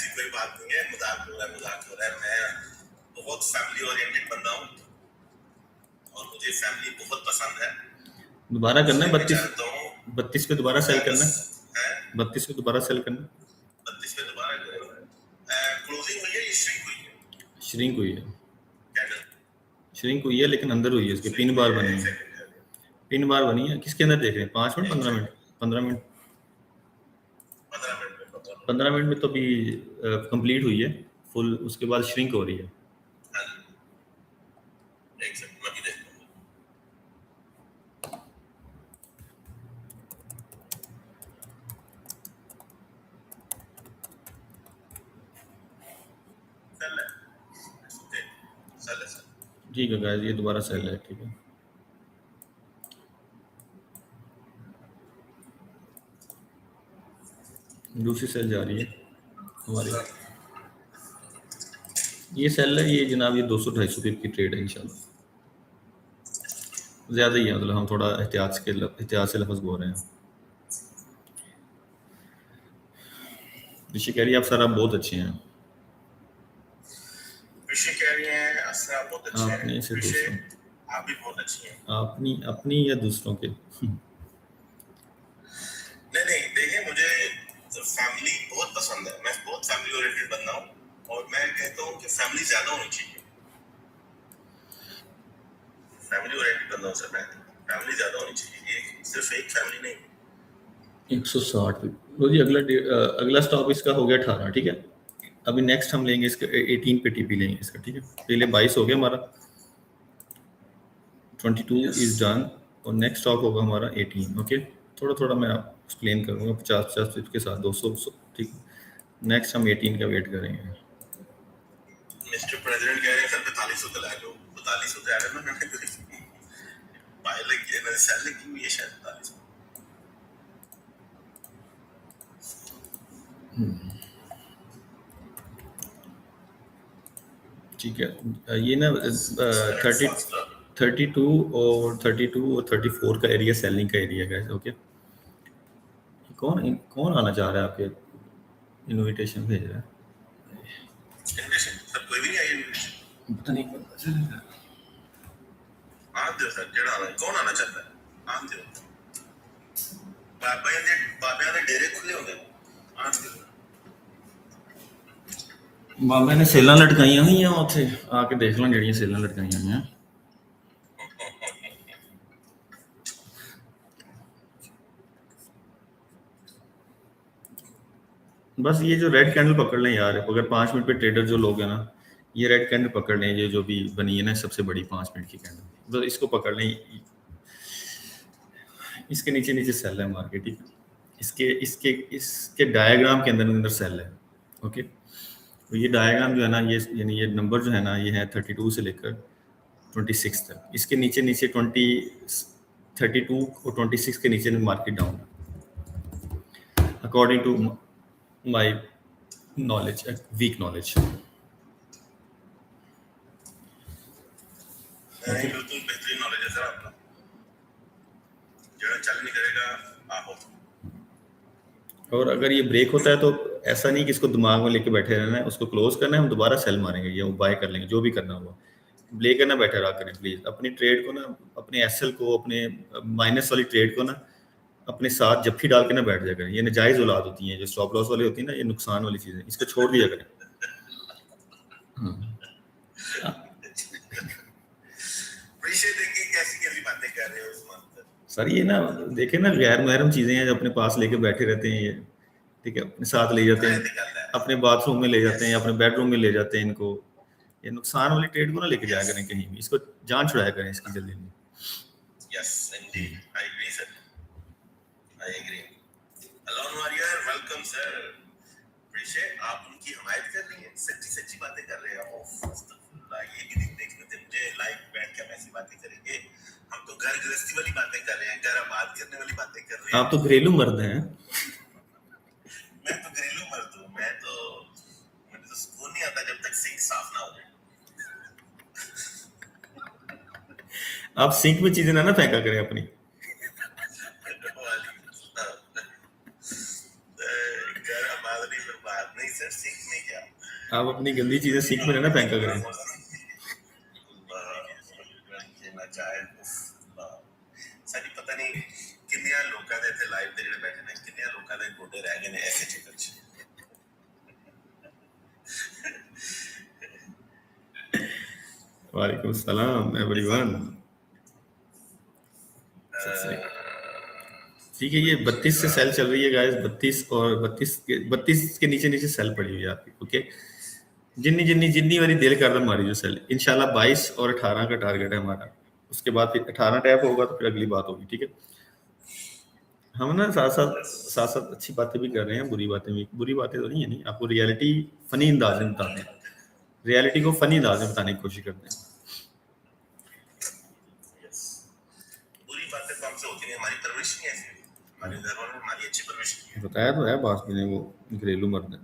ऐसी कोई बात नहीं है, मजाक हो रहा है। मैं बहुत फैमिली ओरिएंटेड बंदा हूँ और मुझे फैमिली बहुत पसंद है। दोबारा करना है मैं 32 चाहता हूँ 32 पे दोबारा सेल करना है, है 32 पे दोबारा सेल करना है। 32 पे दोबारा क्लोजिंग हुई है या श्रिंक हुई है? श्रिंक हुई है, कैंडल श्रिंक हुई है लेकिन अंदर हुई है, उसके पिन बार बनी है, पिन बार बनी है। किसके अंदर देख रहे हैं? 5 मिनट 15 मिनट 15 मिनट 15 मिनट में तो अभी कंप्लीट हुई है फुल, उसके बाद श्रिंक हो रही है। एक सेकंड मैं भी देखता हूँ। ठीक है गाइस, ये दोबारा सेल है, ठीक है। दूसरी सेल जा रही है हमारी, ये सेल है, ये जनाब ये 200-250 पिप की ट्रेड है इंशाल्लाह, ज़्यादा ही है, मतलब हम थोड़ा एहतियात से लफ्ज़ बोल रहे हैं। ऋषि कह रही है आप सर आप बहुत अच्छे हैं। ऋषि कह रही हैं असरा आप बहुत अच्छे हैं। अपने से दूसरों, आप भी बहुत अच्छी हैं। अपनी या दूसरों के? नहीं देखिए, मुझे फैमिली बहुत पसंद है, मैं बहुत फैमिली ओरिएंटेड बंदा हूँ और मैं कहता हूँ कि फैमिली ज्यादा होनी चाहिए। फैमिली ओरिएंटेड बंदा हूँ सर मैं, फैमिली ज्यादा होनी चाहिए, सिर्फ एक फैमिली नहीं। 160 लो जी, अगला स्टॉप इसका हो गया 18, ठीक है। अभी नेक्स्ट हम लेंगे इसका 18 पे टीपी लेंगे इसका, ठीक है। पहले 22 हो गया हमारा, 22 इज डन और नेक्स्ट स्टॉप होगा हमारा 18, ओके। थोड़ा थोड़ा मैं एक्सप्लेन करूँगा 50 टिप्स के साथ 200, ठीक। नेक्स्ट हम 18 का वेट करेंगे। मिस्टर प्रेसिडेंट कह रहे हैं सर 42 होता ला लो, 42 होता आ रहा है ना, पाए लगी है ना, सेल लगी हुई है शायद 42। ठीक है, ये ना 32 और 34 का एरिया सेलिंग का एरिया है, ओके। कौन आना चाह रहा है आपके, इनविटेशन भेज रहा है? इनविटेशन सर कोई भी नहीं आई, इनविटेशन पता नहीं पता चलेगा। आन दो सर, जेड़ा आना, कौन आना चाहता है आन दो। बाबा ने डेरे खुले होंगे, आन दो। बाबा ने सेलां लटकाइयां हुई हैं, उत्थे आके देख लो जड़ियां सेलां लटकाइयां हुई हैं। बस ये जो रेड कैंडल पकड़ लें यार, अगर 5 मिनट पे ट्रेडर जो लोग हैं ना, ये रेड कैंडल पकड़ लें, ये जो भी बनी है ना सबसे बड़ी 5 मिनट की कैंडल, बस इसको पकड़ लें। इसके नीचे नीचे सेल है मार्केट, ठीक है। इसके डायग्राम के अंदर सेल है, ओके। तो ये डायग्राम जो है ना, ये यानी ये नंबर जो है ना, ये है 32 से लेकर 26 तक। इसके नीचे नीचे 32 और 26 के नीचे मार्केट डाउन है according to my knowledge, weak knowledge. बिल्कुल बेहतरीन नॉलेज है सर आपका, जेड़ा चल नहीं करेगा आहो। और अगर ये ब्रेक होता है तो ऐसा नहीं कि इसको दिमाग में लेके बैठे रहना है, उसको क्लोज करना है, हम दोबारा सेल मारेंगे या बाय कर लेंगे, जो भी करना होगा। लेकर ना बैठे रहा करें प्लीज, अपनी ट्रेड को ना, अपने एसएल को, अपने माइनस वाली ट्रेड को ना अपने साथ जफ्फी डाल के ना बैठ जाया करें। ये नाजायज औलाद होती है, जो स्टॉप लॉस वाली होती है ना, ये नुकसान वाली चीजें, इसको छोड़ दिया करें। सर ये ना देखे ना, गैर महरम चीजें हैं जो अपने पास लेके बैठे रहते हैं ये, ठीक है, अपने साथ ले जाते हैं, अपने बाथरूम में ले जाते हैं, अपने बेडरूम में ले जाते हैं इनको। ये नुकसान वाली ट्रेड को ना लेके जाया करें कहीं भी, इसको जान छुड़ाया करें इसकी जल्दी में। Yes, indeed. I agree, sir. I agree. Alon Warrior, welcome, sir. Appreciate आप उनकी हिमायत कर रही हैं, सच्ची बातें कर रहे हैं। ये भी देखने थे मुझे, लाइव बैठ के ऐसी बातें करेंगे। हम तो घर गृहस्थी वाली बातें कर रहे हैं, घर आबाद करने वाली बातें कर रहे हैं। आप तो घरेलू मर्द हैं। मैं तो घरेलू मर्द हूँ, मुझे तो सुकून नहीं आता जब तक सिंक साफ ना हो जाए। आप सिंक में चीजें ना फेंका करें अपनी। घर आबाद नहीं, बर्बाद नहीं सर, सिंक सीखने क्या, आप अपनी गंदी चीजें सीख में ना फेंका करें। खेलना चाहे सारी पता नहीं किन्नियां लोकां दे इत्थे लाइव ते जेह्ड़े बैठे ने किन्नियां लोकां दे गोडे रह गए ने ऐसे चक्कर च। वालेकुम सलाम एवरीवन। ठीक है, ये 32 से सेल चल रही है गाइस, 32 और 32 के नीचे नीचे सेल पड़ी हुई है आपकी। ओके, जिन्नी जिन्नी जिन्नी वाली दिल कर हमारी जो सेल, इंशाल्लाह 22 और 18 का टारगेट है हमारा। उसके बाद फिर 18 टैप होगा तो फिर अगली बात होगी। ठीक है, हम ना साथ साथ अच्छी बातें भी कर रहे हैं, बुरी बातें भी। बुरी बातें तो नहीं है, नहीं, आपको रियलिटी फनी अंदाज में बताते हैं, रियलिटी को फनी अंदाज में बताने की कोशिश करते हैं। बुरी बातें तो हमसे होती नहीं, हमारी परवरिश नहीं ऐसी, हमारे घर वालों ने हमारी अच्छी परवरिश की है। बताया तो है बात मैंने, वो घरेलू मर्द है।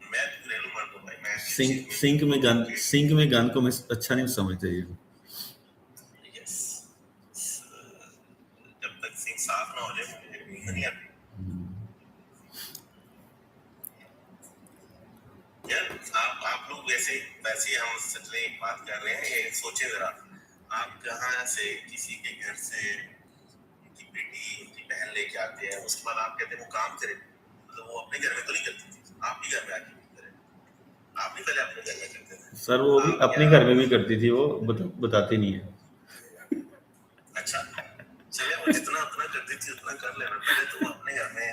मैं घरेलू मर्द हूँ भाई, मैं सिंक में गन को मैं अच्छा नहीं समझता ये। यस, जब तक सिंक साफ ना हो जाए मुझे नींद नहीं आती। यार आप लोग वैसे वैसे हम सच में बात कर रहे हैं, ये सोचे जरा, आप कहाँ से किसी के घर से उनकी बेटी उनकी बहन लेके आते हैं, उसके बाद आप कहते हैं वो काम करे, मतलब वो अपने घर में तो नहीं करती थी, आप भी घर में आके करे, आप भी पहले अपने घर में करते थे। सर वो भी अपने घर में भी करती थी, वो बताती नहीं है। अच्छा चलिए, वो जितना उतना करती थी उतना कर लेना, पहले तो वो अपने घर में,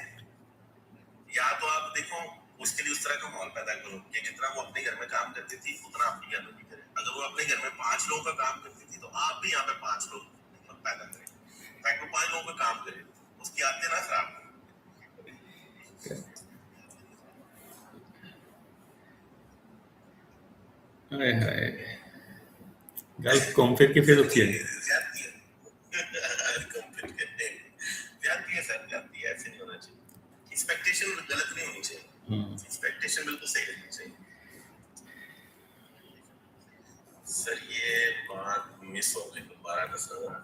या तो आप देखो उसके लिए उस तरह का माहौल पैदा करो कि जितना वो अपने घर में काम करती थी उतना अपने घर में भी करे। अगर वो अपने घर में 5 लोगों का काम करती थी तो आप भी यहाँ पे 5 लोग पैदा करें ताकि वो 5 लोगों का काम करे, उसकी आदतें ना खराब करें। हाय हाय, गल घूम फिर के फिर उठी है। ऐसे नहीं होना चाहिए, एक्सपेक्टेशन गलत नहीं होनी चाहिए, एक्सपेक्टेशन बिल्कुल सही रहनी चाहिए। सर ये बात मिस हो गई, दोबारा दसना।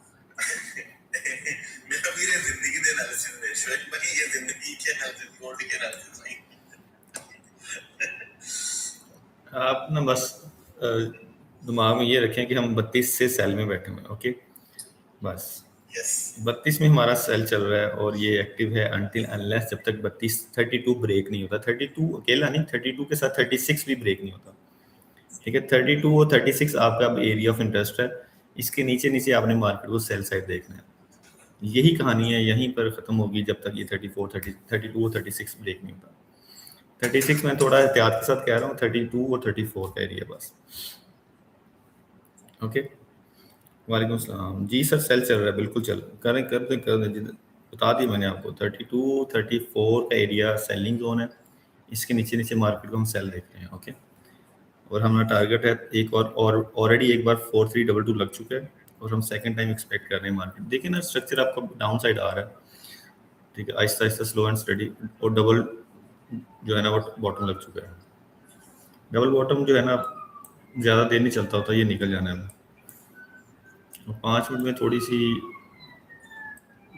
मेरा भी जिंदगी के एनालिसिस में शोएब भाई, ये जिंदगी के एनालिसिस कोड के एनालिसिस नहीं। आप ना बस दिमाग में ये रखें कि हम 32 से सेल में बैठे हुए हैं। ओके, बस 32 में हमारा सेल चल रहा है और ये एक्टिव है अनटिल अनलेस, जब तक 32 ब्रेक नहीं होता। 32 अकेला नहीं, 32 के साथ 36 भी ब्रेक नहीं होता। ठीक है, 32 और 36 आपका अब एरिया ऑफ इंटरेस्ट है। इसके नीचे नीचे आपने मार्केट को सेल साइड देखना है। यही कहानी है, यहीं पर खत्म होगी जब तक ये 32 और 36 ब्रेक नहीं होता। 36 में थोड़ा एहतियात के साथ कह रहा हूँ, 32 और 34 का एरिया बस। ओके, वालेकुम सलाम जी सर, सेल चल रहा है, बिल्कुल चल करें, कर दें बता दी मैंने आपको। 32 34 का एरिया सेलिंग जोन है, इसके नीचे नीचे मार्केट को हम सेल देख रहे हैं। ओके, और हमारा टारगेट है एक और ऑलरेडी एक बार 4322 लग चुका है और हम सेकंड टाइम एक्सपेक्ट कर रहे हैं मार्केट। देखिए ना, स्ट्रक्चर आपका डाउन साइड आ रहा है। ठीक है, Aahista Aahista slow and study, और डबल जो है ना वो बॉटम लग चुका है। डबल बॉटम जो है ना ज़्यादा देर नहीं चलता होता, ये निकल जाना है। 5 मिनट में थोड़ी सी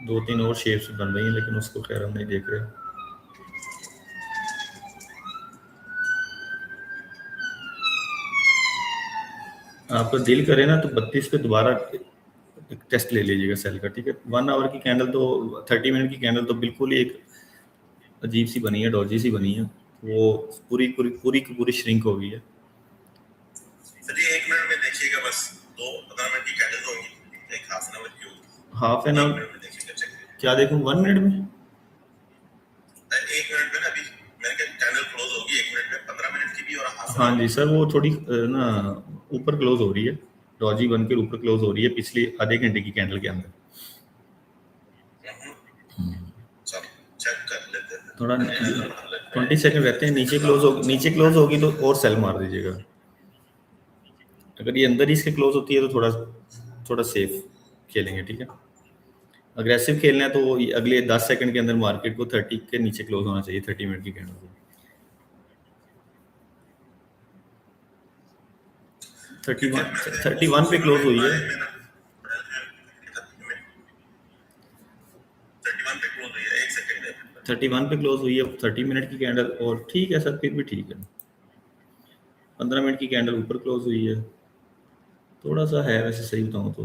2-3 और शेप्स बन रही हैं, लेकिन उसको खैर हम नहीं देख रहे। आपका दिल करे ना तो 32 पे दोबारा एक टेस्ट ले लीजिएगा सेल का। ठीक है, 1 आवर की कैंडल तो 30 मिनट की कैंडल तो बिल्कुल ही एक अजीब सी बनी है, डॉजी सी बनी है, वो पूरी पूरी पूरी की पूरी श्रिंक हो गई है। चलिए 1 मिनट में देखिएगा, बस 2-15 मिनट की कैंडल होगी, एक हाफ एन आवर की होगी। हाफ एन आवर देखिएगा, चेक क्या देखूं 1 मिनट में? 1 मिनट में ना, अभी मैंने कहा कैंडल क्लोज होगी 1 मिनट में, 15 मिनट की भी और हाफ। हाँ जी सर, वो थोड़ी ना ऊपर क्लोज हो रही है, डॉजी बनकर ऊपर क्लोज हो रही है पिछले आधे घंटे की कैंडल के अंदर। चेक कर लेते हैं, थोड़ा 20 सेकंड रहते हैं, नीचे क्लोज होगी तो और सेल मार दीजिएगा। अगर ये अंदर ही इसके क्लोज होती है तो थोड़ा सेफ खेलेंगे। ठीक है, अग्रेसिव खेलना है तो अगले 10 सेकंड के अंदर मार्केट को 30 के नीचे क्लोज होना चाहिए, 30 मिनट की कैंडल को। 31 पे क्लोज हुई है। 31 पे क्लोज हुई है, 1 सेकंड है। 31 पे क्लोज हुई है, 30 मिनट की कैंडल, और ठीक है सर, फिर भी ठीक है। 15 मिनट की कैंडल ऊपर क्लोज हुई है, थोड़ा सा है वैसे, सही बताऊँ तो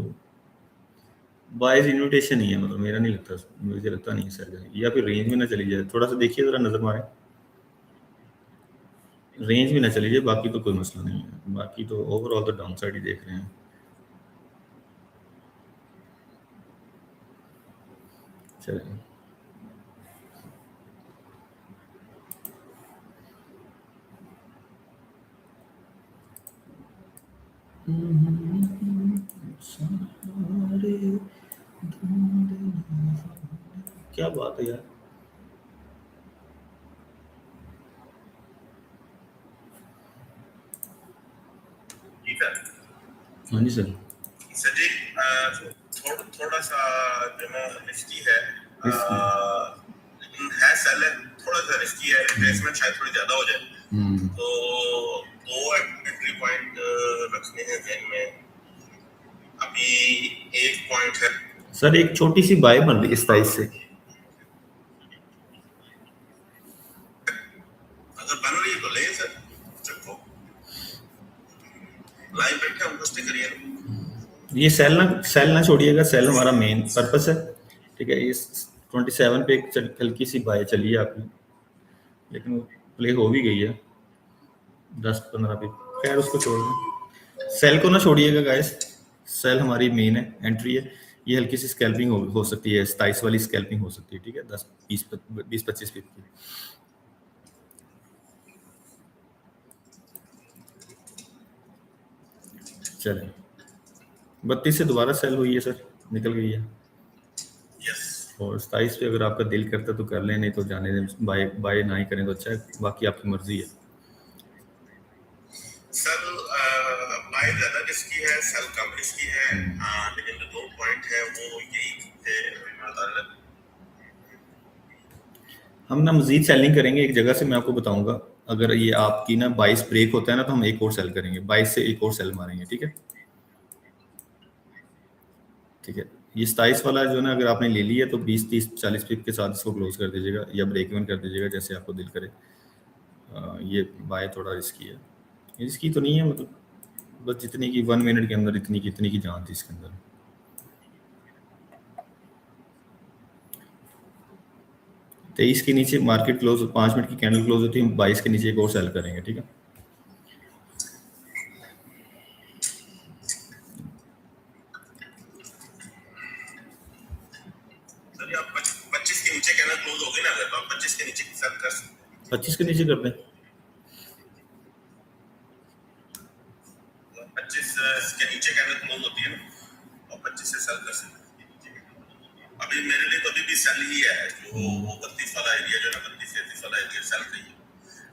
बाइज इन्विटेशन ही है, मतलब मेरा नहीं लगता, मुझे लगता नहीं है सर, या फिर रेंज में ना चली जाए, थोड़ा सा देखिए, ज़रा नज़र मारे, रेंज में ना चली जाए, बाकी तो कोई मसला नहीं है, बाकी तो ओवरऑल तो डाउन साइड ही देख रहे हैं। चलिए, क्या बात है यार। ठीक है हाँ जी सर। सर जी, थोड़ा सा जो ना रिस्की है, रिस्की। लेकिन है सेल है, थोड़ा सा रिस्की है, रिप्लेसमेंट शायद थोड़ी ज्यादा हो जाए, तो दो एंट्री पॉइंट रखने हैं ध्यान में। अभी एक पॉइंट है सर, एक छोटी सी बाय बन रही है 27 से, अगर बन रही है तो ले सर, चुप लाइव बैठे हम कुछ करिए। ये सेल ना छोड़िएगा, सेल हमारा मेन पर्पस है, ठीक है। इस 27 पे एक हल्की सी बाय चली है आपकी, लेकिन वो प्ले हो भी गई है 10-15 पे, खैर उसको छोड़ दें, सेल को ना छोड़िएगा गाइस, सेल हमारी मेन है, एंट्री है। ये हल्की सी स्कैल्पिंग हो सकती है, 27 वाली स्कैल्पिंग हो सकती है, ठीक है, 10-20-25 पिप की। चलें, 32 से दोबारा सेल हुई है सर, निकल गई है, यस और 27 पे अगर आपका दिल करता है तो कर लें, नहीं तो जाने दें, बाय बाय ना ही करें तो अच्छा है, बाकी आपकी मर्जी है। सर, बाय ज्यादा रिस्की है, सेल कम रिस्की है, लेकिन जो दो पॉइंट है वो यही थे। हम ना मजीद सेलिंग करेंगे एक जगह से, मैं आपको बताऊंगा, अगर ये आपकी ना 22 ब्रेक होता है ना, तो हम एक और सेल करेंगे, 22 से एक और सेल मारेंगे, ठीक है, ठीक है। ये 27 वाला जो ना, अगर आपने ले लिया तो 20-30-40 पिप के साथ इसको क्लोज कर दीजिएगा, या ब्रेक इवन कर दीजिएगा, जैसे आपको दिल करे। ये बाय थोड़ा रिस्की है, रिस्की तो नहीं है, मतलब बस जितनी की 1 मिनट के अंदर इतनी की जान थी इसके अंदर। 23 के नीचे मार्केट क्लोज, 5 मिनट की कैंडल क्लोज होती है, हम 22 के नीचे एक और सेल करेंगे, ठीक है। सर, आप 25 के नीचे कैंडल क्लोज हो गई ना, अगर तो आप 25 के नीचे सेल कर सकते हैं। 25 के नीचे कर दें, 25 के नीचे कैंडल क्लोज होती है ना, और 25 से सेल कर सकते हैं। अभी मेरे लिए तो अभी भी सेल ही है, जो वो 32 वाला एरिया जो ना, 32-33 वाला एरिया सेल का ही है।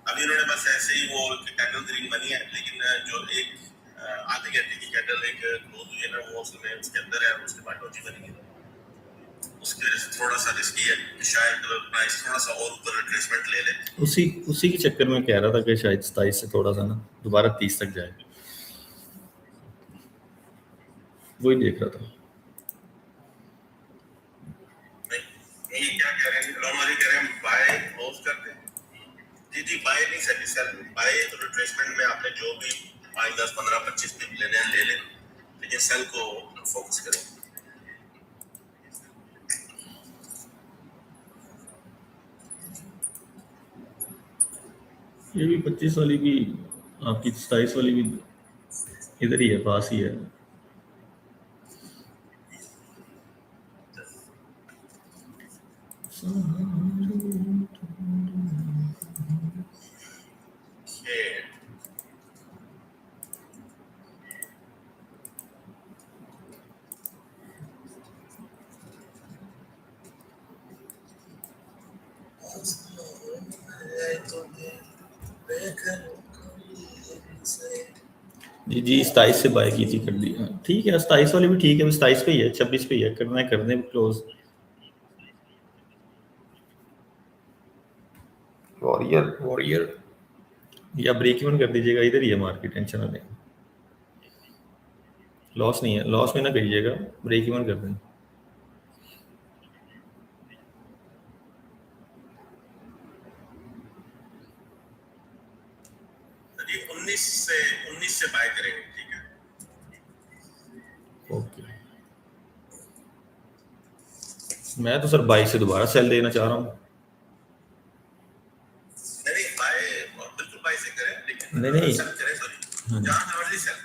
अभी इन्होंने बस ऐसे ही वो कैंडल ग्रीन बनी है, लेकिन जो एक आधे घंटे की कैंडल एक क्लोज हुई है ना, वो उसमें उसके अंदर है, उसके बाद डोजी बनी है, उसकी वजह से थोड़ा सा रिस्की है, शायद प्राइस थोड़ा सा और ऊपर रिट्रेसमेंट ले ले। उसी उसी के चक्कर में कह रहा था कि शायद 27 से थोड़ा सा ना दोबारा 30 तक जाए, वही देख रहा था। नहीं, ये क्या कह रहे हैं, नॉर्मली कह रहे हैं बाय क्लोज कर दे। जी जी, बाय नहीं सर, सेल बाय तो रिट्रेसमेंट में आपने जो भी 5, 10, 15, 25 पिप लेने हैं ले लें, लेकिन सेल को फोकस करें। ये भी 25 वाली भी, आपकी 27 वाली भी इधर ही है, पास ही है। जी जी, 27 से बाय की थी, कर दी, हाँ, ठीक है, 27 वाली भी ठीक है, 27 पे ही है, 26 पे ही है, करना है कर दें क्लोज। वॉरियर वॉरियर, या ब्रेक इवन कर दीजिएगा, इधर ही है मार्केट, टेंशन ना लें, लॉस नहीं है, लॉस में ना करिएगा, ब्रेक इवन कर दें। 19 से बाय करेंगे, ठीक है। ओके, मैं तो सर 22 से दोबारा सेल देना चाह रहा हूँ। नहीं बाय, बिल्कुल बाय से करें, लेकिन नहीं सेल करें, सॉरी, हाँ जी। जहां मर्जी सेल।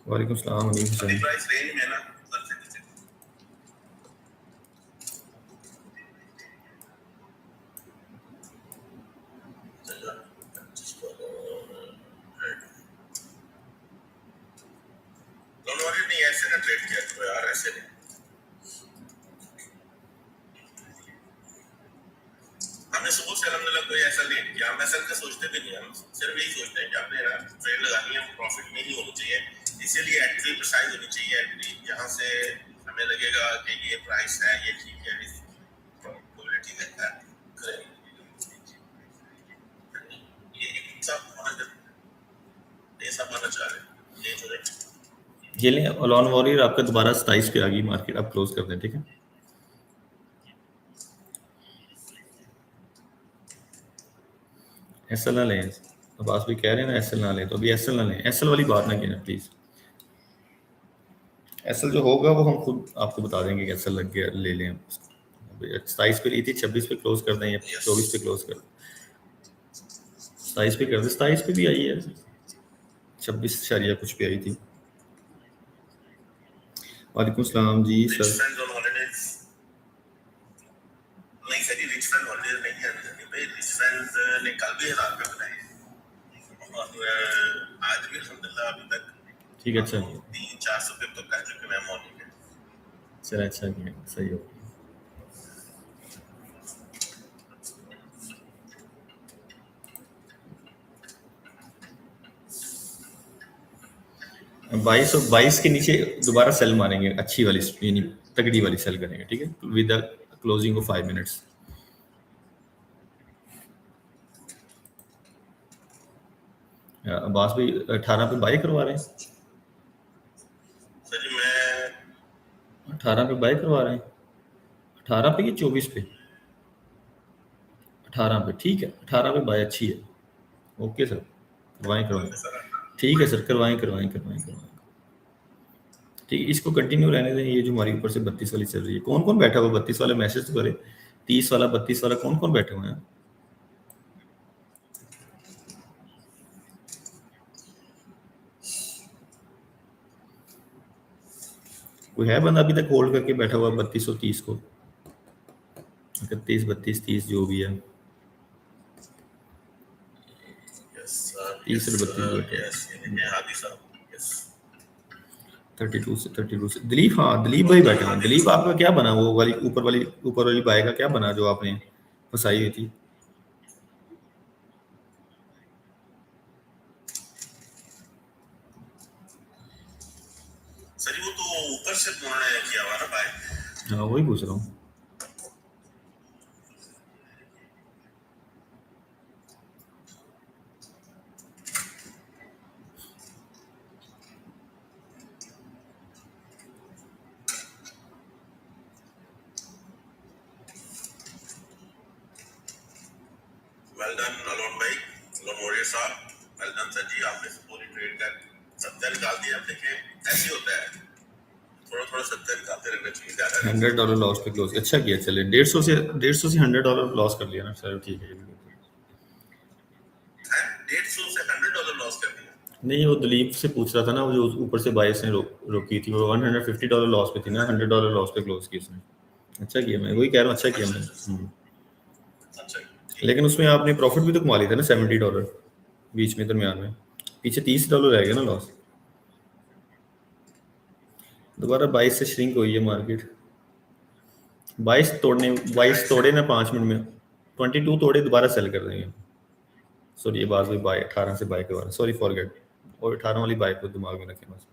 वालेकुम सलाम अली अभी हुसैन। प्राइस रेंज में ना सर से नीचे। दोनों वाले नहीं ऐसे ना ट्रेड किया तो यार, ऐसे नहीं। हमने सुबह से अल्हम्दुलिल्लाह कोई ऐसा नहीं किया, हम ऐसा का सोचते भी नहीं, हम सिर्फ यही सोचते हैं कि आपने यार ट्रेड लगानी है, प्रॉफिट में ही होनी चाहिए, इसीलिए एंट्री प्रिसाइज होनी चाहिए। एंट्री जहां से हमें लगेगा कि ये प्राइस है, ये ठीक है, प्रोबेबिलिटी देता है, ये सब आना चाह रहे हैं, ये जो है ये लें अलॉन वॉरियर आपका दोबारा 27 पे आ गई मार्केट, आप क्लोज कर दें, ठीक है। एसएल ना लें, अब्बास भी कह रहे हैं ना एसएल ना लें, तो अभी एसएल ना लें, एसएल वाली बात ना कीजिए प्लीज। एसएल जो होगा वो हम खुद आपको बता देंगे कि एसएल लग गया, ले लें हम उसको। 27 पे ली थी, 26 पे क्लोज कर दें या 24 पे क्लोज कर दें, 27 पे कर दें, 27 पे भी आई है, 26 शरिया कुछ पे आई थी। वालेकुम सलाम जी rich sir. Friends on holidays. नहीं सर, ये रिच फ्रेंड हॉलिडेज नहीं है भाई, रिच फ्रेंड्स ने कल भी 1000 रुपये बनाए और आज भी अल्हम्दुलिल्लाह अभी तक ठीक है, अच्छा 300-400 रुपये तो कर चुके हैं मॉर्निंग में। चलो अच्छा किया, सही हो। बाईस और 22 के नीचे दोबारा सेल मारेंगे, अच्छी वाली यानी तगड़ी वाली सेल करेंगे, ठीक है, with the closing of 5 minutes. Abbas भाई 18 पे बाई करवा रहे हैं, सर जी मैं 18 पे बाई करवा रहे हैं, 18 पे या 24 पे? 18 पे, ठीक है, 18 पे बाई अच्छी है। ओके सर, करवाएं, सर ठीक है सर, करवाएं। ठीक है, इसको कंटिन्यू रहने दें। ये जो हमारी ऊपर से 32 वाली चल रही है, कौन कौन बैठा हुआ 32 वाला? मैसेज तो करे, 30 वाला 32 वाला कौन कौन बैठे हुए हैं? कोई है बंदा अभी तक होल्ड करके बैठा हुआ 32 और 30 को? 31 32 30 जो भी है, 30 और 32 बैठे हैं। 32 से दिलीप, हाँ दिलीप भाई बैठे हैं। दिलीप आपका क्या बना, वो वाली ऊपर वाली बाय का क्या बना जो आपने फंसाई हुई थी? सर वो तो ऊपर से उन्होंने किया हुआ ना बाय। हाँ वही पूछ रहा हूँ। वेल डन अलोन भाई, अलोन वॉरियर साहब, वेल डन सर जी, आपने पूरी ट्रेड का 70 निकाल दिया। देखिए ऐसे होता है, थोड़ा थोड़ा 70 निकालते रहना चाहिए, ज्यादा नहीं। $100 लॉस पे क्लोज, अच्छा किया। चले 150 से $100 लॉस कर लिया ना सर, ठीक है। हैं? 150 से $100 लॉस कर दिया। नहीं, वो दिलीप से पूछ रहा था ना, वो जो ऊपर से बाईस ने रोकी थी, वो $150 लॉस पे थी ना, $100 लॉस पे क्लोज की उसने। अच्छा किया, मैं वही कह रहा हूँ, अच्छा किया मैंने। अच्छा लेकिन उसमें आपने प्रॉफिट भी तो कमा लिया था ना, $70 बीच में दरमियान में, पीछे $30 रह गया ना लॉस। दोबारा 22 से श्रिंक हुई है मार्केट, 22 तोड़े ना 5 मिनट में, 22 तोड़े दोबारा सेल कर देंगे। सॉरी, ये बात हुई बाय 18 से बाय के बारे, सॉरी फॉरगेट, और 18 वाली बाय को दिमाग में रखें बस।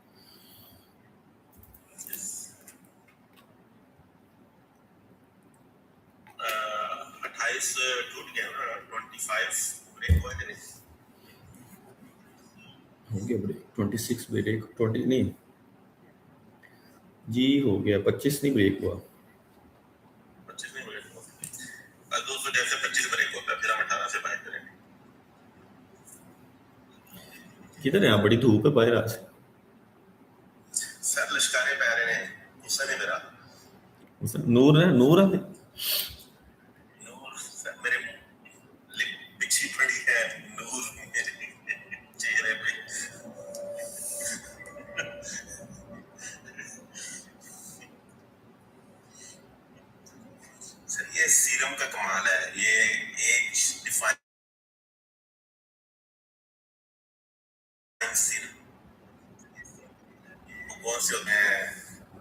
अट्ठाईस टूट गया ना, 25 ब्रेक हुआ है। हो गया ब्रेक, 26 ब्रेक, 20 नहीं जी, हो गया 25 नहीं ब्रेक हुआ। 25 नहीं ब्रेक हुआ, दोस्तों जैसे 25 ब्रेक होता है फिर हम 18 से बाय करेंगे। किधर है? बड़ी धूप है बाहर आज। सर लश्कारे पै रहे हैं, गुस्सा नहीं मेरा। नूर है, नूर है। नूर सर मेरे लिप बिछी पड़ी है, नूर मेरे चेहरे पे। सर ये सीरम का कमाल है, ये एज डिफाइन सीरम कौन से होते हैं,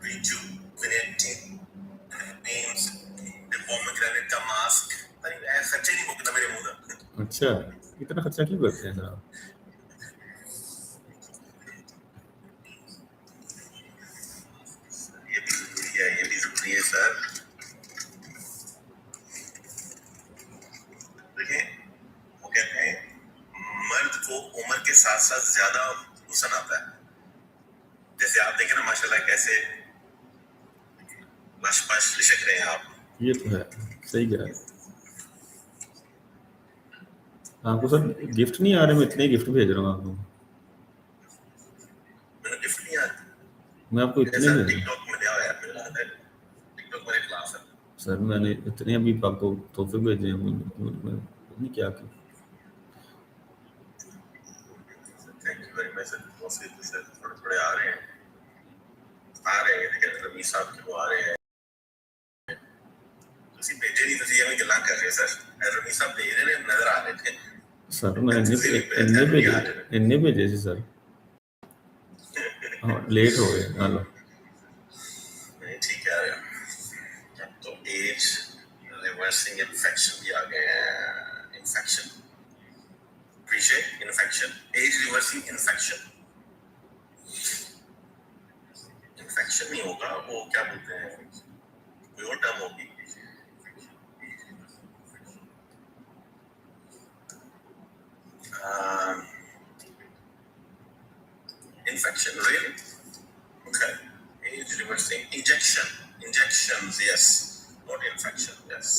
रिजुविनेटिंग नेम्स, पोमेग्रेनेट का मास्क, अरे खर्चे नहीं मुकता मेरे मुंह का। अच्छा, इतना खर्चा क्यों करते हैं जनाब? ये भी जरूरी है, ये भी जरूरी है सर। देखिए वो कहते हैं मर्द को उम्र के साथ साथ ज्यादा हुस्न आता है। जैसे आप देखें ना माशाल्लाह कैसे बश लिशक रहे हैं आप। ये तो है, सही कह रहे हैं। आपको सर गिफ्ट नहीं आ रहे? मैं इतने गिफ्ट भेज रहा हूँ आपको। मैंने गिफ्ट नहीं आया, मैं आपको इतने भेज रहा हूँ टिकटॉक में लिया है, मेरा टिकटॉक मेरे खिलाफ है सर। मैंने इतने अभी आपको तोहफे भेजे हैं। मैं नहीं क्या कि thank you very much sir. तोहफे तो सर थोड़े थोड़े आ रहे हैं लेकिन रवि साहब के वो आ रहे हैं। ਤੁਸੀਂ ਭੇਜੇ ਨਹੀਂ, ਤੁਸੀਂ ਐਵੇਂ ਗੱਲਾਂ ਕਰ ਰਹੇ ਸਰ। ਰਵੀ ਸਾਹਿਬ ਭੇਜ ਰਹੇ ਨੇ, ਨਜ਼ਰ ਆ ਰਹੇ थे सर। मैं इन्ने भेजे सी सर। हाँ लेट हो गए मान लो। नहीं ठीक है यार। तो एज रिवर्सिंग इन्फेक्शन भी आ गए हैं। Infection infection as reversing infection infection नहीं होगा, वो क्या बोलते हैं, कोई और टर्म होगी। Infection, really? Okay. Age reversing injections, yes. Not infection, yes.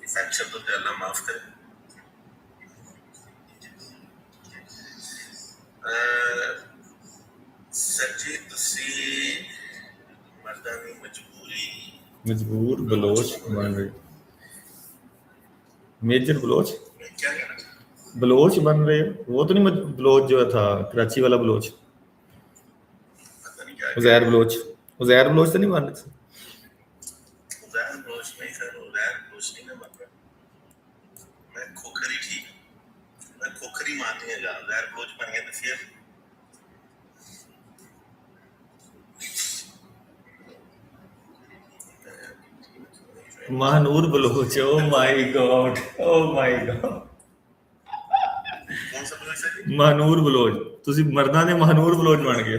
Infection तो अल्लाह माफ करे। सर जी तुसी मर्दां दी मजबूर बलोच बन रहे, मेजर बलोच क्या कहना चाहते बलोच बन रहे। वो तो नहीं बलोच जो था कराची वाला बलोच, पता नहीं क्या उजैर बलोच तो नहीं बन रहे। उजैर बलोच नहीं सर, उजैर बलोच नहीं मैं बन रहा। मैं खोखरी ठीक, मैं खोखरी माननी है जा, उजैर बलोच बन गया तो फिर Mahnoor Baloch. Oh my god, oh my god. कौन सा बलोच सर? महानूर बलोच। ਤੁਸੀਂ ਮਰਦਾਂ ਦੇ महानूर बलोच बन गए।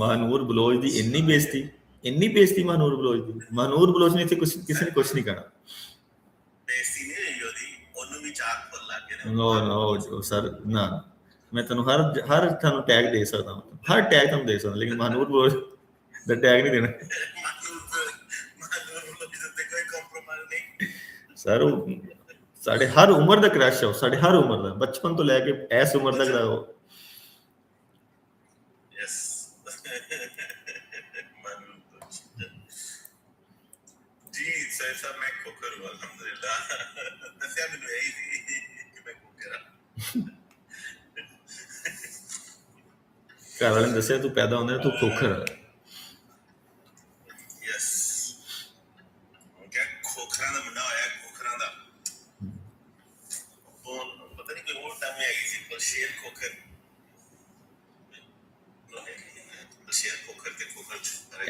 महानूर बलोच ਦੀ ਇੰਨੀ ਬੇਇੱਜ਼ਤੀ महानूर बलोच ਦੀ। महानूर बलोच ने ਇੱਥੇ ਕਿਸੇ ਨੇ ਕੁਝ ਨਹੀਂ ਕਹਿਣਾ। ਬੇਇੱਜ਼ਤੀ ਨਹੀਂ ਹੋਈ ਉਹਦੀ, ਉਹਨੂੰ ਵੀ ਚਾਕ ਫੁੱਲ ਲੱਗ ਗਏ ਨੇ। नो सर ना, मैं ਤੁਹਾਨੂੰ ਹਰ ਤੁਹਾਨੂੰ ਟੈਗ ਦੇ ਸਕਦਾ ਹਾਂ, ਹਰ ਟੈਗ ਤੁਹਾਨੂੰ ਦੇ ਸਕਦਾ, ਲੇਕਿਨ महानूर बलोच ਦਾ ਟੈਗ ਨਹੀਂ ਦੇਣਾ ਸਰ। ਉਹ ਸਾਡੇ ਹਰ ਉਮਰ ਦਾ ਕ੍ਰਸ਼ ਹੈ, ਸਾਡੇ ਹਰ ਉਮਰ ਦਾ, ਬਚਪਨ ਤੋਂ ਲੈ ਕੇ ਇਸ ਉਮਰ ਤੱਕ ਦਾ। ਉਹ यस जी सर साहब मैं खोखर हूँ अल्हम्दुलिल्लाह। दसिया मैंने यही थी कि मैं खोखर हाँ। ਘਰ ਵਾਲੇ ਨੇ ਦੱਸਿਆ ਤੂੰ ਪੈਦਾ ਹੁੰਦਾ ਤੂੰ ਖੋਖਰ ਹੈ। यस क्या खोखरा ਦਾ ਮੁੰਡਾ ਹੋਇਆ, खोखरा ਦਾ ਉਹ ਪਤਾ ਨਹੀਂ ਕੋਈ ਹੋਰ ਟਰਮ ਹੈ ਸੀ ਪਰ ਸ਼ੇਰ खोखर, शेर खोखर के खोखर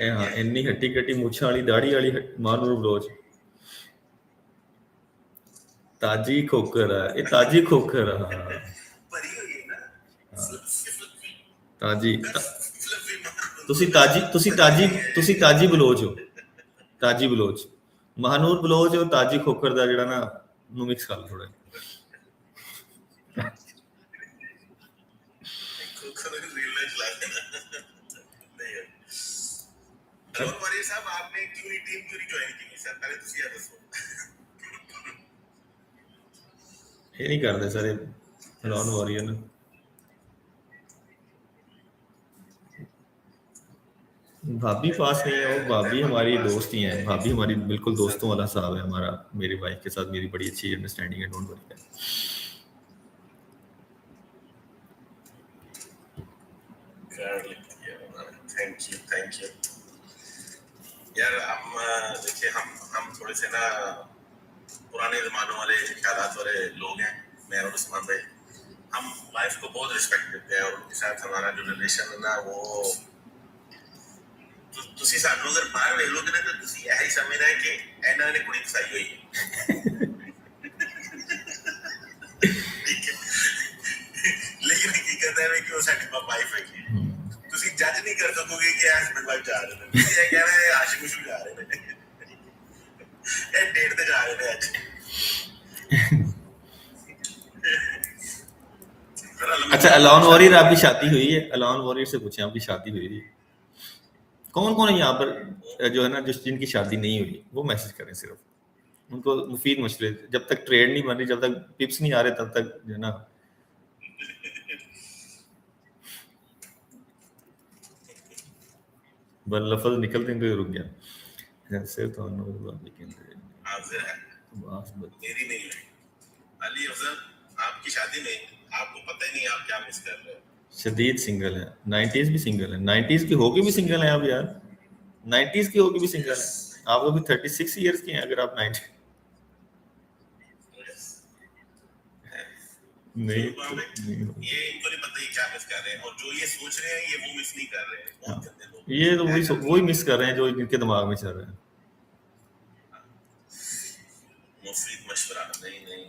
ਇਹ ਹਾਂ ਇੰਨੀ ਹੱਟੀ ਕੱਟੀ ਮੁੱਛਾਂ ਵਾਲੀ ਦਾੜੀ ਵਾਲੀ महानूर बलोच ਤਾਜੀ ਖੋਖਰ ਹੈ। ਇਹ ਤਾਜੀ ਖੋਖਰ ਹੈ। ਭਰੀ ਹੋਈ ਹੈ ਨਾ ਤਾਜੀ ਤੁਸੀਂ ਤਾਜੀ ਬਲੋਚ ਹੋ। ਤਾਜੀ ਬਲੋਚ महानूर बलोच और ताजी खोखर ਦਾ ਜਿਹੜਾ ਨਾ ਨੂੰ ਮਿਕਸ ਕਰ ਲਓ ਥੋੜਾ। साहब आपने क्यों टीम क्यों नहीं ज्वाइन की सर? पहले तो ये दसो ये नहीं करते सर, लॉन वॉरियर ने। भाभी पास नहीं है, वो भाभी हमारी दोस्त ही हैं, भाभी हमारी बिल्कुल दोस्तों वाला साहब है हमारा। मेरी वाइफ के साथ मेरी बड़ी अच्छी अंडरस्टैंडिंग है, डोंट वरी। थैंक यू यार। हम देखिए, हम थोड़े से ना पुराने जमानों वाले ख्यालात वाले लोग हैं, मैं और उस्मान भाई। हम वाइफ को बहुत रिस्पेक्ट देते हैं और उनके साथ हमारा जो रिलेशन है ना वो ਤੁਸੀਂ ਸਾਨੂੰ अगर बाहर ਵੇਖ ਲੋਗੇ ना तो ਤੁਸੀਂ ਇਹ ਹੀ ਸਮਝਣਾ है कि ਇਹਨਾਂ ਨੇ ਕੁੜੀ ਫਸਾਈ ਹੋਈ है। ठीक है, लेकिन हकीकत है कि वो साਡੀ वाइफ है। ਤੁਸੀਂ ਜੱਜ ਨਹੀਂ ਕਰ ਸਕੋਗੇ ਕਿ ਹਸਬੈਂਡ ਵਾਈਫ ਜਾ ਰਹੇ ਨੇ। ਤੁਸੀਂ ਇਹ ਕਹਿਣਾ ਹੈ ਆਸ਼ਿਕ ਉਸ਼ਕ ਜਾ ਰਹੇ ਨੇ, ਇਹ ਡੇਟ ਤੇ ਜਾ ਰਹੇ ਨੇ ਅੱਜ। अच्छा, अलॉन वॉरियर आपकी शादी हुई है? अलॉन वॉरियर से पूछें, आपकी शादी हुई है? कौन कौन है यहाँ पर जो है ना, जिनकी शादी नहीं हुई वो मैसेज करें सिर्फ, उनको मुफीद मशवरे। जब तक ट्रेड नहीं बन रही, जब तक टिप्स नहीं आ रहे, तब तक जो है ना बस लफ्ज निकलते हैं तो रुक गया ऐसे तो भाभी कहते हैं हाजिर है बस मेरी नहीं हुई। अली अफजल, आपकी शादी में आपको पता ही नहीं आप क्या मिस कर रहे हो। शदीद सिंगल है, 90s भी सिंगल है, 90s की होके भी सिंगल है आप यार, 90s की होके भी सिंगल है। आप अभी 36 इयर्स के हैं, अगर आप 90 नहीं, ये इनको नहीं पता ये क्या मिस कर रहे हैं, और जो ये सोच रहे हैं ये वो मिस नहीं कर रहे हैं। बहुत गंदे लोग, ये तो वही मिस कर रहे हैं जो इनके दिमाग में चल रहा है। मुफीद मशवरा नहीं।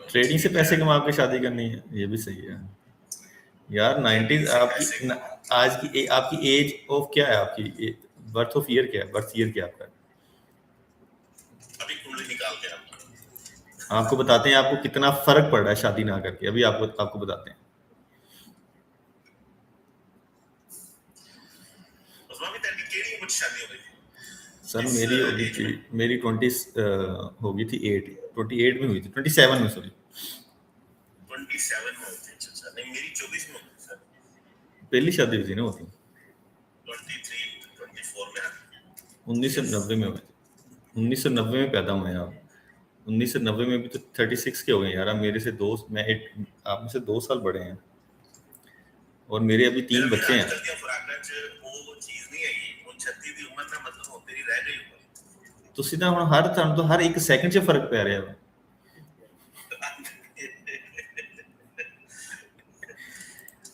ट्रेडिंग से पैसे कमा के शादी करनी है, ये भी सही है यार। 90s आपकी आज की आपकी एज ऑफ क्या है? आपकी बर्थ ऑफ ईयर क्या है? बर्थ ईयर क्या आपका? अभी कुंडली निकाल के आपको बताते हैं आपको कितना फर्क पड़ रहा है शादी ना करके। अभी आपको बताते हैं। सर मेरी हो गई थी, मेरी 20 हो गई थी 28 में हुई थी, 27 में, सॉरी 27 में हुई थी। अच्छा, नहीं मेरी 24 में हुई थी सर। पहली शादी हुई थी ना वो थी 24 में। 1990 में हुई थी, 1990 में पैदा हुए हैं आप। 1990 में भी तो 36 के हो गए यार। मेरे से आप में से 2 साल बड़े हैं और मेरे अभी 3 बच्चे हैं। ਤੁਸੀਂ ਤਾਂ ਹੁਣ ਹਰ ਇੱਕ ਸੈਕਿੰਡ 'ਚ ਫਰਕ ਪੈ ਰਿਹਾ ਵਾ।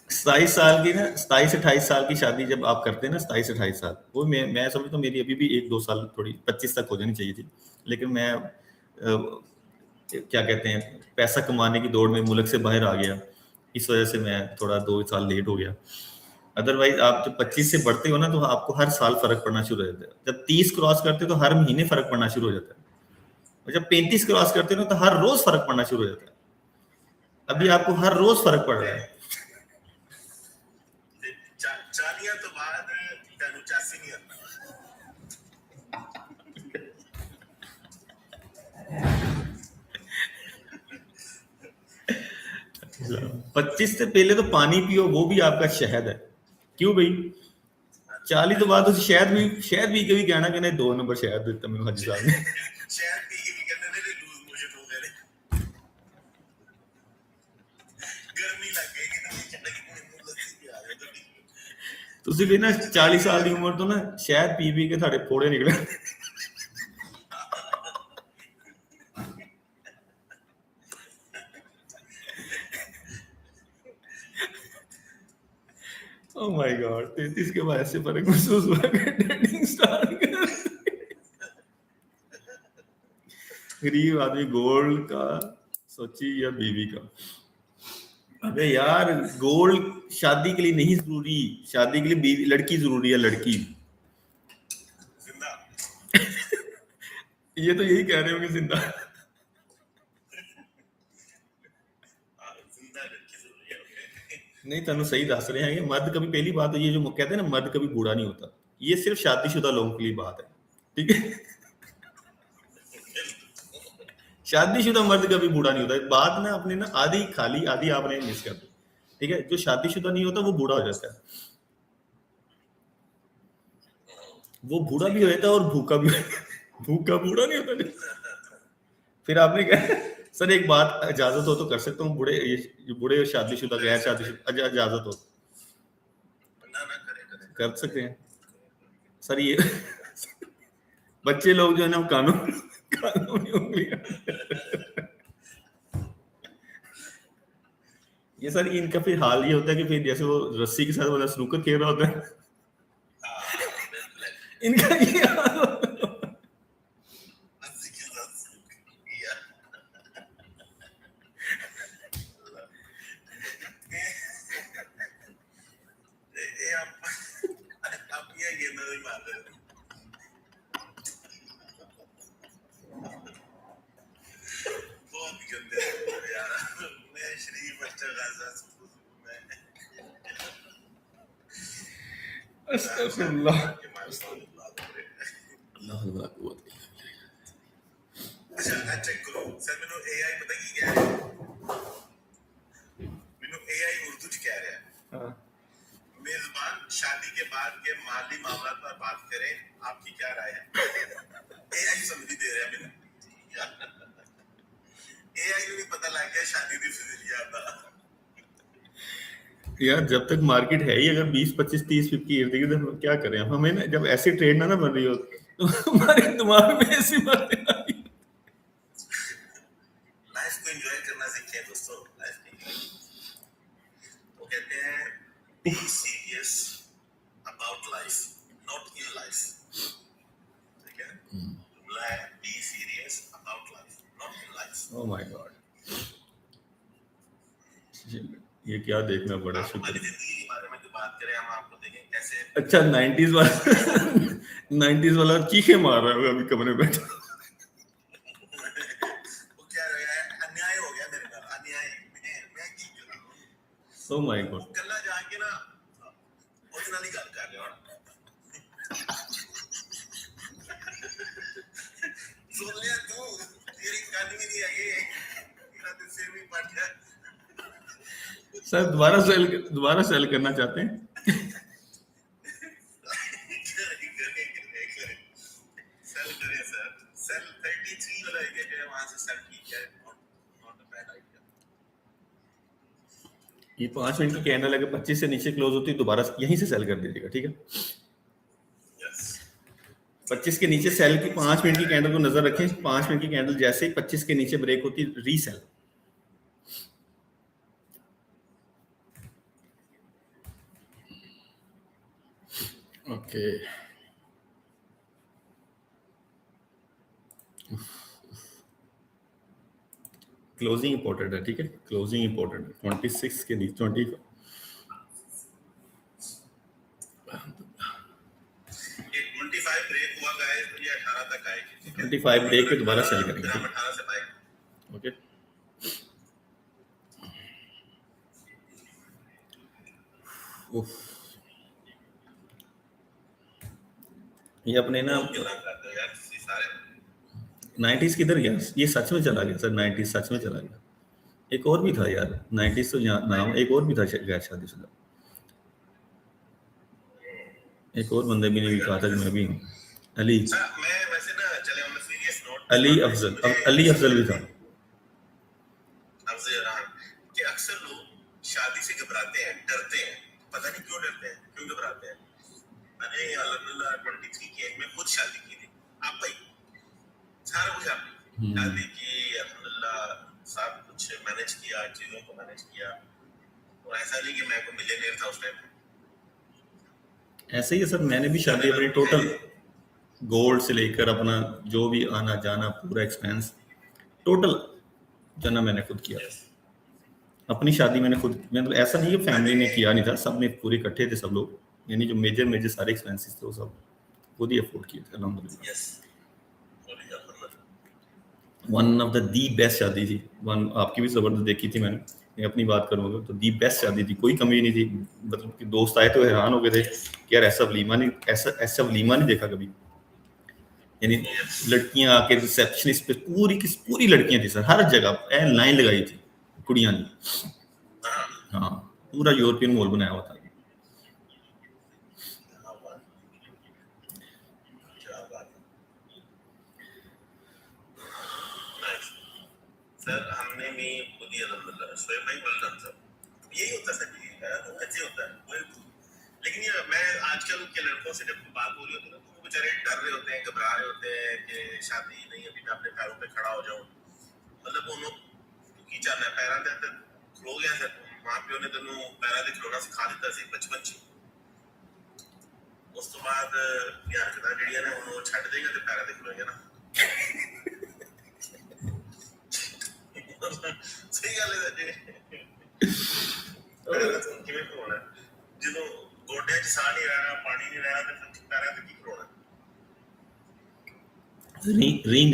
27 साल की ना, 27-28 साल की शादी जब आप करते हैं ना, 27-28 साल, वो मैं समझता हूँ मेरी अभी भी 1-2 साल थोड़ी 25 तक हो जानी चाहिए थी, लेकिन मैं क्या कहते हैं, पैसा कमाने की दौड़ में मुल्क से बाहर आ गया, इस वजह से मैं थोड़ा 2 साल लेट हो गया। अदरवाइज आप जब 25 से बढ़ते हो ना तो आपको हर साल फर्क पड़ना शुरू हो जाता है। जब 30 क्रॉस करते हो तो हर महीने फर्क पड़ना शुरू हो जाता है, और जब 35 क्रॉस करते हो ना तो हर रोज फर्क पड़ना शुरू हो जाता है। अभी आपको हर रोज फर्क पड़ रहा है। तो बाद नहीं आता। 25 से पहले तो पानी पियो, वो भी आपका शहद है। क्यों भाई? 40 तो बाद शहद भी कभी कहना कि नहीं 2 नंबर शहद देता मैं हाजी साहब ने। शहद पी के भी कहते थे लूज मोशन हो गए, गर्मी लग गई कि ਤੁਸੀਂ ਵੀ ਨਾ 40 ਸਾਲ ਦੀ ਉਮਰ ਤੋਂ ਨਾ ਸ਼ਹਿਦ ਪੀ ਕੇ ਤੁਹਾਡੇ ਫੋੜੇ ਨਿਕਲੇ। Oh my God, 33 के बाद ऐसे फर्क महसूस हुआ कि डेटिंग स्टार्ट कर। गरीब आदमी गोल्ड का सोची या बीवी का। अबे यार, गोल्ड शादी के लिए नहीं जरूरी, शादी के लिए बीवी लड़की जरूरी है, लड़की। ये तो यही कह रहे होंगे जिंदा। नहीं तुम सही दस रहे हैं। मर्द कभी, पहली बात तो ये जो कहते हैं ना मर्द कभी बूढ़ा नहीं होता, ये सिर्फ शादीशुदा लोगों के लिए बात है, ठीक है। शादीशुदा मर्द कभी बूढ़ा नहीं होता, बात ना अपने ना आधी खाली आधी आपने मिस कर दी, ठीक है। जो शादीशुदा नहीं होता वो बूढ़ा हो जाता है, वो बूढ़ा भी हो जाता है और भूखा भी भूखा बूढ़ा नहीं होता। फिर आपने कहा सर एक बात इजाजत हो तो कर सकता हूँ, बूढ़े शादीशुदा गैर शादीशुदा इजाजत हो कर सकते हैं सर। ये बच्चे लोग जो है ना वो कानूनी उंगलियां ये सर इनका फिर हाल ये होता है कि फिर जैसे वो रस्सी के साथ वाला स्नूकर खेल रहा होता है, इनका ये हाल होता है। अस्तगफिरुल्लाह अच्छा चेक करो सर, मैंने एआई पता की क्या है, मैंने एआई उर्दू च कह रहा है, हाँ। मेजबान शादी के बाद के माली मामला पर बात करें, आपकी क्या राय है? एआई समझ दे रहा है मैंने, एआई को भी पता लग गया शादी दी फिजलिया था। यार जब तक मार्केट है ही अगर 20 25 30 50 इर्द गिर्द, हम क्या करें? हमें ना जब ऐसी ट्रेड ना बन रही हो तो हमारे दिमाग में ऐसी बातें आ रही हैं। लाइफ को एंजॉय करना सीखें दोस्तों, लाइफ को enjoy। वो कहते हैं be serious about life not in life, ठीक है, be serious about life not in life. Oh my God, ये क्या देखना पड़ा। हमारी शुक्र। जिंदगी के बारे में जो बात करें, हम आपको देखें कैसे। अच्छा 90s वाला 90s वाला चीखे मार रहा है अभी कमरे में बैठा। वो क्या हो गया, अन्याय हो गया मेरे साथ, अन्याय मैं की कर रहा हूं। ओह माय गॉड, कल्ला जाके ना ओरिजिनली गल कर रहे हो, सुन लिया तू, तेरी कान भी नहीं आई, मेरा तो सिर भी फट गया। सर दोबारा सेल करना चाहते हैं? सेल करें सर, सेल 33 वाला है कि वहां से सेल ठीक है, नॉट अ बैड आइडिया। ये 5 मिनट की कैंडल अगर 25 से नीचे क्लोज होती है दोबारा यहीं से सेल कर दीजिएगा, ठीक है। 25 के नीचे सेल की 5 मिनट की कैंडल को नजर रखें, 5 मिनट की कैंडल जैसे ही 25 के नीचे ब्रेक होती है रीसेल। ओके क्लोजिंग इंपॉर्टेंट है, ठीक है, क्लोजिंग इंपॉर्टेंट है। 26 के नीचे 20 ये 25 ब्रेक हुआ गाइस, तो ये 18 तक आएगी, ठीक है। 25 ब्रेक पे दोबारा सेल करेंगे, हम 18 से बाय। ओके। उफ, ये अपने ना कितना करते हो यार सारे 90s किधर गया? ये सच में चला गया सर, 90s सच में चला गया। एक और भी था यार 90s तो यहाँ नाम एक और भी था गैर शादीशुदा, एक और बंदे भी ने भी कहा था कि मैं भी हूँ, अली मैं वैसे ना चले हम सीरियस नोट अली अफजल भी था। अफजल खान कि अक्सर लोग शादी से घबराते हैं, डरते हैं, पता नहीं क्यों डरते हैं, क्यों घबराते हैं। मैंने अल्हम्दुलिल्लाह 23 की एज में खुद शादी की थी, आप भाई सारा कुछ आपने शादी की, अल्हम्दुलिल्लाह सब कुछ मैनेज किया, चीजों को मैनेज किया, और ऐसा नहीं कि मैं कोई मिलियनेयर था उस टाइम। ऐसे ही है सर, मैंने भी शादी अपनी टोटल गोल्ड से लेकर अपना जो भी आना जाना पूरा एक्सपेंस टोटल जो ना मैंने खुद किया। अपनी शादी मैंने खुद, मतलब ऐसा नहीं कि फैमिली ने किया नहीं था, सब ने पूरे इकट्ठे थे सब लोग, यानी जो मेजर सारे एक्सपेंसेस थे वो सब खुद ही अफोर्ड किए थे अल्हम्दुलिल्लाह। वन ऑफ द बेस्ट शादी थी, वन आपकी भी जबरदस्त देखी थी मैंने, मैं अपनी बात करूँगा तो दी बेस्ट शादी थी, कोई कमी नहीं थी। मतलब कि दोस्त आए तो हैरान हो गए थे कि यार ऐसा वलीमा नहीं देखा कभी। यानी लड़कियां आके रिसेप्शनिस्ट पे पूरी की पूरी लड़कियां थी सर, हर जगह लाइन लगाई थी कुड़ियां ने। हाँ, पूरा यूरोपियन मॉल बनाया हुआ था। सर हमने भी खुद ही अल्हम्दुलिल्लाह शोएब भाई वेल डन सर, यही होता है सर, अच्छे होता है। लेकिन ये मैं आजकल के लड़कों से जब बात हो रही होती है ना, तो वो बेचारे डर रहे होते हैं, घबरा रहे होते हैं कि शादी नहीं, अभी मैं अपने पैरों पे खड़ा हो जाऊं। मतलब उन्होंने की जाना है पैरों ते खलो गया सर, मां प्यो ने तेन पैरों ते खलोना सिखा दिता सी बचपन च। उस तो बाद यार हरकतां ਜਿਹੜੀਆਂ ਨੇ ਉਹਨੂੰ ਛੱਡ ਦੇਗਾ ਤੇ ਪੈਰਾਂ ਤੇ ਖਲੋਏਗਾ ਨਾ। ਸਹੀ ਗੱਲ ਹੈ ਜੀ। ਕਿਵੇਂ ਖਲੋਣਾ ਜਦੋਂ ਗੋਡੇ 'ਚ ਸਾਹ ਨਹੀਂ ਰਹਿਣਾ, ਪਾਣੀ नहीं रहना, तो फिर पैरों ਤੇ ਕੀ ਖਲੋਣਾ।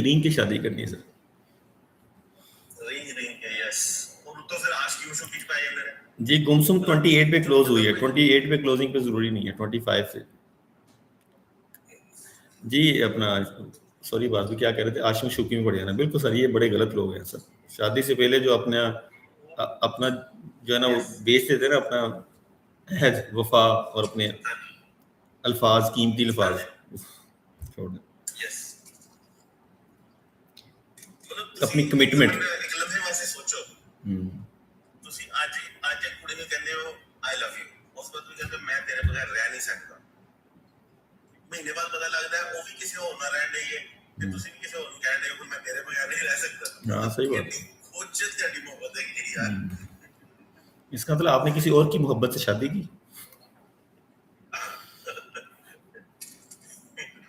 रिंग की शादी करनी है सर। रिंग के यस, और तो फिर आशिकी मुशुकी पाए जाते हैं जी। गुमसुम 28 पे क्लोज हुई है, 28 पे क्लोजिंग पे जरूरी नहीं है, 25 से जी। अपना सॉरी बात भी क्या कह रहे थे, आशिम शुकी में पड़ जाना। बिल्कुल सर, ये बड़े गलत लोग हैं सर। शादी से पहले जो अपना जो है ना वो बेच देते हैं ना, अपना हैज वफा और अपने अल्फाज, कीमती अल्फाज छोड़ दें, अपनी कमिटमेंट। एक लम्हे वास्ते सोचो, ਤੁਸੀਂ ਅੱਜ ਇੱਕ ਕੁੜੀ ਨੂੰ ਕਹਿੰਦੇ ਹੋ ਆਈ ਲਵ ਯੂ, ਉਸ ਵਕਤ ਤੁਸੀਂ ਕਹਿੰਦੇ ਮੈਂ ਤੇਰੇ ਬਗੈਰ ਰਹਿ ਨਹੀਂ ਸਕਦਾ। ਮਹੀਨੇ ਬਾਅਦ ਪਤਾ ਲੱਗਦਾ ਹੈ ਉਹ ਵੀ ਕਿਸੇ ਹੋਰ ਨਾਲ ਰਹਿਣ ਡਈ ਹੈ ਤੇ ਤੁਸੀਂ ਵੀ ਕਿਸੇ ਹੋਰ ਨੂੰ ਕਹਿ ਰਹੇ ਹੋ ਮੈਂ ਤੇਰੇ ਬਗੈਰ नहीं रह सकता। हाँ सही बात है। खोजत ਤੁਹਾਡੀ मोहब्बत है कि यार, इसका मतलब आपने किसी और की मोहब्बत से शादी की।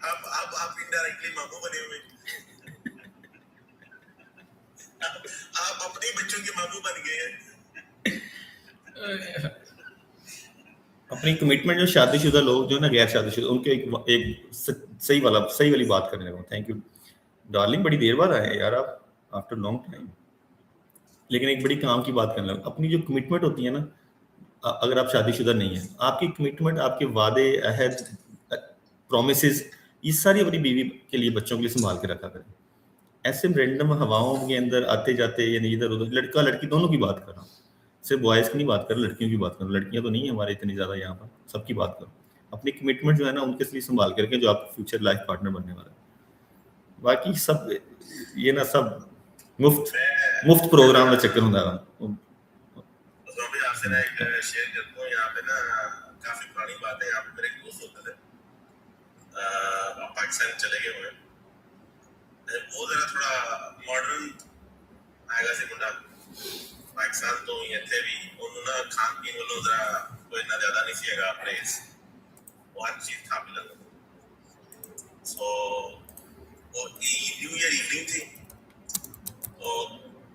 आप इनडायरेक्टली मामू बने हुए, आप अपने बच्चों के मामू बन गए हैं। अपनी कमिटमेंट जो शादीशुदा लोग जो है ना, गैर शादीशुदा, उनके एक सही वाली बात करने लगा। थैंक यू डार्लिंग, बड़ी देर बाद आए हैं यार आप, आफ्टर लॉन्ग टाइम। लेकिन एक बड़ी काम की बात करने लगा। अपनी जो कमिटमेंट होती है ना, अगर आप शादीशुदा नहीं है, आपकी कमिटमेंट, आपके वादे, अहद, प्रॉमिसेस, ये सारी अपनी बीवी के लिए, बच्चों के लिए संभाल के रखा करें। ऐसे रैंडम हवाओं के अंदर आते जाते, यानी इधर उधर, लड़का लड़की दोनों की बात कर रहा हूँ, सिर्फ बॉयज़ की नहीं बात कर रहा, लड़कियों की बात कर रहा। लड़कियां तो नहीं है हमारे इतनी ज़्यादा यहाँ पर, सबकी बात करो। अपनी कमिटमेंट जो है ना उनके लिए संभाल करके, जो आपका फ्यूचर लाइफ पार्टनर बनने वाला है। बाकी सब ये ना सब मुफ्त प्रोग्राम का चक्कर होता है। आपसे ना एक शेयर करता हूँ, यहाँ पे ना काफी पुरानी बात है। यहाँ पे मेरे एक दोस्त होते थे, पाकिस्तान चले गए हुए, वो जरा थोड़ा मॉडर्न आएगा से मुंडा, पाकिस्तान तो इतने भी उन्होंने खान पीन वालों जरा कोई ना ज्यादा नहीं सीएगा प्लेस, वो हर चीज खा पी लगा। सो वो न्यू ईयर इवनिंग थी, तो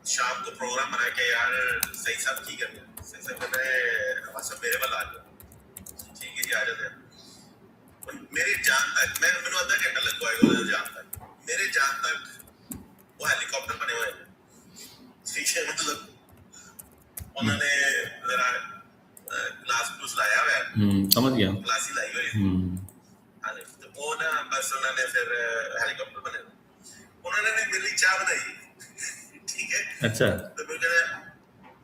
शाम को प्रोग्राम बना के यार सही साहब की करने, सही साहब कहते हैं सब मेरे वाला आ जाओ। ठीक है जी, आ जाते हैं। मेरी जान तक मैंने आधा घंटा लग गया जान तक, मेरे जान तक वो हेलीकॉप्टर बने हुए हैं। ठीक है, मतलब उन्होंने जरा ग्लास प्लस लाया हुआ है, समझ गया, ग्लास ही लाई हुई। हाँ, तो वो ना बस उन्होंने फिर हेलीकॉप्टर बने, उन्होंने मेरे लिए चाय बनाई। ठीक है, अच्छा, तो मैं कहता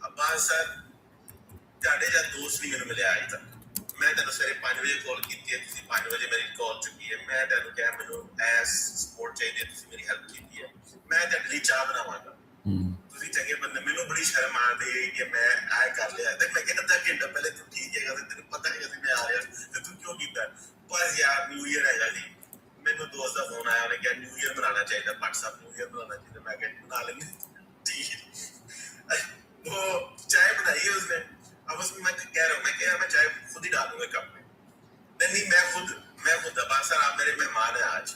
अब्बास सर ਤੁਹਾਡੇ ਜਾਂ ਦੋਸਤ ਨਹੀਂ ਮੈਨੂੰ ਮਿਲਿਆ ਅਜੇ ਤੱਕ। ਮੈਂ ਤੈਨੂੰ ਸਵੇਰੇ 5 ਵਜੇ ਕਾਲ ਕੀਤੀ ਹੈ, ਤੁਸੀਂ 5 ਵਜੇ ਮੇਰੀ ਕਾਲ ਚੁੱਕੀ ਹੈ। ਮੈਂ ਤੈਨੂੰ ਕਿਹਾ ਮੈਨੂੰ ਐਸ ਸਪੋਰਟ ਚਾਹੀਦੀ ਹੈ, ਤੁਸੀਂ ਮੇਰੀ ਹੈਲਪ ਕੀਤੀ ਹੈ, ਮੈਂ ਤੁਹਾਡੇ ਲਈ ਚਾਹ ਬਣਾਵਾਂਗਾ। ਤੁਸੀਂ ਚੰਗੇ ਬੰਦੇ, ਮੈਨੂੰ ਬੜੀ ਸ਼ਰਮ ਆਉਂਦੀ ਹੈ ਕਿ ਮੈਂ ਆਹ ਕਰ ਲਿਆ। ਤੇ ਮੈਂ ਕਿਹਾ ਅੱਧਾ ਘੰਟਾ ਪਹਿਲੇ ਤੂੰ ਠੀਕ ਹੈਗਾ ਤੇ ਤੈਨੂੰ ਪਤਾ ਨਹੀਂ ਸੀ ਮੈਂ ਆ ਰਿਹਾ, ਤੇ ਤੂੰ ਕਿਉਂ ਕੀਤਾ? ਬਸ ਯਾਰ ਨਿਊ ਈਅਰ ਹੈਗਾ ਜੀ, ਮੈਨੂੰ ਦੋਸਤ ਦਾ ਫੋਨ ਆਇਆ, ਉਹਨੇ ਕਿਹਾ ਨਿਊ ਈਅਰ ਮਨਾਉਣਾ ਚਾਹੀਦਾ, WhatsApp ਨਿਊ ਈਅਰ ਮਨਾਉਣਾ ਚਾਹੀਦਾ। ਮੈਂ ਕਿਹਾ ਬਣਾ ਲੈਂਦੇ। ठीक है, वो चाय बनाई है उसने, अब उसमें मैं कह रहा हूँ, मैं कह मैं चाय खुद ही डालूंगा कप में। नहीं मैं खुद अब्बास सर आप मेरे मेहमान है आज,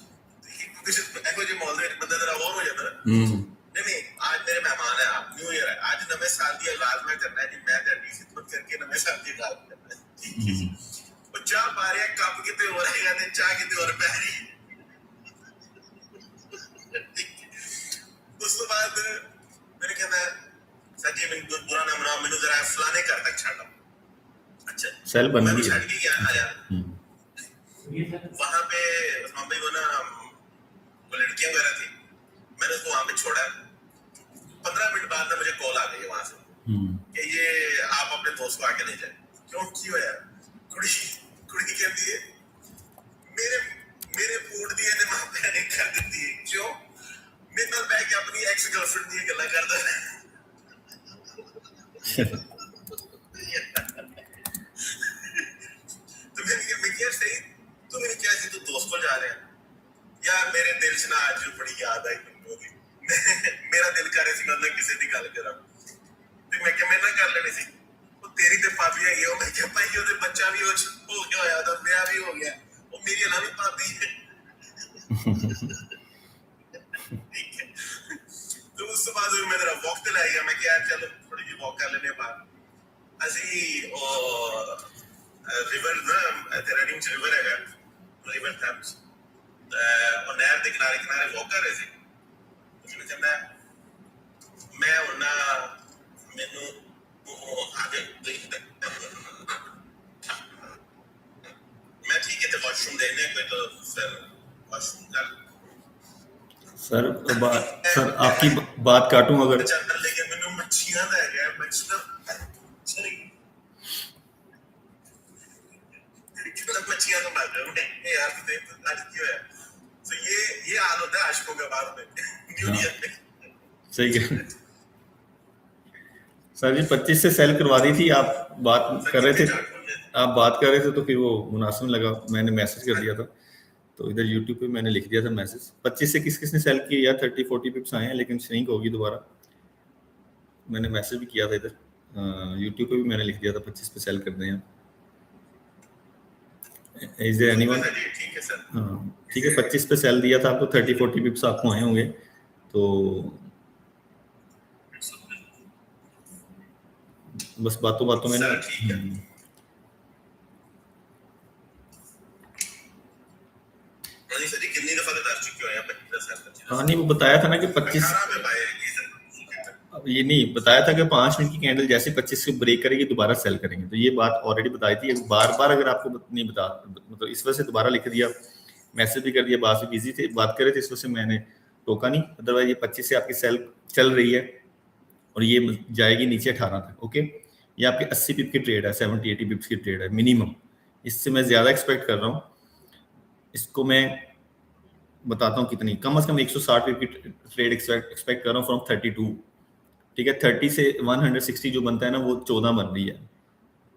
कुछ मॉल में बंदा जरा और हो जाता है। नहीं आज मेरे मेहमान है आप, न्यू ईयर है, आज नवे साल की आगाज में करना है जी, मैं तेरी खिदमत करके नवे साल की आगाज करना है। वो चाह पा रहे हैं, कप कितने हो रहेगा ते चाह कितने और पै रही। उस तो बाद मैंने कहता सर जी मैंने बुरा ना मनाओ, मैंने जरा फलाने घर तक छाड़ा। अच्छा सेल बन गई, छाड़ के गया आया वहां पे उस्मान भाई को ना कि ये आप अपने दोस्त को आके नहीं जाए। क्यों क्यों यार? कुड़ी कुड़ी कहती है मेरे मेरे फूड दिए ने मां पैनिक कर देती है। क्यों? मेरे नाल बैठ के अपनी एक्स गर्लफ्रेंड दी गल्ला करदा है। तो मैं क्या सही तू मैंने क्या सी तू दोस्त को जा रहे हैं यार? मेरे दिल से ना आज बड़ी याद आई तुमको। मेरा दिल कर रहा सी मैं किसी दी गल करा ते मैं क्या मेरे कर लेनी सी। वो तेरी ते भाभी है ये मैं क्या भाई ओदे बच्चा भी हो गया होया दा ब्याह भी हो गया। वो मेरी ना भी भाभी है। ठीक है। तो उस बाद मैं तेरा वॉक पे लाई गया। मैं क्या चलो थोड़ी जी वॉक कर लेने बाहर ਅਸੀਂ ਰਿਵਰ ਨਾ ਤੇ ਰਨਿੰਗ ਚ ਰਿਵਰ ਹੈਗਾ ਰਿਵਰ ਥੈਮਸ ਉਹ ਨਹਿਰ ਦੇ ਕਿਨਾਰੇ ਕਿਨਾਰੇ ਵਾਕ ਕਰ ਰਹੇ ਸੀ। ਮੈਨੂੰ ਕਹਿੰਦਾ ਮੈਂ ਉਹਨਾਂ ਮੈਨੂੰ ਆਗੇ ਦੇਖਦਾ मैं ठीक है तो वॉशरूम देने कोई तो सर वॉशरूम कर सर सर आपकी बात काटूं अगर चंदन लेके मैंने मच्छियां दा गया मच्छियां सॉरी मच्छियां तो मार रहे हैं यार तो आज क्यों है। तो ये हाल होता है आशिकों के बाद में न्यू ईयर पे। सही है सर जी 25 से सेल करवा दी थी। आप बात कर रहे थे तो फिर वो मुनासिब लगा, मैंने मैसेज कर दिया था। तो इधर यूट्यूब पे मैंने लिख दिया था मैसेज 25 से किस किसने सेल किया। 30-40 पिप्स आए हैं लेकिन श्रिंक होगी दोबारा। मैंने मैसेज भी किया था इधर यूट्यूब पे भी मैंने लिख दिया था 25 पे सेल कर दें। Is there anyone? ठीक है सर। हाँ ठीक है 25 पे सेल दिया था आपको 30-40 पिप्स आपको आए होंगे। तो बस बातों में ना हाँ नहीं वो बताया था ना कि 25 ये नहीं बताया था कि 5 मिनट की कैंडल जैसे 25 से ब्रेक करेगी दोबारा सेल करेंगे। तो ये बात ऑलरेडी बताई थी। बार अगर आपको नहीं बता मतलब इस वजह से दोबारा लिख दिया, मैसेज भी कर दिया, बात भी बिजी थे, बात करे थे, इस वजह से मैंने टोका नहीं। अदरवाइज ये 25 से आपकी सेल चल रही है और ये जाएगी नीचे 18 तक। ओके ये आपके 80 पिप की ट्रेड है, 70-80 पिप्स की ट्रेड है मिनिमम। इससे मैं ज्यादा एक्सपेक्ट कर रहा हूँ। इसको मैं बताता हूँ कितनी, कम से कम 160 पिप की ट्रेड एक्सपेक्ट कर रहा हूँ फ्रॉम 32। ठीक है 30 से 160 जो बनता है ना वो 14 बन रही है,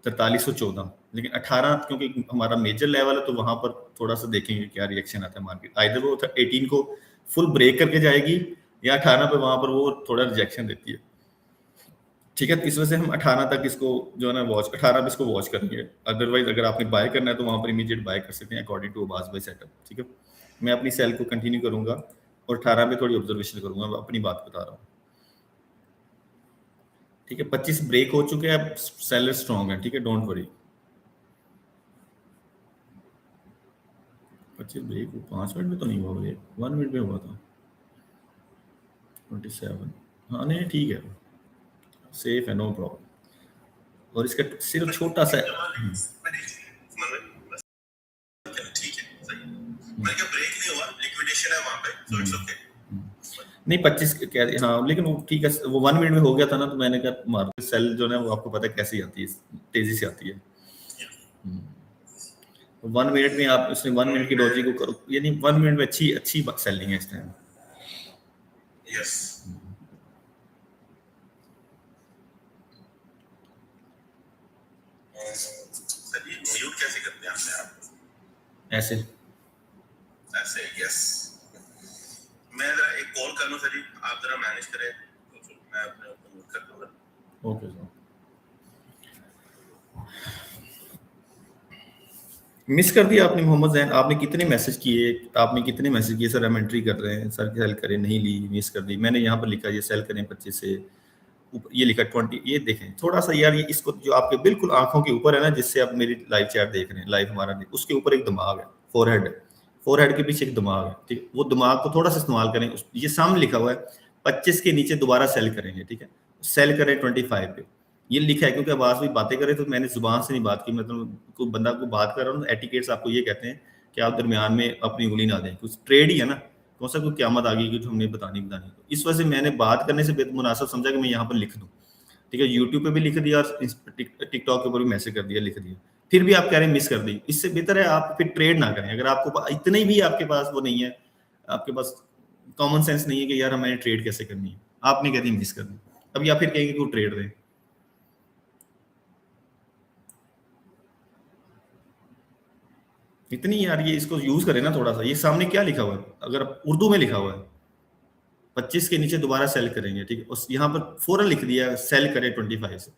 4314। लेकिन 18 क्योंकि हमारा मेजर लेवल है तो वहां पर थोड़ा सा देखेंगे क्या रिएक्शन आता है मार्केट। आइदर वो 18 को फुल ब्रेक करके जाएगी या 18 पे वहां पर वो थोड़ा रिजेक्शन देती है। ठीक है इस वजह से हम 18 तक इसको जो है ना 18 पे इसको वॉच करेंगे। अदरवाइज अगर आपने बाय करना है तो वहां पर इमीडिएट बाय कर सकते हैं अकॉर्डिंग टू अब्बास भाई सेटअप। ठीक है मैं अपनी सेल को कंटिन्यू करूंगा और 18 पे थोड़ी ऑब्जर्वेशन करूंगा, अपनी बात बता रहा हूँ। ठीक है 25 ब्रेक हो चुके हैं, सेलर स्ट्रॉन्ग है। ठीक है डोंट वरी। 25 ब्रेक 5 मिनट में तो नहीं हुआ, ये 1 मिनट में हुआ था 27। हाँ नहीं ठीक है सेफ है नो प्रॉब्लम। और इसका सिर्फ छोटा सा ठीक है मैं क्या ब्रेक नहीं हुआ, लिक्विडेशन है वहां पे सो इट्स ओके। नहीं 25 कह हाँ लेकिन वो ठीक है वो 1 मिनट में हो गया था ना तो मैंने कहा मार्केट सेल जो है वो आपको पता है कैसी आती है, तेजी से आती है। 1 मिनट में आप उसमें 1 मिनट की डॉजी को करो यानी 1 मिनट में अच्छी सेलिंग है इस टाइम। यस सर ये म्यूट कैसे करते हैं अपने आप? ऐसे यस मैं जरा एक कॉल कर लूं सर जी, आप जरा मैनेज करें तो मैं अपने को म्यूट कर दूंगा। Okay sir. मिस कर दिया आपने मोहम्मद जैन, आपने कितने मैसेज किए सर हम एंट्री कर रहे हैं सर सेल करें, नहीं ली, मिस कर दी। मैंने यहाँ पर लिखा ये सेल करें 25 से, ये लिखा 20। ये देखें थोड़ा सा यार ये इसको जो आपके बिल्कुल आंखों के ऊपर है ना जिससे आप मेरी लाइव चैट देख रहे हैं, लाइव हमारा उसके ऊपर एक दिमाग है, फोरहेड के पीछे एक दिमाग है। ठीक वो दिमाग को थोड़ा सा इस्तेमाल करें। ये सामने लिखा हुआ है 25 के नीचे दोबारा सेल करेंगे। ठीक है सेल करें 25 पे, ये लिखा है क्योंकि आवाज भी बातें करे तो मैंने जुबान से नहीं बात की। मतलब कोई बंदा को बात कर रहा हूँ, एटिकेट्स आपको ये कहते हैं कि आप दरमियान में अपनी उंगली ना दें, कुछ ट्रेड ही है ना, कौन सा कोई क्यामत आ गई कि हमने बतानी। तो इस वजह से मैंने बात करने से मुनासिब समझा कि मैं यहाँ पर लिख दूँ। ठीक है, यूट्यूब पे भी लिख दिया और टिकटॉक के ऊपर भी मैसेज कर दिया, लिख दिया, फिर भी आप कह रहे हैं मिस कर दी। इससे बेहतर है आप फिर ट्रेड ना करें। अगर आपको इतने भी आपके पास वो नहीं है, आपके पास कॉमन सेंस नहीं है कि यार हमें ट्रेड कैसे करनी है, आपने कह दी मिस कर दी, अब या फिर कहेंगे कि वो ट्रेड दें। इतनी यार ये इसको यूज करें ना थोड़ा सा। ये सामने क्या लिखा हुआ है, अगर उर्दू में लिखा हुआ है 25 के नीचे दोबारा सेल करेंगे, ठीक है, उस यहाँ पर फौरन लिख दिया सेल करें 25 से।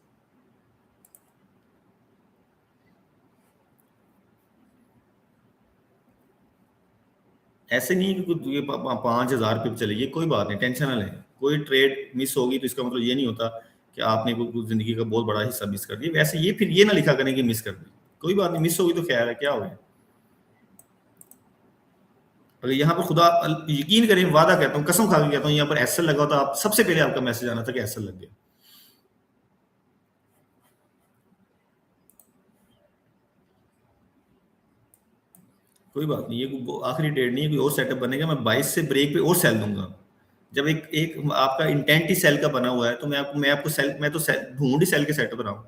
ऐसे नहीं है कि कुछ ये 5,000 पे चलेगी, कोई बात नहीं, टेंशन ना लें। कोई ट्रेड मिस होगी तो इसका मतलब ये नहीं होता कि आपने कोई जिंदगी का बहुत बड़ा हिस्सा मिस कर दिया। वैसे ये फिर ये ना लिखा करें कि मिस कर दी, कोई बात नहीं, मिस होगी तो खैर है, क्या हो गया। अगर यहाँ पर खुदा यकीन करें, वादा कहता हूँ, कसम खा के कहता हूँ, यहाँ पर एसएल लगा होता आप सबसे पहले आपका मैसेज आना था कि एसएल लग गया। कोई बात नहीं, ये आखिरी ट्रेड नहीं है, कोई और सेटअप बनेगा, मैं 22 से ब्रेक पे और सेल दूंगा। जब एक एक आपका इंटेंट ही सेल का बना हुआ है तो मैं आपको सेल, मैं तो ढूंढ ही सेल के सेटअप बनाऊं।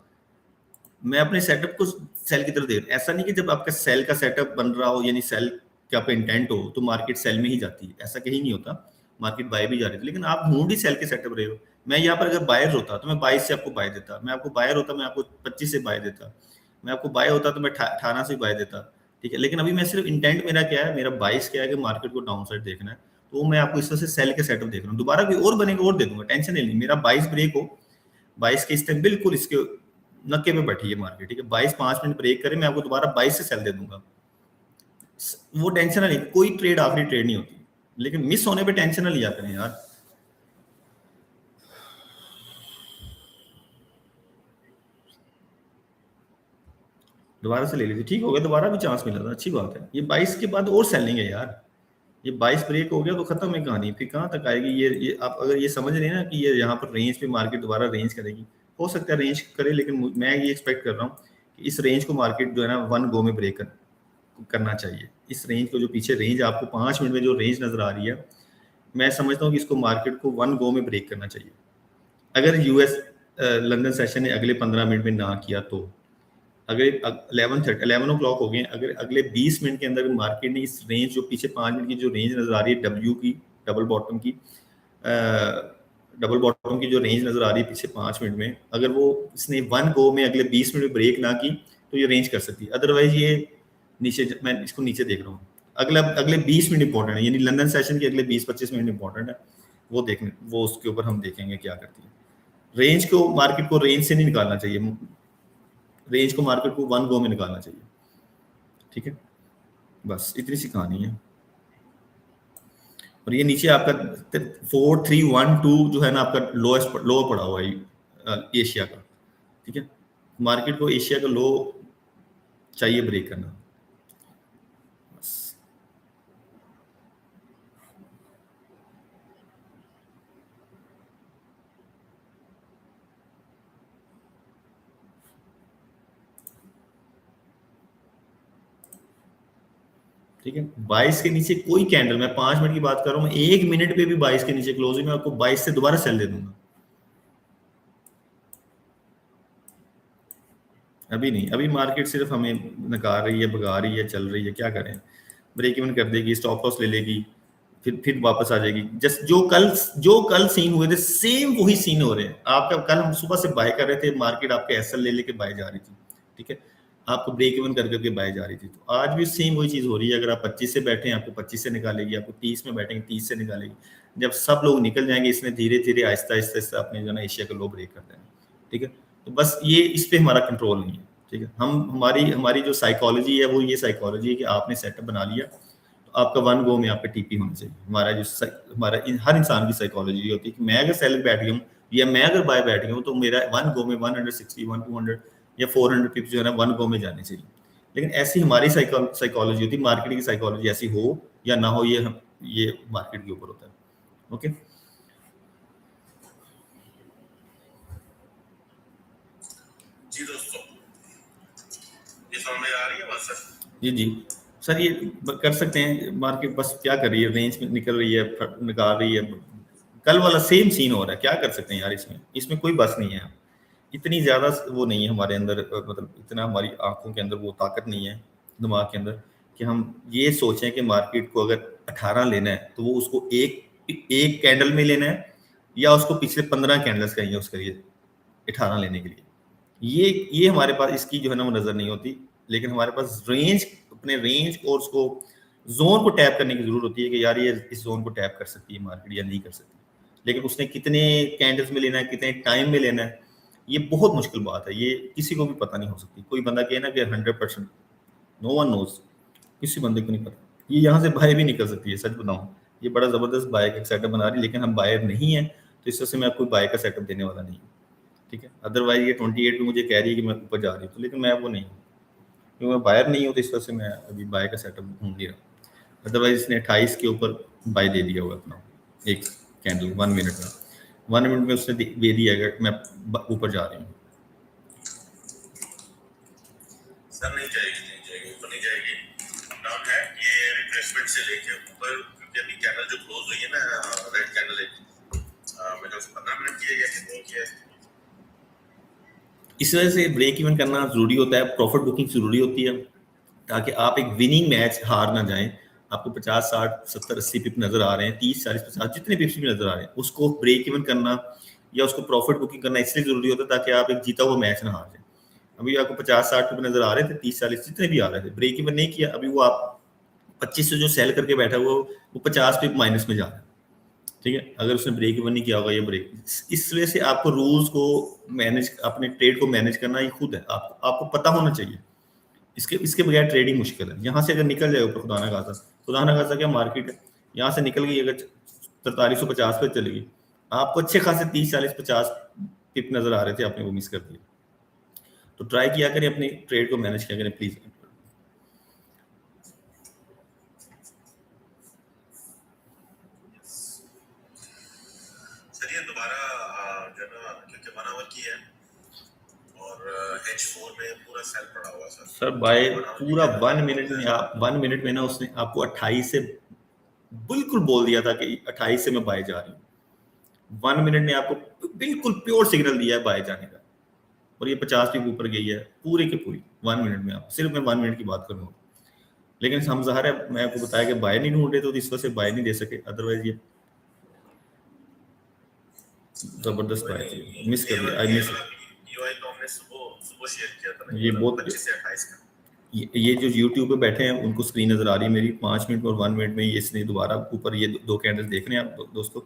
मैं अपने सेटअप को सेल की तरफ दे रहा हूं। ऐसा नहीं कि जब आपका सेल का सेटअप बन रहा हो, यानी सेल का आपका इंटेंट हो, तो मार्केट सेल में ही जाती है, ऐसा कहीं नहीं होता। मार्केट बाय भी जा रही थी, लेकिन आप ढूंढ ही सेल के सेटअप रहे हो। मैं यहाँ पर अगर बायर होता तो मैं 22 से आपको बाय देता, मैं आपको बायर होता मैं आपको 25 से बाय देता, मैं आपको बाय होता तो मैं 18 से बाय देता, ठीक है। लेकिन अभी मैं सिर्फ इंटेंट मेरा क्या है, मेरा 22 क्या है कि मार्केट को डाउन साइड देखना है, तो मैं आपको इस तरह से सेल के सेटअप देख रहा हूँ। दोबारा भी और बनेगा और दे दूंगा, टेंशन नहीं। मेरा 22 ब्रेक हो, 22 के इस टाइम बिल्कुल इसके नक्के पे बैठी है मार्केट, ठीक है, 22 5 मिनट ब्रेक करे, मैं आपको दोबारा 22 से सेल दे दूंगा। वो टेंशन नहीं, कोई ट्रेड आखिरी ट्रेड नहीं होती, लेकिन मिस होने पे टेंशन ना लिया करें यार। दोबारा से ले लीजिए, ठीक हो गया, दोबारा भी चांस मिला था, अच्छी बात है। ये 22 के बाद और सेलिंग है यार, ये 22 ब्रेक हो गया तो खत्म है कहानी, फिर कहाँ तक आएगी। ये आप अगर ये समझ रहे हैं ना कि ये यहाँ पर रेंज पे मार्केट दोबारा रेंज करेगी, हो सकता है रेंज करे, लेकिन मैं ये एक्सपेक्ट कर रहा हूँ कि इस रेंज को मार्केट जो है ना वन गो में ब्रेक करना चाहिए। इस रेंज को, जो पीछे रेंज आपको 5 मिनट में जो रेंज नजर आ रही है, मैं समझता हूँ कि इसको मार्केट को वन गो में ब्रेक करना चाहिए। अगर यूएस लंदन सेशन ने अगले 15 मिनट में ना किया तो अगर 11 ओ क्लॉक हो गए, अगर अगले 20 मिनट के अंदर मार्केट ने इस रेंज, जो पीछे 5 मिनट की जो रेंज नजर आ रही है डब्ल्यू की, डबल बॉटम की, डबल बॉटम की जो रेंज नजर आ रही है पीछे 5 मिनट में, अगर वो इसने वन गो में अगले 20 मिनट में ब्रेक ना की तो ये रेंज कर सकती है। अदरवाइज ये नीचे, मैं इसको नीचे देख रहा हूँ। अगले 20 मिनट इंपॉर्टेंट है, यानी लंदन सेशन के अगले 20-25 मिनट इंपॉर्टेंट है, वो देखने, वो उसके ऊपर हम देखेंगे क्या करती है। रेंज को, मार्केट को रेंज से नहीं निकालना चाहिए, रेंज को मार्केट को वन गो में निकालना चाहिए, ठीक है। बस इतनी सी कहानी है। और ये नीचे आपका 4312 जो है ना आपका लोएस्ट लो पड़ा हुआ है एशिया का, ठीक है। मार्केट को एशिया का लो चाहिए ब्रेक करना, बस। ठीक है, 22 के नीचे कोई कैंडल, मैं 5 मिनट की बात कर रहा हूँ, मैं 1 मिनट पे भी 22 के नीचे क्लोज हुई, मैं आपको 22 से दोबारा सेल दे दूंगा। अभी नहीं, अभी मार्केट सिर्फ हमें नकार रही है, भगा रही है, चल रही है, क्या करें। ब्रेक इवन कर देगी, स्टॉप लॉस ले लेगी, फिर वापस आ जाएगी। जस्ट जो कल सीन हुए थे सेम वही सीन हो रहे हैं। आपका कल हम सुबह से बाय कर रहे थे, मार्केट आपके एसएल ले लेके बाय जा रही थी, ठीक है, आपको ब्रेक इवन कर करके बाय जा रही थी। तो आज भी सेम वही चीज हो रही है। अगर आप 25 से बैठे हैं, आपको 25 से निकालेगी, आपको 30 में बैठेंगे 30 से निकालेगी। जब सब लोग निकल जाएंगे, इसने धीरे धीरे आहिस्ता आहिस्ता अपने जो ना एशिया का लो ब्रेक कर देना, ठीक है। तो बस ये, इस पे हमारा कंट्रोल नहीं है, ठीक है। हमारी हमारी जो साइकोलॉजी है वो ये साइकोलॉजी है कि आपने सेटअप बना लिया तो आपका वन गो में आप पे टीपी होना चाहिए। हर इंसान की साइकोलॉजी होती है कि मैं अगर सेल बैठ गया हूँ या मैं अगर बाय बैठ गया हूँ तो मेरा वन गो में 160 200 या 400 पिप्स जो है ना वन गो में जाने चाहिए। लेकिन ऐसी हमारी साइकोलॉजी होती है, मार्केट की साइकोलॉजी ऐसी हो या ना हो, ये मार्केट के ऊपर होता है। ओके, जी दोस्तों, ये समझ में आ रही है बात सर? जी सर, ये कर सकते हैं। मार्केट बस क्या कर रही है, रेंज में निकल रही है, निकाल रही है। कल वाला सेम सीन हो रहा है, क्या कर सकते हैं यार, इसमें कोई बस नहीं है। इतनी ज़्यादा वो नहीं है हमारे अंदर, मतलब इतना हमारी आंखों के अंदर वो ताकत नहीं है, दिमाग के अंदर, कि हम ये सोचें कि मार्केट को अगर 18 लेना है तो वो उसको एक एक कैंडल में लेना है, या उसको पिछले 15 कैंडल्स का यूज करिए 18 लेने के लिए। ये हमारे पास इसकी जो है ना वो नज़र नहीं होती। लेकिन हमारे पास रेंज, अपने रेंज और उसको जोन को टैप करने की जरूरत होती है कि यार ये इस जोन को टैप कर सकती है मार्केट या नहीं कर सकती। लेकिन उसने कितने कैंडल्स में लेना है, कितने टाइम में लेना है, ये बहुत मुश्किल बात है। ये किसी को भी पता नहीं हो सकती। कोई बंदा कहे ना कि 100%, नो वन नोज, किसी बंदे को नहीं पता। ये यहाँ से बाहर भी निकल सकती है, सच बताऊं। ये बड़ा जबरदस्त बाय का सेटअप बना रही है, लेकिन हम बायर नहीं है, तो इस वजह से मैं आपको बाय का सेटअप देने वाला नहीं हूँ, ठीक है। अदरवाइज ये 28 पे मुझे कह रही है कि मैं ऊपर जा रही हूँ, तो लेकिन मैं वो नहीं हूँ, क्योंकि मैं बायर नहीं हूँ, तो इस वजह से मैं अभी बाय का सेटअप ढूंढ नहीं रहा। अदरवाइज इसने 28 के ऊपर बाय दे दिया होगा अपना एक कैंडल 1 मिनट में। 1 मिनट में उसने दे दिया अगर मैं ऊपर जा रही हूँ। सर नहीं जाएगी, नहीं जाएगी, ऊपर नहीं जाएगी। डाउन है ये रिट्रेसमेंट से लेके ऊपर, क्योंकि अभी कैंडल जो क्लोज हुई है ना, रेड कैंडल मेरे को 15 मिनट किया गया कि नहीं किया। इस वजह से ब्रेक इवन करना जरूरी होता है, प्रॉफिट बुकिंग जरूरी होती है, ताकि आप एक विनिंग मैच हार ना जाएं। आपको 50 60 70 80 पिप नजर आ रहे हैं, 30 40 50 जितने पिप्स भी नजर आ रहे हैं, उसको ब्रेक इवन करना या उसको प्रॉफिट बुकिंग करना इसलिए जरूरी होता है ताकि आप एक जीता हुआ मैच ना हार जाए। अभी आपको 50 60 पिप नजर आ रहे थे, 30 40 जितने भी आ रहे थे, ब्रेक इवन नहीं किया, अभी वो आप 25 से जो सेल करके बैठा हुआ वो 50 पिप माइनस में जा रहा है, ठीक है। अगर उसने ब्रेक इवन नहीं किया होगा, ये ब्रेक, इस वजह से आपको रूल्स को मैनेज, अपने ट्रेड को मैनेज करना ये खुद है, आपको पता होना चाहिए। इसके इसके बगैर ट्रेडिंग मुश्किल है। यहाँ से अगर निकल जाए ऊपर, खुदा ना खासा क्या मार्केट है, यहाँ से निकल गई अगर 4350 पे चलेगी, आपको अच्छे खासे 30 40 50 पिप नजर आ रहे थे, आपने वो मिस कर दिए। तो ट्राई किया करें, अपने ट्रेड को मैनेज किया करें प्लीज। सर ये दोबारा जो ना, क्योंकि 1 आवर की है और H4 में पूरा सेल पड़ा हुआ सर बाय पूरा 1 मिनट में, आप 1 मिनट में ना उसने आपको 28 से बिल्कुल बोल दिया था कि 28 से मैं बाय जा रही हूँ। 1 मिनट में आपको बिल्कुल प्योर सिग्नल दिया है बाय जाने का, और ये 50 के ऊपर गई है पूरे की पूरी 1 मिनट में। आप सिर्फ मैं 1 मिनट की बात करूंगा, लेकिन हम ज़ाहिर है मैं आपको बताया कि बाय नहीं ढूंढ रहे, तो इस वजह से बाय नहीं दे सके। अदरवाइज ये जबरदस्त बाय थी, मिस कर दिया, आई मिस। यूआई तो हमने सुबह सुबह शेयर किया था ना, ये बहुत 25 से 28 का। ये जो यूट्यूब पे बैठे हैं उनको स्क्रीन नजर आ रही है मेरी, 5 मिनट और 1 मिनट में ये इसने दोबारा ऊपर ये दो कैंडल्स देख रहे हैं आप दोस्तों,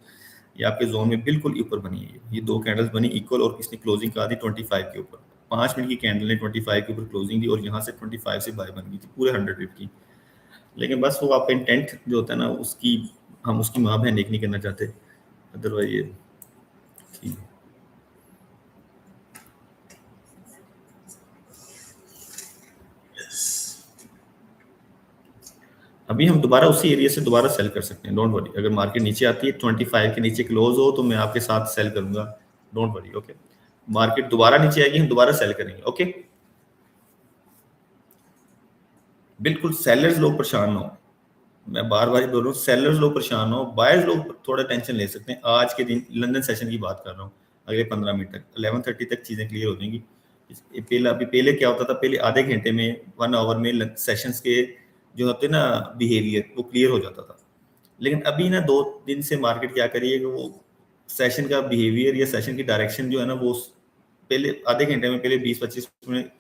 ये आपके जोन में बिल्कुल ऊपर बनी है। ये 2 कैंडल्स बनी इक्वल, और इसने क्लोजिंग कहा थी 25 के ऊपर। 5 मिनट की कैंडल ने 25 के ऊपर क्लोजिंग दी, और यहाँ से 25 से बाय बन गई थी पूरे 100 पिप की। लेकिन बस वो आपका इंटेंट जो होता है ना, उसकी हम उसकी माँ बहन एक नहीं करना चाहते। अदरवाइज ये ठीक। अभी हम दोबारा उसी एरिया से दोबारा सेल कर सकते हैं, डोंट वरी। अगर मार्केट नीचे आती है 25 के नीचे क्लोज हो, तो मैं आपके साथ सेल करूंगा, डोंट वरी, ओके। मार्केट दोबारा नीचे आएगी, हम दोबारा सेल करेंगे, ओके। बिल्कुल सेलर्स लोग परेशान ना हो, मैं बार बार बोल रहा हूँ, सेलर्स लोग परेशान हो, बायर्स लोग थोड़ा टेंशन ले सकते हैं। आज के दिन लंदन सेशन की बात कर रहा हूँ, अगले 15 मिनट तक 11:30 तक चीजें क्लियर हो जाएंगी। पहले क्या होता था, पहले आधे घंटे में 1 आवर में सेशंस के जो होते ना बिहेवियर, वो क्लियर हो जाता था। लेकिन अभी ना 2 दिन से मार्केट क्या करी है कि वो सेशन का बिहेवियर या सेशन की डायरेक्शन जो है ना, वो पहले आधे घंटे में, पहले 20-25 मिनट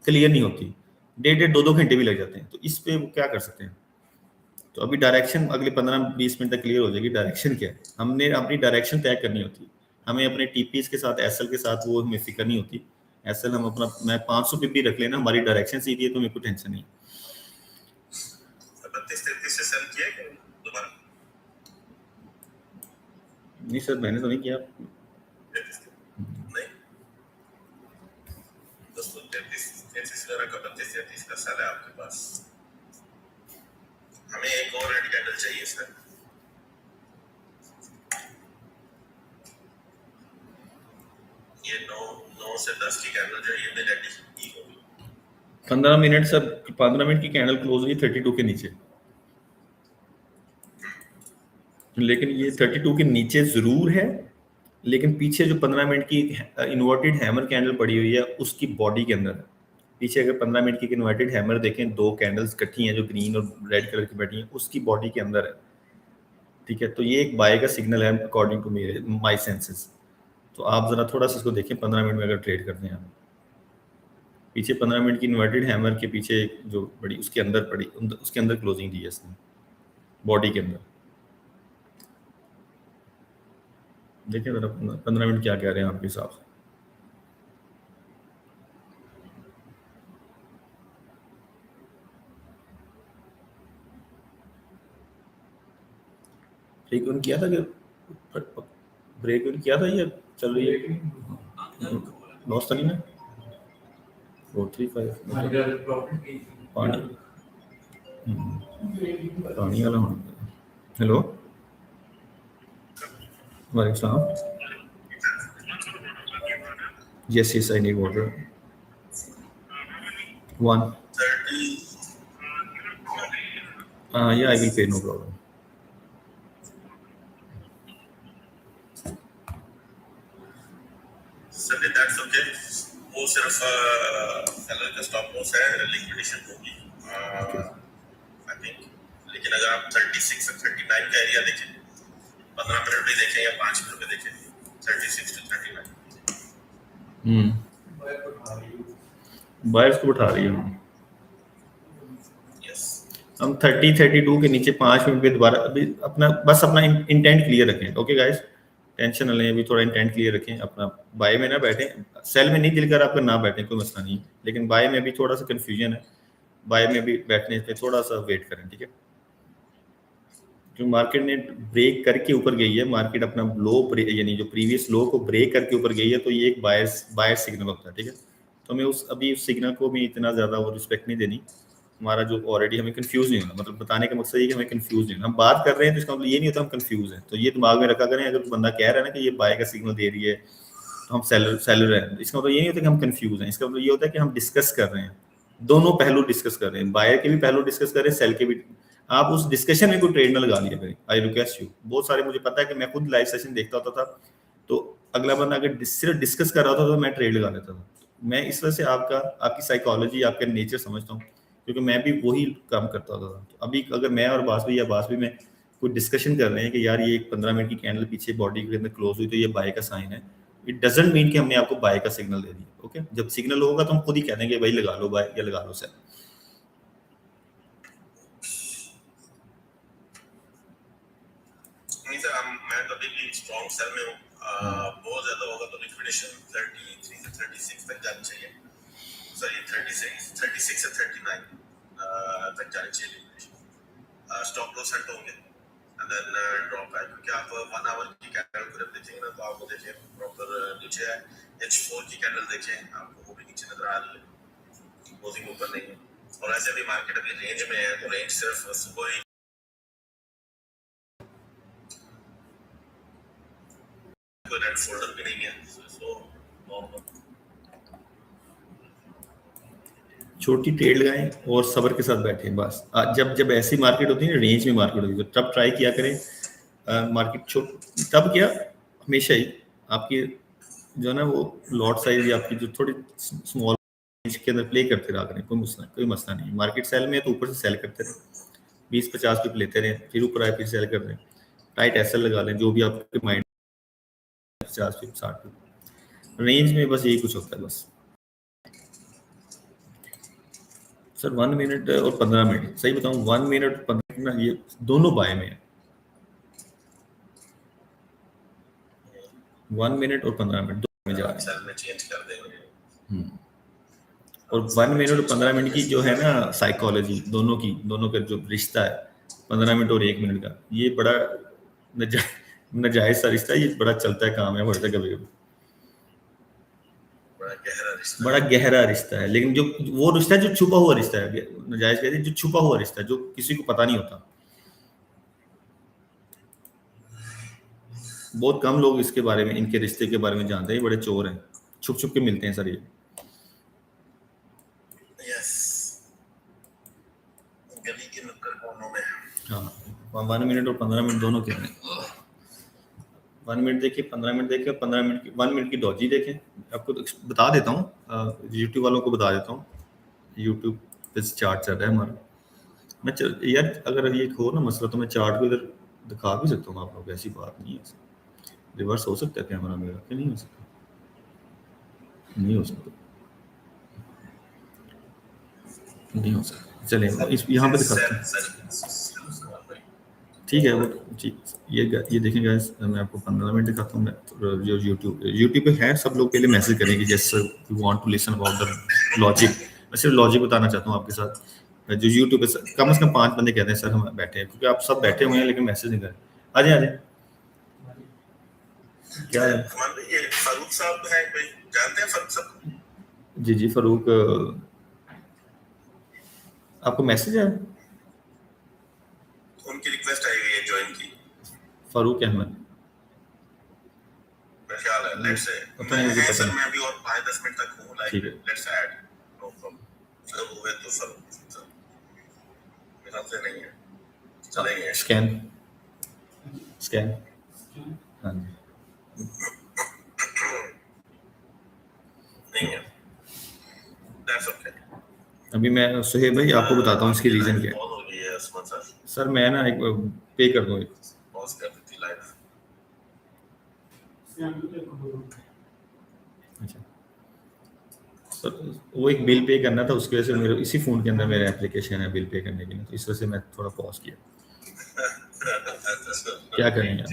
क्लियर नहीं होती, 1.5-2 घंटे भी लग जाते हैं। तो इस पे वो क्या कर सकते हैं। तो अभी डायरेक्शन अगले 15-20 मिनट तक क्लियर हो जाएगी। डायरेक्शन क्या है, हमने अपनी डायरेक्शन तय करनी होती है। हमें अपने टीपीस के साथ, एसएल के साथ वो हमें फिक्र नहीं होती। एसएल हम अपना, मैं 500 पीपी रख लेना, हमारी डायरेक्शन सीधी है, तो मेरे को टेंशन नहीं। 32-33 से सेल किया है दोबारा? नहीं सर, मैंने तो नहीं किया। नहीं दोस्तों, 33 का 32-33 का सेल है आपके पास। हमें एक और रेड कैंडल चाहिए सर। ये 9 से 10 की कैंडल जो ये रेडी की होगी। 15 मिनट सर, 15 मिनट की कैंडल क्लोज हुई 32 के नीचे, लेकिन ये 32 के नीचे जरूर है, लेकिन पीछे जो 15 मिनट की इन्वर्टेड हैमर कैंडल पड़ी हुई है उसकी बॉडी के अंदर है। पीछे अगर 15 मिनट की इन्वर्टेड हैमर देखें, दो कैंडल्स इकट्ठी हैं जो ग्रीन और रेड कलर की बैठी हैं, उसकी बॉडी के अंदर है। ठीक है, तो ये एक बाय का सिग्नल है अकॉर्डिंग टू मेरे माय सेंसेस। तो आप जरा थोड़ा सा इसको देखें, 15 मिनट में अगर ट्रेड करते हैं आप, पीछे 15 मिनट की इन्वर्टेड हैमर के पीछे एक जो बड़ी उसके अंदर पड़ी, उसके अंदर क्लोजिंग दी है इसने बॉडी के अंदर। देखिए जरा 15 मिनट क्या कह रहे हैं आपके हिसाब से। ब्रेक ऑन किया था कि ब्रेक ऑन किया था, ये चल रही है लॉस तो नहीं ना? 435 पानी पानी वाला होना। हेलो वालेकुम सलाम। Yes yes I need water 1 30 yeah I will pay no problem. Sunday that's okay. वो सिर्फ सेलर का स्टॉप लॉस है, लिक्विडेशन होगी आई थिंक। लेकिन अगर आप 36 और 39 का एरिया देखें, 15 मिनट भी देखें या 5 मिनट में देखें, 36 to 39 बायर्स को उठा रही हूँ यस। हम 30-32 के नीचे 5 मिनट पे दोबारा अभी अपना बस अपना इंटेंट क्लियर रखें। ओके गाइस, टेंशन न लें, अभी थोड़ा इंटेंट क्लियर रखें अपना। बाय में ना बैठें, सेल में नहीं, दिल कर आपका ना बैठें, कोई मसला नहीं है, लेकिन बाय में भी थोड़ा सा कंफ्यूजन है, बाय में भी बैठने पे थोड़ा सा वेट करें। ठीक है, जो मार्केट ने ब्रेक करके ऊपर गई है, मार्केट अपना लो यानी जो प्रीवियस लो को ब्रेक करके ऊपर गई है, तो ये एक बायर सिग्नल होता है। ठीक है, तो हमें अभी उस सिग्नल को भी इतना ज़्यादा वो रिस्पेक्ट नहीं देनी। हमारा जो ऑलरेडी हमें कंफ्यूज नहीं होना, मतलब बताने का मकसद ये कि हमें कंफ्यूज नहीं होना। हम बात कर रहे हैं तो इसका मतलब ये नहीं होता हम कंफ्यूज हैं। तो ये दिमाग में रखा करें, अगर बंदा कह रहा है ना कि ये बाय का सिग्नल दे रही है तो हम सेलर हैं, इसका मतलब ये नहीं होता कि हम कंफ्यूज हैं। इसका मतलब ये होता है कि हम डिस्कस कर रहे हैं, दोनों पहलू डिस्कस कर रहे हैं, बायर के भी पहलू डिस्कस कर रहे हैं, सेल के भी। आप उस डिस्कशन में कोई ट्रेड ना लगा लिया करें, आई रिक्वेस्ट यू। बहुत सारे, मुझे पता है कि मैं खुद लाइव सेशन देखता होता था, तो अगला बंदा अगर सिर्फ डिस्कस कर रहा था तो मैं ट्रेड लगा लेता था। मैं इस वजह से आपकी साइकोलॉजी, आपका नेचर समझता हूँ, क्योंकि मैं भी वही काम करता होता था। तो अभी अगर मैं और बासवी या बासवी में कोई डिस्कशन कर रहे हैं कि यार ये 15 मिनट की कैंडल पीछे बॉडी के अंदर क्लोज हुई तो ये बाय का साइन है, इट डजंट मीन कि हमने आपको बाय का सिग्नल दे दिया। ओके, जब सिग्नल होगा तो हम खुद ही कह देंगे भाई लगा लो बाय या लगा लो सेल। नहीं सर, मैं तो अभी भी स्ट्रॉन्ग सेल में हूँ। बहुत ज्यादा होगा तो लिक्विडेशन 33 से 36 तक जानी चाहिए। सॉरी 36 से 39 तक जानी चाहिए लिक्विडेशन। स्टॉप लॉस सेट होंगे एंड देन ड्रॉप है, क्योंकि आप 1 आवर की कैंडल को जब देखेंगे ना तो आपको देखिए प्रॉपर नीचे है। H4 की कैंडल देखें, आपको वो भी नीचे नजर आ रही है, क्लोजिंग ऊपर नहीं है। और ऐसे भी मार्केट अभी रेंज में है, तो रेंज सिर्फ सुबह ही कोई रेड फोल्डर भी नहीं है, सो नॉर्मल। छोटी ट्रेड लगाएं और सब्र के साथ बैठें बस। जब जब ऐसी मार्केट होती है ना, रेंज में मार्केट होती है, तो तब ट्राई किया करें मार्केट तब क्या हमेशा ही आपकी जो है ना वो लॉट साइज या आपकी जो थोड़ी स्मॉल रेंज के अंदर प्ले करते रहा करें, कोई मसला नहीं। मार्केट सेल में है तो ऊपर से सेल करते रहे, 20-50 पिप लेते रहे, फिर ऊपर आए फिर सेल कर रहे हैं, टाइट एसएल लगा लें, जो भी आपके माइंड 50 पिप 60 पिप रेंज में, बस यही कुछ होता है बस। सर 1 मिनट और 15 मिनट, सही बताऊं 1 मिनट 15 मिनट ना, ये दोनों बाय में है। 1 मिनट और 15 मिनट दोनों में जा रहे हैं। सेल में चेंज कर देंगे। और 1 मिनट और 15 मिनट की जो है ना साइकोलॉजी, दोनों का जो रिश्ता है 15 मिनट और 1 मिनट का, ये बड़ा नाजायज सा रिश्ता है, ये बड़ा चलता है काम है बढ़ता है कभी कभी, बड़ा गहरा रिश्ता है। लेकिन जो वो रिश्ता है जो छुपा हुआ रिश्ता है, नाजायज कहते हैं, जो छुपा हुआ रिश्ता है, जो किसी को पता नहीं होता। बहुत कम लोग इसके बारे में, इनके रिश्ते के बारे में जानते हैं, बड़े चोर हैं, छुप छुप के मिलते हैं सर ये। यस, गली के नुक्कड़ कोनों में। हाँ, 1 मिनट और 15 मिनट दोनों के हैं। 1 मिनट देखिए, 15 मिनट देखिए, 15 मिनट की 1 मिनट की डॉजी देखें। आपको तो बता देता हूँ, यूट्यूब वालों को बता देता हूँ, यूट्यूब पे चार्ट चल रहा है हमारा। मैं यार अगर ये हो ना मसला, तो मैं चार्ट को इधर दिखा भी सकता हूँ आप लोग, ऐसी बात नहीं है। रिवर्स हो सकता है कैमरा मेरा कि नहीं हो सकता? नहीं हो सकता, नहीं हो सकता। चलिए इस यहाँ पे दिखाते हैं, ठीक है वो जी। ये देखें गाइस, मैं आपको 15 मिनट दिखाता हूँ। मैं जो यूट्यूब पे है, सब लोग पहले मैसेज करेंगे जैसे you want to listen about the logic. मैं सिर्फ लॉजिक बताना चाहता हूँ आपके साथ। जो यूट्यूब पे कम से कम 5 बंदे कहते हैं सर हम बैठे हैं, क्योंकि आप सब बैठे हुए हैं लेकिन मैसेज नहीं कर रहे। आ जाए, आ जाए। क्या है? ये फारूक साहब है, कोई जानते हैं फारूक साहब? जी जी फारूक, आपको मैसेज आया? उनकी रिक्वेस्ट आई हुई है ज्वाइन की, फारूक अहमद, मेरा ख्याल है। लेट्स से पता नहीं, मुझे पता सर नहीं। मैं अभी और 5-10 मिनट तक हूं लाइव ठीक में। है, लेट्स ऐड, नो प्रॉब्लम। जब हुए तो सर मेरा से नहीं है, चलेंगे। स्कैन स्कैन, हाँ जी, नहीं है, दैट्स ओके। अभी मैं सुहेब भाई आपको बताता हूँ इसकी रीज़न क्या है। कॉल हो गई है असमत सर, सर मैं ना एक पे कर दूँ एक, पॉज कर दी थी लाइव। अच्छा सर, वो एक बिल पे करना था, उसकी वजह से मेरे इसी फ़ोन के अंदर मेरा एप्लीकेशन है बिल पे करने के लिए, तो इस वजह से मैं थोड़ा पॉज किया। क्या करें यार,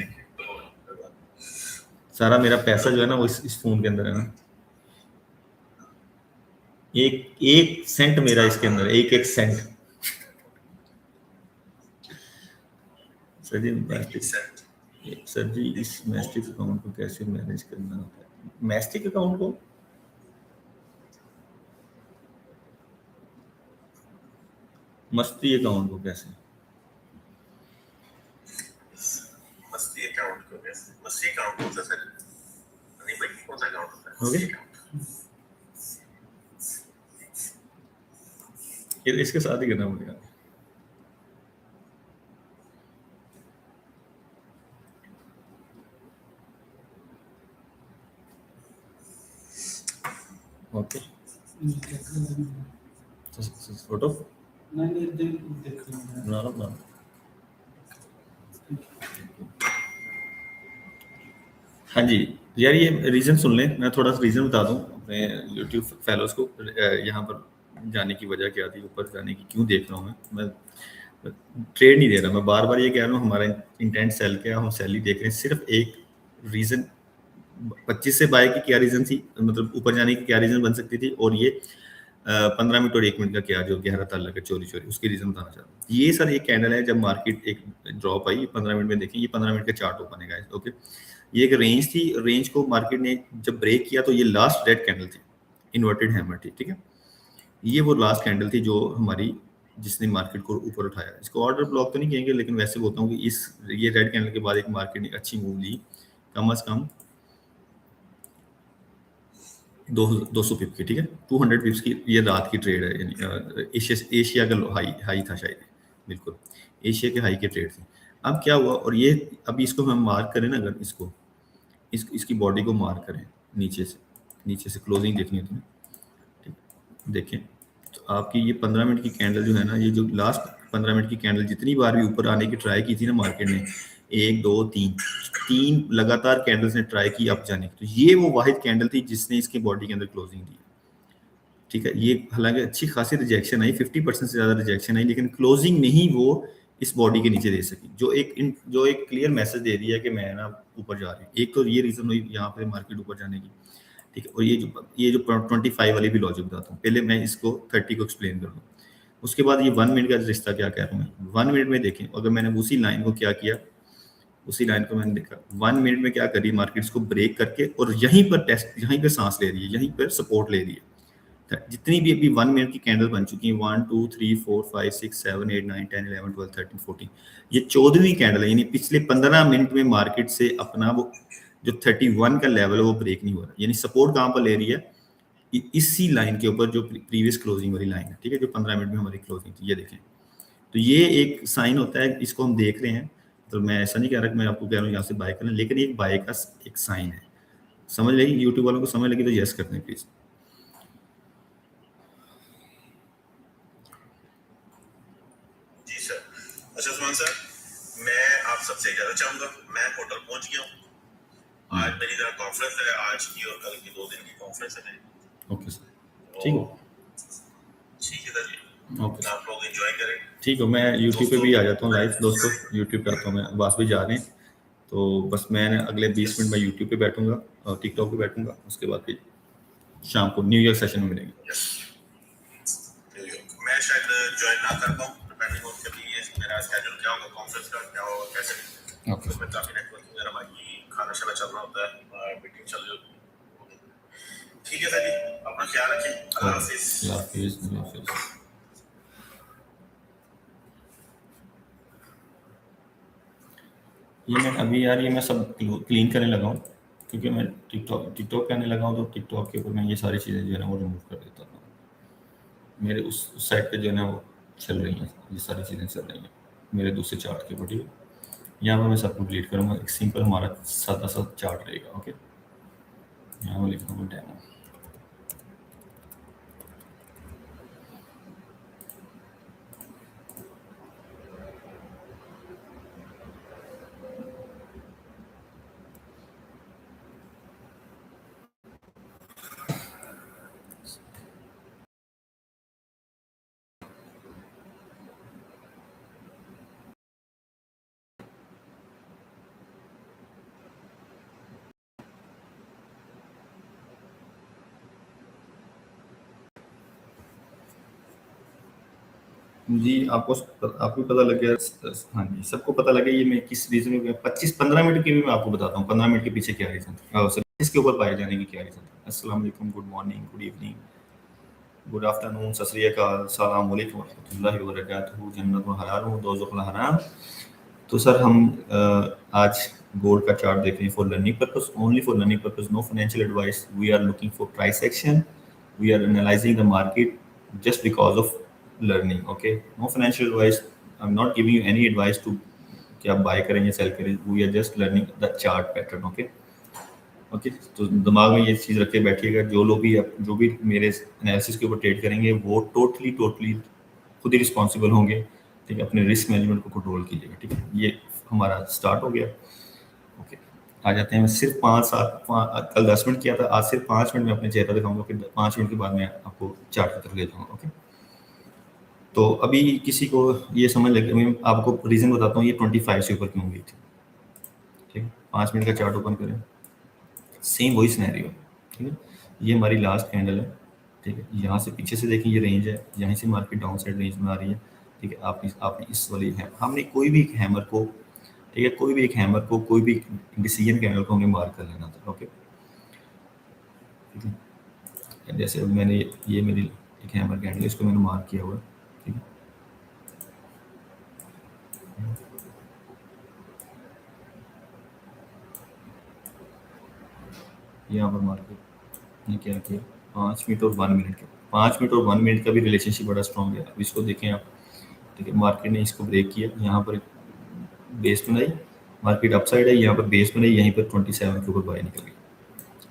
सारा मेरा पैसा जो है ना वो इस फ़ोन के अंदर है ना। एक एक सेंट मेरा इसके अंदर, एक एक सेंट। सर जी सर जी इस मैस्टिक अकाउंट को कैसे मैनेज करना होता है? मैस्टिक अकाउंट को मस्ती अकाउंट को कैसे? मस्ती अकाउंट को कैसे? मस्ती अकाउंट होता है सर, नहीं भाई कौन सा अकाउंट होता है? हो गया? ये इसके साथ ही करना पड़ेगा। ओके, फोटो बना लो, बना लो। हाँ जी यार, ये रीज़न सुन लें, मैं थोड़ा सा रीज़न बता दूं अपने यूट्यूब फेलोज को। यहाँ पर जाने की वजह क्या थी, ऊपर जाने की क्यों देख रहा हूँ मैं ट्रेड नहीं दे रहा, मैं बार बार ये कह रहा हूँ हमारा इंटेंट सेल क्या, हम सेल ही देख रहे हैं। सिर्फ एक रीज़न 25 से बाय की क्या रीज़न थी, मतलब ऊपर जाने की क्या रीज़न बन सकती थी, और ये 15 मिनट और 1 मिनट का क्या जो गहरा ताल्लुक है चोरी चोरी, उसकी रीज़न बताना चाहता हूँ। ये सर एक कैंडल है, जब मार्केट एक ड्रॉप आई 15 मिनट में, देखें ये 15 मिनट का चार्ट ओपन है गाइस, ओके। ये एक रेंज थी, रेंज को मार्केट ने जब ब्रेक किया तो ये लास्ट रेड कैंडल थी, इन्वर्टेड हैमर थी, ठीक है। ये वो लास्ट कैंडल थी जो हमारी, जिसने मार्केट को ऊपर उठाया। इसको ऑर्डर ब्लॉक तो नहीं कहेंगे, लेकिन वैसे बोलता हूँ कि इस ये रेड कैंडल के बाद एक मार्केट ने अच्छी मूव ली, कम अज कम 200 पिप की, ठीक है। 200 पिप्स की ये रात की ट्रेड है, यानी एशिया का हाई हाई था शायद, बिल्कुल एशिया के हाई की ट्रेड थी। अब क्या हुआ, और ये अभी इसको हम मार्क करें ना, अगर इसको इसकी बॉडी को मार्क करें नीचे से क्लोजिंग देखनी होती है, ठीक है। देखें तो आपकी ये 15 मिनट की कैंडल जो है ना, ये जो लास्ट 15 मिनट की कैंडल जितनी बार भी ऊपर आने की ट्राई की थी ना मार्केट ने, 1 2 3 लगातार कैंडल्स ने ट्राई की अप जाने की, तो ये वो वाहिद कैंडल थी जिसने इसके बॉडी के अंदर क्लोजिंग दी, ठीक है। ये हालांकि अच्छी खासी रिजेक्शन आई, 50% से ज़्यादा रिजेक्शन आई, लेकिन क्लोजिंग नहीं वो इस बॉडी के नीचे दे सकी, जो एक क्लियर मैसेज दे दिया कि मैं ना ऊपर जा रही हूँ। एक तो ये रीज़न हुई यहाँ पे मार्केट ऊपर जाने की, ठीक है। और ये जो 25 वाली भी लॉजिक बताता हूँ, पहले मैं इसको 30 को एक्सप्लेन कर दूँ, उसके बाद ये 1 मिनट का रिश्ता क्या कह रहा हूँ मैं। 1 मिनट में देखें, अगर मैंने उसी लाइन को क्या किया, उसी लाइन को मैंने देखा 1 मिनट में क्या करी मार्केट को ब्रेक करके, और यहीं पर टेस्ट, यहीं पर सांस ले रही है, यहीं पर सपोर्ट ले रही है। जितनी भी अभी 1 मिनट की कैंडल बन चुकी है, 1 2 3 4 5 6 7 8 9 10 11 12 13 14, ये 14वीं कैंडल है, यानी पिछले 15 मिनट में मार्केट से अपना वो जो 31 का लेवल है वो ब्रेक नहीं हो रहा। यानी सपोर्ट कहाँ पर ले रही है, इसी लाइन के ऊपर जो प्रीवियस क्लोजिंग वाली लाइन है, ठीक है, जो 15 मिनट में हमारी क्लोजिंग थी, ये देखें। तो ये एक साइन होता है, इसको हम देख रहे हैं तो मैं ऐसा नहीं कह रहा कि मैं आपको कह रहा हूँ यहाँ से बाय करें, लेकिन एक बाय का एक साइन है। समझ लगी? यूट्यूब वालों को समझ लगी तो यस कर दें प्लीज। Ji sir. अच्छा उस्मान सर, मैं आप सबसे इजाजत चाहूंगा, मैं होटल पहुंच गया हूँ। आज मेरी जरा कॉन्फ्रेंस है, आज की और कल की 2 दिन की कॉन्फ्रेंस है मेरी। ओके सर, ठीक है। ठीक है सर जी, ओके आप लोग एंजॉय करें। ठीक है, मैं यूट्यूब पे भी आ जाता हूँ लाइव दोस्तों, यूट्यूब पे आता हूँ मैं, वास भी जा रहे हैं तो बस मैं अगले 20 मिनट में यूट्यूब पे बैठूंगा और टिकटॉक पे बैठूंगा, उसके बाद फिर शाम को न्यू ईयर सेशन में मिलेंगे। मैं शायद ज्वाइन ना कर पाऊँ, डिपेंडिंग ऑन कभी ये मेरा स्केड्यूल क्या होगा, कॉन्फ्रेंस का क्या होगा, कैसे। ओके तो मैं काफी नेटवर्किंग वगैरह बाकी खाना शाना चल रहा होता है, मीटिंग चल रही होती है। ठीक है सर जी, अपना ख्याल रखें। अल्लाह हाफिज। अल्लाह हाफिज, अल्लाह हाफिज। ये मैं अभी यार ये मैं सब क्लीन करने लगा हूँ, क्योंकि मैं टिकटॉक टिकटॉक करने लगा हूँ, तो टिकटॉक के ऊपर मैं ये सारी चीज़ें जो है ना वो रिमूव कर देता हूँ। मेरे उस साइड पे जो है ना वो चल रही हैं, ये सारी चीज़ें चल रही हैं मेरे दूसरे चार्ट के ऊपर, ठीक है। यहाँ पर मैं सबको डिलीट करूँगा, एक सिंपल हमारा सादा सा चार्ट रहेगा। ओके, यहाँ पर लिखूँगा डेमो। जी आपको पता लग गया? हाँ जी, सबको पता लग गया ये मैं किस रीजन में 25-15 मिनट की भी मैं आपको बताता हूँ, 15 मिनट के पीछे क्या रीजन था, सर इसके ऊपर पाए जाने की क्या रीजन था। अस्सलाम वालेकुम, good morning, good evening, good afternoon, सत श्री अकाल, सलाम अलैकुम रहमतुल्लाहि व बरकातहू, जन्नत व हलाल व दोज़ख व हराम। तो सर हम आज गोल्ड का चार्ट देख रहे हैं for learning purpose, only for learning purpose, no financial advice. We are looking for price action, we are analyzing the market just because of learning. Okay, no financial advice, I'm not giving you any advice to कि आप bye करें या sell करें, we are just learning the chart pattern. Okay okay, तो दिमाग में ये चीज़ रख के बैठिएगा, जो भी मेरे एनालिसिस के ऊपर ट्रेड करेंगे वो टोटली टोटली खुद ही रिस्पॉन्सिबल होंगे, ठीक है। अपने रिस्क मैनेजमेंट को कंट्रोल कीजिएगा, ठीक है। ये हमारा स्टार्ट हो गया। ओके, आ जाते हैं। मैं सिर्फ कल 10 मिनट किया था, आज सिर्फ 5 मिनट में अपने चेहरा दिखाऊंगा, फिर 5 मिनट के बाद मैं आपको चार्ट की तरफ ले जाऊंगा। ओके, तो अभी किसी को ये समझ लगे, मैं आपको रीज़न बताता हूँ ये 25 से ऊपर क्यों गई थी, ठीक है। 5 मिनट का चार्ट ओपन करें, सेम वही सिनेरियो, ठीक है। ये हमारी लास्ट कैंडल है, ठीक है। यहाँ से पीछे से देखें, ये रेंज है, यहाँ से मार्केट डाउन साइड रेंज में आ रही है, ठीक है। आपने इस वाली है, हमने कोई भी एक हैमर को, ठीक है, कोई भी एक हैमर को, कोई भी डिसीजन कैंडल को हमने मार्क कर लेना था। ओके, ठीक है। जैसे अब मैंने ये मेरी एक हैमर कैंडल, इसको मैंने मार्क किया हुआ है, ठीक है। यहाँ पर मार्केट ने क्या किया, 5 मिनट और 1 मिनट का, 5 मिनट और 1 मिनट का भी रिलेशनशिप बड़ा स्ट्रॉन्ग है। अब इसको देखें आप, ठीक है। मार्केट ने इसको ब्रेक किया, यहाँ पर बेस बनाई, मार्केट अपसाइड है, यहाँ पर बेस बनाई, यहीं पर 27 के ऊपर बाय निकल गई,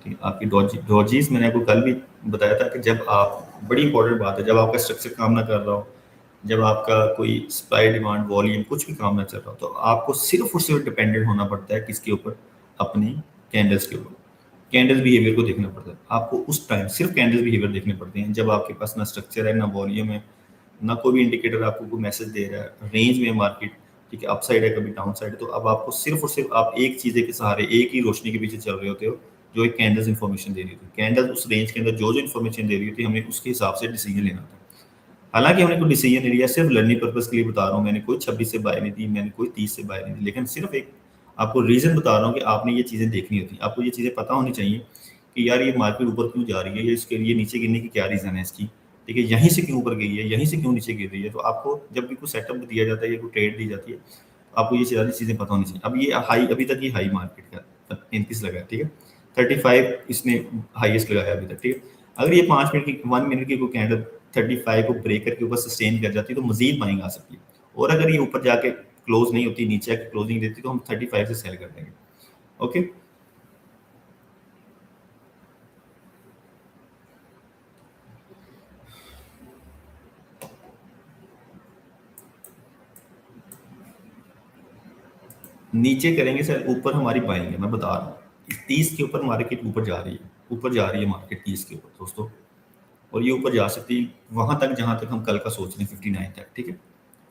ठीक है। आपकी डॉजीज मैंने आपको कल भी बताया था कि जब आप, बड़ी इंपॉर्टेंट बात है, जब आपका स्ट्रक्चर काम ना कर रहा हो, जब आपका कोई सप्लाई डिमांड वॉल्यूम कुछ भी काम ना चल रहा हो, तो आपको सिर्फ और सिर्फ डिपेंडेंट होना पड़ता है किसके ऊपर, अपनी कैंडल्स के ऊपर। कैंडल बिहेवियर को देखना पड़ता है आपको, उस टाइम सिर्फ कैंडल बिहेवियर देखने पड़ते हैं जब आपके पास ना स्ट्रक्चर है, ना वॉल्यूम है, ना कोई भी इंडिकेटर आपको कोई मैसेज दे रहा है, रेंज में मार्केट, ठीक है, अपसाइड है कभी डाउन साइड है। तो अब आपको सिर्फ और सिर्फ आप एक चीज़ के सहारे, एक ही रोशनी के पीछे चल रहे होते हो, जो एक कैंडल्स इन्फॉर्मेशन दे रही होती है। कैंडल उस रेंज के अंदर जो जो इन्फॉर्मेशन दे रही होती है, हमें उसके हिसाब से डिसीजन लेना था। हालांकि हमने कोई डिसीजन नहीं लिया, सिर्फ लर्निंग पर्पस के लिए बता रहा हूँ, मैंने कोई 26 से बाय नहीं दी, मैंने कोई 30 से बाय नहीं दी, लेकिन सिर्फ एक आपको रीज़न बता रहा हूँ कि आपने ये चीज़ें देखनी होती, आपको ये चीज़ें पता होनी चाहिए कि यार ये मार्केट ऊपर क्यों जा रही है, ये इसके लिए नीचे गिरने की क्या रीज़न है इसकी, ठीक है। यहीं से क्यों ऊपर गई है, यहीं से क्यों नीचे गिर रही है। तो आपको जब भी कोई सेटअप दिया जाता है या कोई ट्रेड दी जाती है, तो आपको ये सारी चीज़ें पता होनी चाहिए। अब ये हाई, अभी तक ये हाई मार्केट का 33 लगा है, ठीक है। 35 इसने हाईएस्ट लगाया अभी तक, ठीक है। अगर ये 5 मिनट की, 1 मिनट की कोई कैंडल 35 को ब्रेक करके ऊपर सस्टेन कर जाती है, तो मजीद बाइंग आ सकती है। और अगर ये ऊपर जाके क्लोज नहीं होती, नीचे आके क्लोजिंग देती, तो हम 35 से सेल कर देंगे। ओके, नीचे करेंगे सर, ऊपर हमारी बाइंग है, मैं बता रहा हूँ 30 के ऊपर मार्केट ऊपर जा रही है, ऊपर जा रही है मार्केट 30 के ऊपर दोस्तों, और ये ऊपर जा सकती है वहां तक जहां तक हम कल का सोच रहे हैं 59 तक, ठीक है,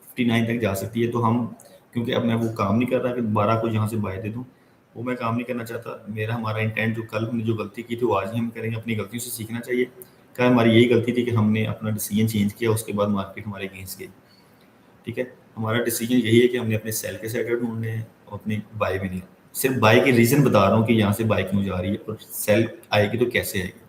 59 तक जा सकती है। तो हम, क्योंकि अब मैं वो काम नहीं कर रहा कि दोबारा को यहाँ से बाय दे दूँ, वो मैं काम नहीं करना चाहता। मेरा हमारा इंटेंट, जो कल हमने जो गलती की थी वो आज ही हम करेंगे, अपनी गलतियों से सीखना चाहिए। क्या हमारी यही गलती थी कि हमने अपना डिसीजन चेंज किया, उसके बाद मार्केट हमारे अगेंस्ट गई, ठीक है। हमारा डिसीजन यही है कि हमने अपने सेल के सेटल ढूंढने हैं और अपनी बाय भी नहीं। सिर्फ बाय के रीजन बता रहा हूँ कि यहाँ से बाय क्यों जा रही है, और सेल आएगी तो कैसे आएगी।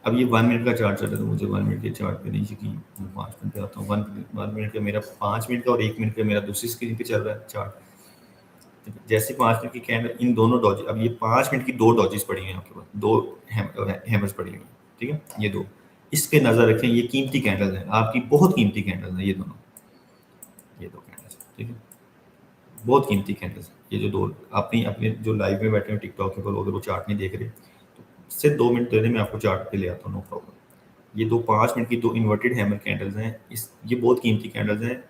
अब ये 1 मिनट का चार्ट चल रहा है, तो मुझे 1 मिनट के चार्ट पे नहीं यकीन, मैं 5 मिनट पे आता हूँ। 1 मिनट का मेरा, 5 मिनट का और 1 मिनट का मेरा दूसरी स्क्रीन पे चल रहा है चार्ट। जैसे 5 मिनट की कैंडल, इन दोनों डॉज, अब ये 5 मिनट की 2 डॉजेस पड़ी हुई हैं आपके पास, 2 हैमर्स पड़ी हुई हैं, ठीक है, ये 2, इस पे नजर रखें। ये कीमती कैंडल है आपकी, बहुत कीमती कैंडल है ये दोनों, ये 2 कैंडल्स, ठीक है, बहुत कीमती कैंडल्स। ये जो 2, अपनी अपने जो लाइव में बैठे हैं टिकटॉक के ऊपर, अगर वो चार्ट नहीं देख रहे तो सिर्फ 2 मिनट दे दें, मैं आपको चार्ट पे ले आता हूँ, नो प्रॉब्लम। ये 2 5 मिनट की 2 इन्वर्टेड हैमर कैंडल्स हैं, इस ये बहुत कीमती कैंडल्स हैं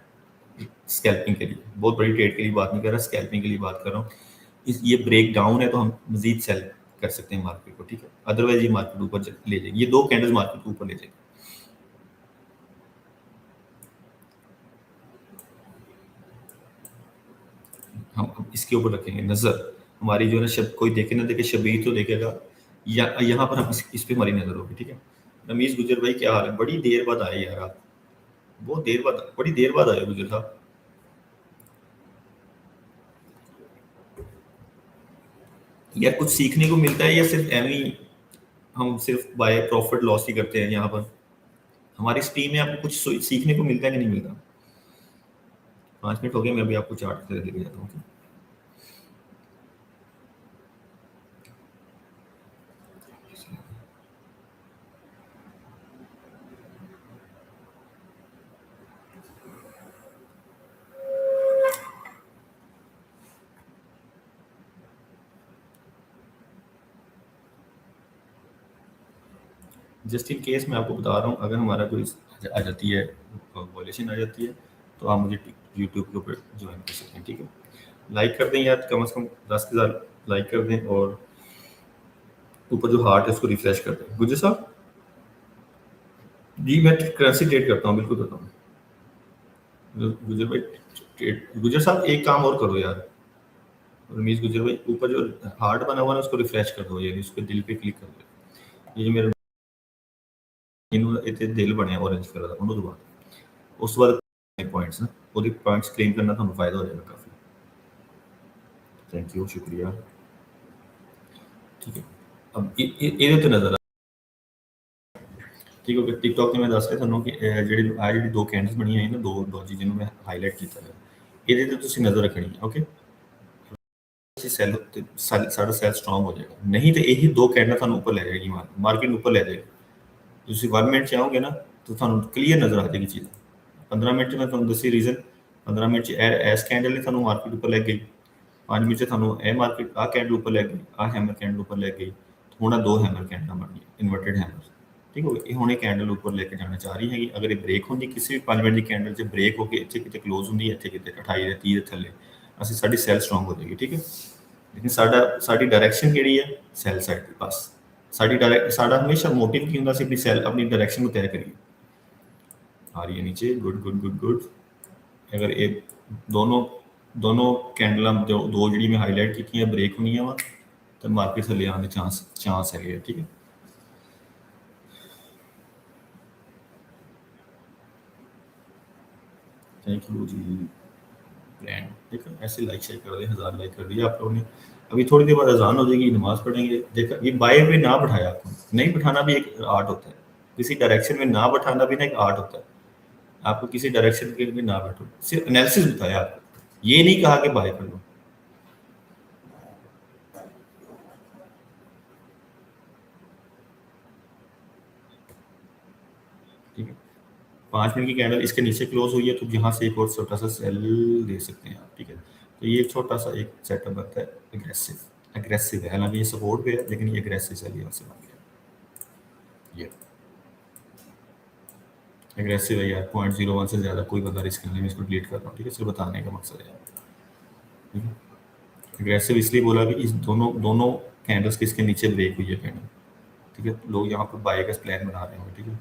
स्कैल्पिंग के लिए, बहुत बड़ी ट्रेड के लिए बात नहीं कर रहा, स्कैल्पिंग के लिए बात कर रहा हूँ। ये ब्रेक डाउन है तो हम मजीद सेल कर सकते हैं मार्केट को, ठीक है, अदरवाइज ये मार्केट ऊपर ले जाएगी, ये 2 कैंडल्स मार्केट को ऊपर ले जाएगी। हम अब इसके ऊपर रखेंगे नजर, हमारी जो है ना, शब कोई देखे ना देखे, शबीर तो देखेगा, या यहाँ पर हम इस पे हमारी नजर होगी, ठीक है। रमीज गुजर भाई क्या हाल है, बड़ी देर बाद आए यार आप, बहुत देर बाद, बड़ी देर बाद आए गुजर साहब। यार कुछ सीखने को मिलता है या सिर्फ एवं ही हम सिर्फ बाय प्रॉफिट लॉस ही करते हैं यहाँ पर? हमारी स्ट्रीम में आपको कुछ सीखने को मिलता है कि नहीं मिलता? 5 मिनट हो गए, मैं भी आपको चार्ट लेके जाता हूँ। जस्ट इन केस मैं आपको बता रहा हूँ, अगर हमारा कोई आ जाती है, वॉल्यूशन आ जाती है, तो आप मुझे यूट्यूब के ऊपर ज्वाइन कर सकते हैं, ठीक है। लाइक कर दें यार, कम से कम 10,000 लाइक कर दें, और ऊपर जो हार्ट है उसको रिफ्रेश कर दें। गुजर साहब जी, मैं करेंसी ट्रेड करता हूँ, बिल्कुल करता हूँ। गुजर भाई ट्रेड, गुजर साहब एक काम और करो यार, रमीज गुजर भाई, ऊपर जो हार्ट बना हुआ है उसको रिफ्रेश कर दो, यानी उसके दिल पे क्लिक कर दो। ये जो मेरे इतने दिल बने ऑरेंज कलर का, उन्होंने दबा उस बार पॉइंट्स ना, ਉਹਦੇ पॉइंट्स क्लेम करना ਤੁਹਾਨੂੰ फायदा हो जाएगा काफ़ी। थैंक यू, शुक्रिया, ठीक है। अब ਇਹਦੇ ਉੱਤੇ ਨਜ਼ਰ, ठीक है, टिकटॉक ਤੇ ਮੈਂ ਦੱਸ ਰਿਹਾ ਤੁਹਾਨੂੰ ਕਿ ਜਿਹੜੀ ਆ ਜਿਹੜੀ 2 ਕੈਂਡਲਸ ਬਣੀਆਂ ਹੋਈਆਂ ਨਾ, 2 ਡੋਜੀ ਜਿਹਨੂੰ ਮੈਂ ਹਾਈਲਾਈਟ ਕੀਤਾ ਹੈ, ਇਹਦੇ ਤੇ ਤੁਸੀਂ ਨਜ਼ਰ ਰੱਖਣੀ ਹੈ, ਓਕੇ। ਸੈੱਲ ਉੱਤੇ ਸਾਡਾ ਸੈੱਲ ਸਟਰੋਂਗ ਹੋ ਜਾਏਗਾ, ਨਹੀਂ ਤੇ ਇਹੀ 2 ਕੈਂਡਲ ਤੁਹਾਨੂੰ ਉੱਪਰ ਲੈ ਜਾਏਗੀ, ਮਾਰਕੀਟ ਨੂੰ ਉੱਪਰ ਲੈ ਜਾਏਗੀ। ਤੁਸੀਂ 1 ਮਿੰਟ ਚ ਆਓਗੇ ਨਾ ਤਾਂ ਤੁਹਾਨੂੰ ਕਲੀਅਰ ਨਜ਼ਰ ਆ ਜਾਏਗੀ ਚੀਜ਼। 15 ਮਿੰਟ ਚ ਮੈਂ ਤੁਹਾਨੂੰ ਦੱਸੀ ਰੀਜ਼ਨ, 15 ਮਿੰਟ ਚ ਐਸ ਕੈਂਡਲ ਨੇ ਤੁਹਾਨੂੰ ਮਾਰਕੀਟ ਉੱਪਰ ਲੈ ਗਈ, 5 ਮਿੰਟ ਚ ਤੁਹਾਨੂੰ ਇਹ ਮਾਰਕੀਟ ਆ ਕੈਂਡਲ ਉੱਪਰ ਲੈ ਗਈ, ਆ ਹੈਮਰ ਕੈਂਡਲ ਉੱਪਰ ਲੈ ਗਈ, ਹੁਣ 2 ਹੈਮਰ ਕੈਂਡਲਾਂ ਬਣ ਗਈਆਂ, ਇਨਵਰਟਡ हैमर, ठीक है। ये हुणे कैंडल ऊपर लेके जाना चाह रही हैगी, अगर ये ब्रेक होंदी किसी भी 5 मिनट की कैंडल च ब्रेक होके इत्थे किते क्लोज होंदी है, इत्थे किते 28 या 30 दे थल्ले, ਅਸੀਂ ਸਾਡੀ ਸੈਲ ਸਟਰੋਂਗ ਹੋ ਜਾਏਗੀ, ਠੀਕ ਹੈ। ਲੇਕਿन ਸਾਡੀ डायरेक्शन ਕਿਹੜੀ ਹੈ? ਸੈਲ ਸਾਈਡ ਦੀ, ਬਸ। ਸਾਡਾ ਹਮੇਸ਼ਾ ਮੋਟਿਵ ਕੀ ਹੁੰਦਾ ਸੀ? ਆਪਣੀ ਸੈਲ, ਆਪਣੀ डायरेक्शन ਨੂੰ ਤੈਅ ਕਰੀਏ। ਆ ਰਹੀ ਹੈ ਨੀਚੇ, ਗੁੱਡ ਗੁੱਡ ਗੁੱਡ ਗੁੱਡ। ਅਗਰ ਇਹ ਦੋਨੋਂ ਕੈਂਡਲਾਂ ਦੋ ਜਿਹੜੀ ਮੈਂ ਹਾਈਲਾਈਟ ਕੀਤੀਆਂ ਬ੍ਰੇਕ ਹੋਣੀਆਂ ਵਾ, ਤਾਂ ਮਾਰਕੀਟ ਥੱਲੇ ਆਉਣ ਦੇ ਚਾਂਸ ਹੈਗੇ ਆ, ਠੀਕ ਹੈ। थैंक यू जी ब्रांड, देखो ऐसे लाइक शेयर कर दिए, 1000 लाइक कर दिया आप लोगों ने। अभी थोड़ी देर बाद अजान हो जाएगी, नमाज पढ़ेंगे। देखा, ये बाय पे ना बैठाया आपको, नहीं बैठाना भी एक आर्ट होता है, किसी डायरेक्शन में ना बैठाना भी ना एक आर्ट होता है। आपको किसी डायरेक्शन के में ना बैठो, सिर्फ एनालिसिस बताया आपको, ये नहीं कहा कि बाय कर लो, ठीक है। 5 मिनट की कैंडल इसके नीचे क्लोज हुई है तो यहाँ से एक और छोटा सा सेल दे सकते हैं आप, ठीक है। तो ये एक छोटा सा एक सेटअप बनता है एग्रेसिव है, हालांकि ये सपोर्ट पे है लेकिन ये एग्रेसिव सेल यहाँ से बन गया। ये एग्रेसिव है यार, 0.01 से ज़्यादा कोई बंदा रिस्क नहीं, मैं इसको डिलीट कर रहा हूँ, ठीक है, सिर्फ बताने का मकसद है, ठीक है। एग्रेसिव इसलिए बोला कि इस दोनों दोनों कैंडल्स किसके नीचे ब्रेक हुई है कैंडल, ठीक है। लोग यहाँ पर बाय का प्लान बना रहे होंगे, ठीक है,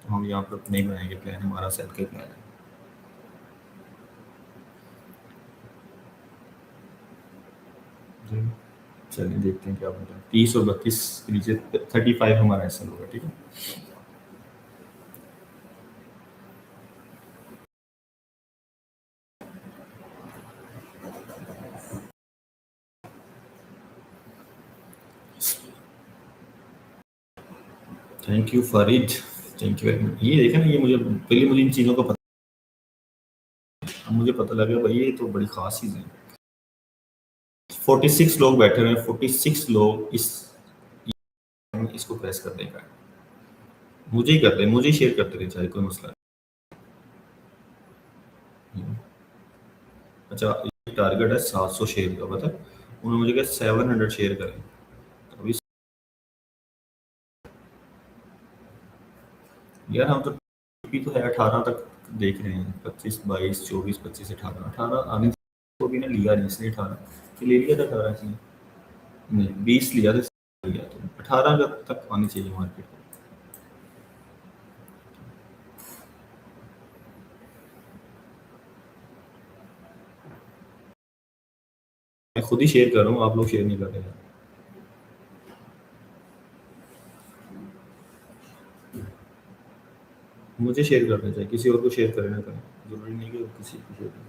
तो हम यहाँ पर नहीं बनाएंगे प्लान, हमारा सेल का प्लान है। चलिए देखते हैं क्या बनता है। 30 और 32 के नीचे 35 हमारा ऐसा होगा, ठीक है। Thank you Farid, thank you very much. ये देखा ना, ये मुझे इन चीज़ों का पता, अब मुझे पता लगा भाई ये तो बड़ी खास चीज़ है। 46 लोग बैठे हुए हैं, 46 लोग इसको प्रेस कर देगा, मुझे ही कर दे, मुझे ही शेयर करते रहे, चाहे कोई मसला नहीं। अच्छा, टारगेट है 700 शेयर का, पता है उन्होंने मुझे कहा 700 शेयर करें, तो अभी यार हम तो टीपी तो है 18 तक देख रहे हैं, 25 22 24 25 18 18 आने को भी ना लिया नहीं इसने, 18 कि ले लिया था 18 इसने, नहीं 20 लिया था, लिया तो 18 तक आनी चाहिए मार्केट को। मैं खुद ही शेयर कर रहा हूँ, आप लोग शेयर नहीं कर रहे हैं। मुझे शेयर करना चाहिए, किसी और को शेयर करें ना करें, जरूरी नहीं कि किसी को शेयर करें।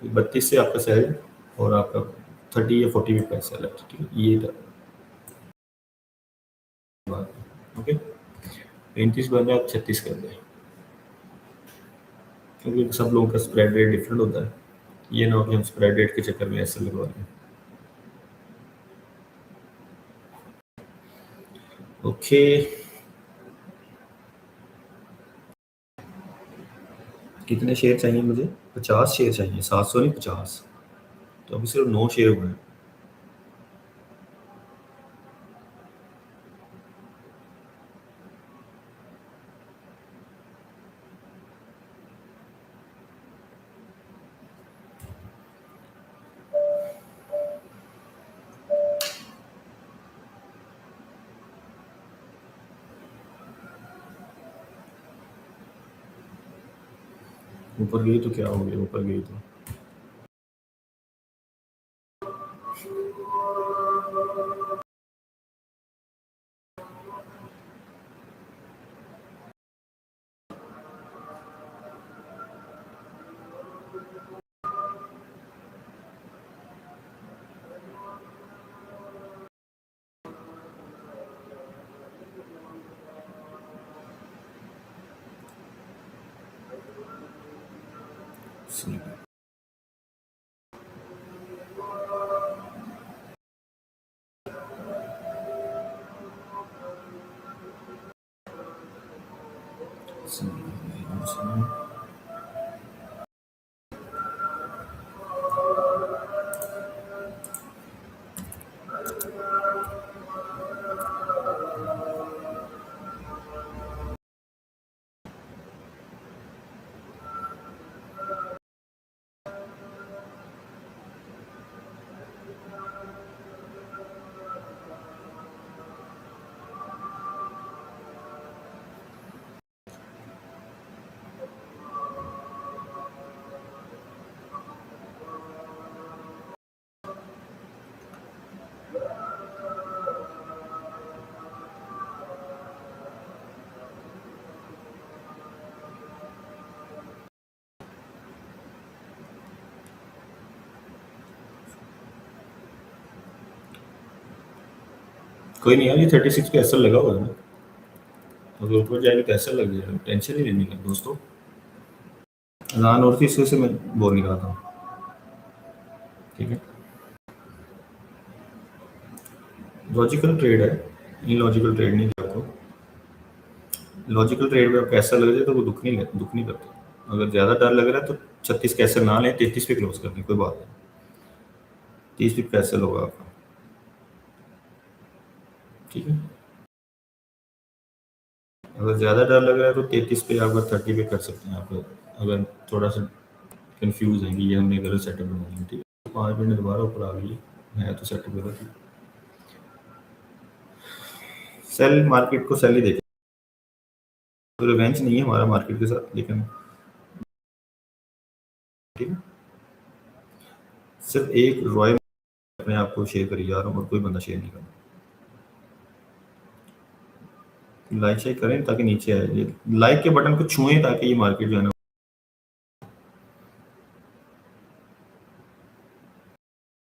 32 से आपका सेल और आपका 30 या 40 भी पैसा सेल है, ठीक है, ये बात है, ओके। 35 बन जाए, 36 कर दें, क्योंकि सब लोगों का स्प्रेड रेट डिफरेंट होता है, ये ना हो कि हम स्प्रेड रेट के चक्कर में ऐसे लगवा लें। ओके, कितने शेयर चाहिए मुझे? 50 शेयर चाहिए, 700 नहीं 50, तो अभी सिर्फ 9 शेयर हुए हैं। ऊपर गई तो क्या हो गया, ऊपर गई तो कोई नहीं यार, ये 36 पे ऐसा लगा हुआ है ना, अगर ऊपर जाएगा तो ऐसा लग जाएगा, टेंशन ही लेने का दोस्तों। अजान और थी, इससे मैं बोल नहीं रहा था, ठीक है। लॉजिकल ट्रेड है, इन लॉजिकल ट्रेड नहीं करता। लॉजिकल ट्रेड में आपको ऐसा लग जाए तो वो दुख नहीं करता। अगर ज़्यादा डर लग रहा है तो 36 कैसल ना लें, 33 पे क्लोज कर दें, कोई बात नहीं। 30 पे कैसल होगा आपका, ठीक है। अगर ज़्यादा डर लग रहा है तो 33 पे आप 30 पे कर सकते हैं आप, अगर थोड़ा सा कंफ्यूज है कि ये हमने गलत सेटअप बना लिया, ठीक है। 5 मिनट दोबारा ऊपर आ गई है तो सेटअप गलत है। सेल मार्केट को सेल ही देखें, तो रिवेंज नहीं है हमारा मार्केट के साथ, लेकिन ठीक है। सिर्फ एक रॉयल अपने आप को शेयर करी जा रहा हूँ और कोई बंदा शेयर नहीं करना। लाइक शेयर करें ताकि नीचे आए, ये लाइक के बटन को छुएं ताकि ये मार्केट जो है ना,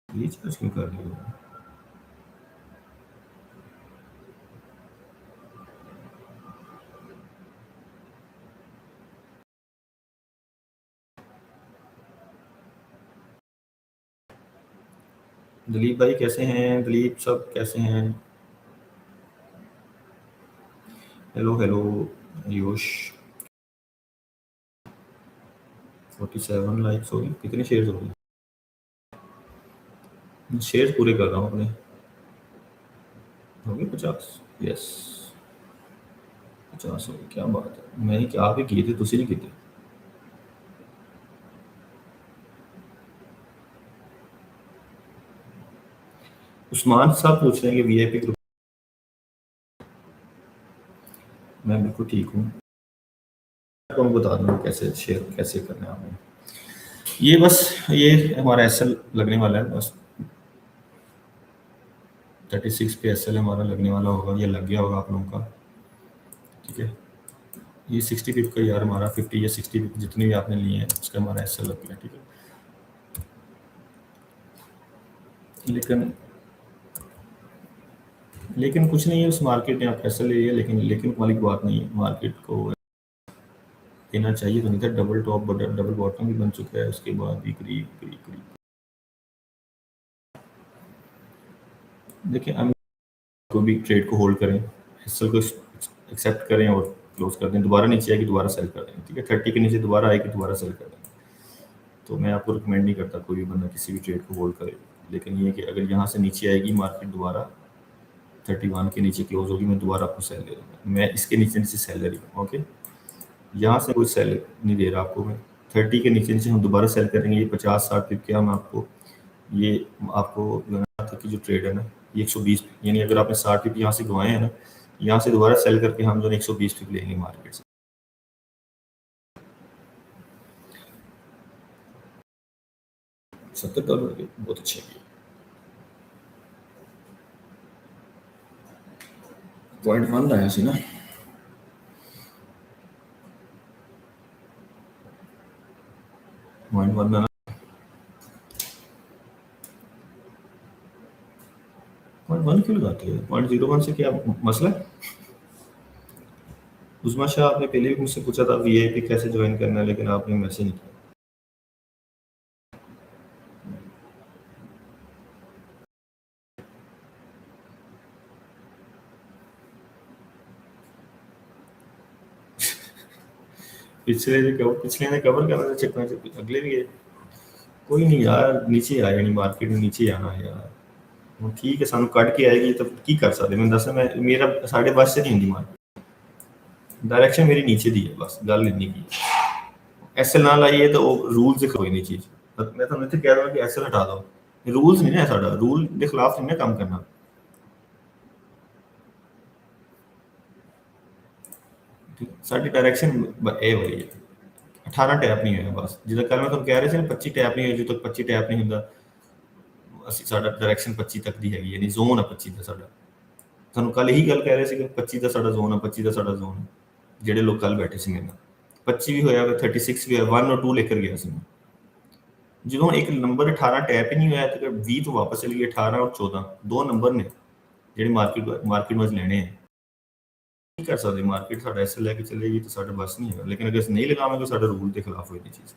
ये चीज क्यों कर रही है। दिलीप भाई कैसे हैं, दिलीप सब कैसे हैं? Hello hello Ayush. 47 लाइक्स हो गए, कितने शेयर्स हो गए? शेयर्स पूरे कर रहा हूँ अपने, हो गए 50। यस 50 हो गए, क्या बात है। मैं ही क्या आप ही किए थे, तुसी नहीं किए। उस्मान साहब पूछ रहे हैं कि वीआईपी ग्रुप। मैं बिल्कुल ठीक हूँ, आपको मैं बता दूंगा कैसे शेयर कैसे करना है आपने। ये बस ये हमारा एसएल लगने वाला है, बस 36 पे एसएल हमारा लगने वाला होगा, ये लग गया होगा आप लोगों का, ठीक है। ये 60 पिप का यार हमारा 50 या 60 पिप जितने भी आपने लिए हैं उसका हमारा एसएल लग गया, ठीक है। लेकिन लेकिन कुछ नहीं है, उस मार्केट ने आप एसएल ले लिया, लेकिन वाली बात नहीं है, मार्केट को देना चाहिए तो नहीं था। डबल टॉप डबल बॉटम भी बन चुका है, उसके बाद भी करीब करीब करीब देखिए हम को भी ट्रेड को होल्ड करें, एसएल को एक्सेप्ट करें और क्लोज कर दें। दोबारा नीचे आएगी दोबारा सेल कर दें, ठीक है। 30 के नीचे दोबारा आएगी दोबारा सेल कर दें। तो मैं आपको रिकमेंड नहीं करता कोई भी बंदा किसी भी ट्रेड को होल्ड करे, लेकिन ये कि अगर यहाँ से नीचे आएगी मार्केट दोबारा 31 के नीचे क्लोज होगी, मैं दोबारा आपको सेल दे दूँगा। मैं इसके नीचे नीचे सेल दे रही हूँ, ओके। यहाँ से कोई सेल नहीं दे रहा आपको मैं। 30 के नीचे नीचे हम दोबारा सेल करेंगे, ये 50-60 पिप के हम आपको, ये आपको यहाँ तक की जो ट्रेड है ना, ये 120 यानी अगर आपने 60 पिप यहाँ से गंवाए हैं ना, यहाँ से दोबारा सेल करके हम जो 120 पिप लेंगे मार्केट से। 70 डॉलर के बहुत अच्छे हैं। 0.1 लाया सी ना, 0.1 ना, 0.1 क्यों लगाते हैं? 0.01 से क्या मसला है? उस्मा शाह, आपने पहले भी मुझसे पूछा था वीआईपी कैसे ज्वाइन करना है, लेकिन आपने मैसेज नहीं किया। पिछले ने कवर करना था चक्कर से, अगले भी है। कोई नहीं यार, नीचे आया नहीं मार्केट में, नीचे आना है यार। ਹੁਣ ठीक है, सानू कट के आएगी तो की कर सकते, मैं दसा मैं मेरा साढ़े बस से नहीं होंगी मार्केट, डायरेक्शन मेरी नीचे दी है, बस गल इन्नी की एसएल ना लाइए तो रूल्स से कोई नहीं चीज। मैं ਤੁਹਾਨੂੰ ਇੱਥੇ ਕਹਿ ਰਹਾ ਕਿ ਐਸਐਲ ਹਟਾ ਦਿਓ, रूल्स नहीं है साडा, रूल के खिलाफ नहीं ना काम करना, ठीक है। साडी डायरेक्शन ए वाली है, 18 टैप नहीं होया बस, जिदा कल मैं ਤੁਹਾਨੂੰ ਕਹਿ ਰਿਹਾ ਸੀ ਨਾ 25 टैप नहीं होया, जो तक 25 टैप नहीं ਹੁੰਦਾ ਅਸੀਂ ਸਾਡਾ डायरेक्शन 25 तक ਦੀ ਹੈਗੀ, ਯਾਨੀ ਜ਼ੋਨ ਆ 25 ਦਾ ਸਾਡਾ। ਤੁਹਾਨੂੰ ਕੱਲ ਇਹੀ ਗੱਲ ਕਹਿ ਰਹੇ ਸੀ ਕਿ 25 ਦਾ ਸਾਡਾ ਜ਼ੋਨ ਆ, 25 ਦਾ ਸਾਡਾ ਜ਼ੋਨ ਹੈ, ਜਿਹੜੇ ਲੋਕ ਕੱਲ ਬੈਠੇ ਸੀ ਮੇਰੇ ਨਾਲ। 25 ਵੀ ਹੋਇਆ, 36 ਵੀ ਹੋਇਆ, 1 और 2 लेकर गया ਸੀ मैं। ਜਦੋਂ ਇੱਕ ਨੰਬਰ 18 ਟੈਪ ਹੀ ਨਹੀਂ ਹੋਇਆ ਤੇ 20 ਤੋਂ ਵਾਪਸ ਚਲੀ ਗਈ, 18 और 14 ਦੋ ਨੰਬਰ ਨੇ ਜਿਹੜੇ ਮਾਰਕੀਟ ਵਿੱਚ ਲੈਣੇ ਆ। नहीं कर सकते, मार्केट साडा ऐसे लेके चलेगी तो साडा बस नहीं है, लेकिन अगर अस नहीं लगावांगे साडा रूल के खिलाफ होगी चीज।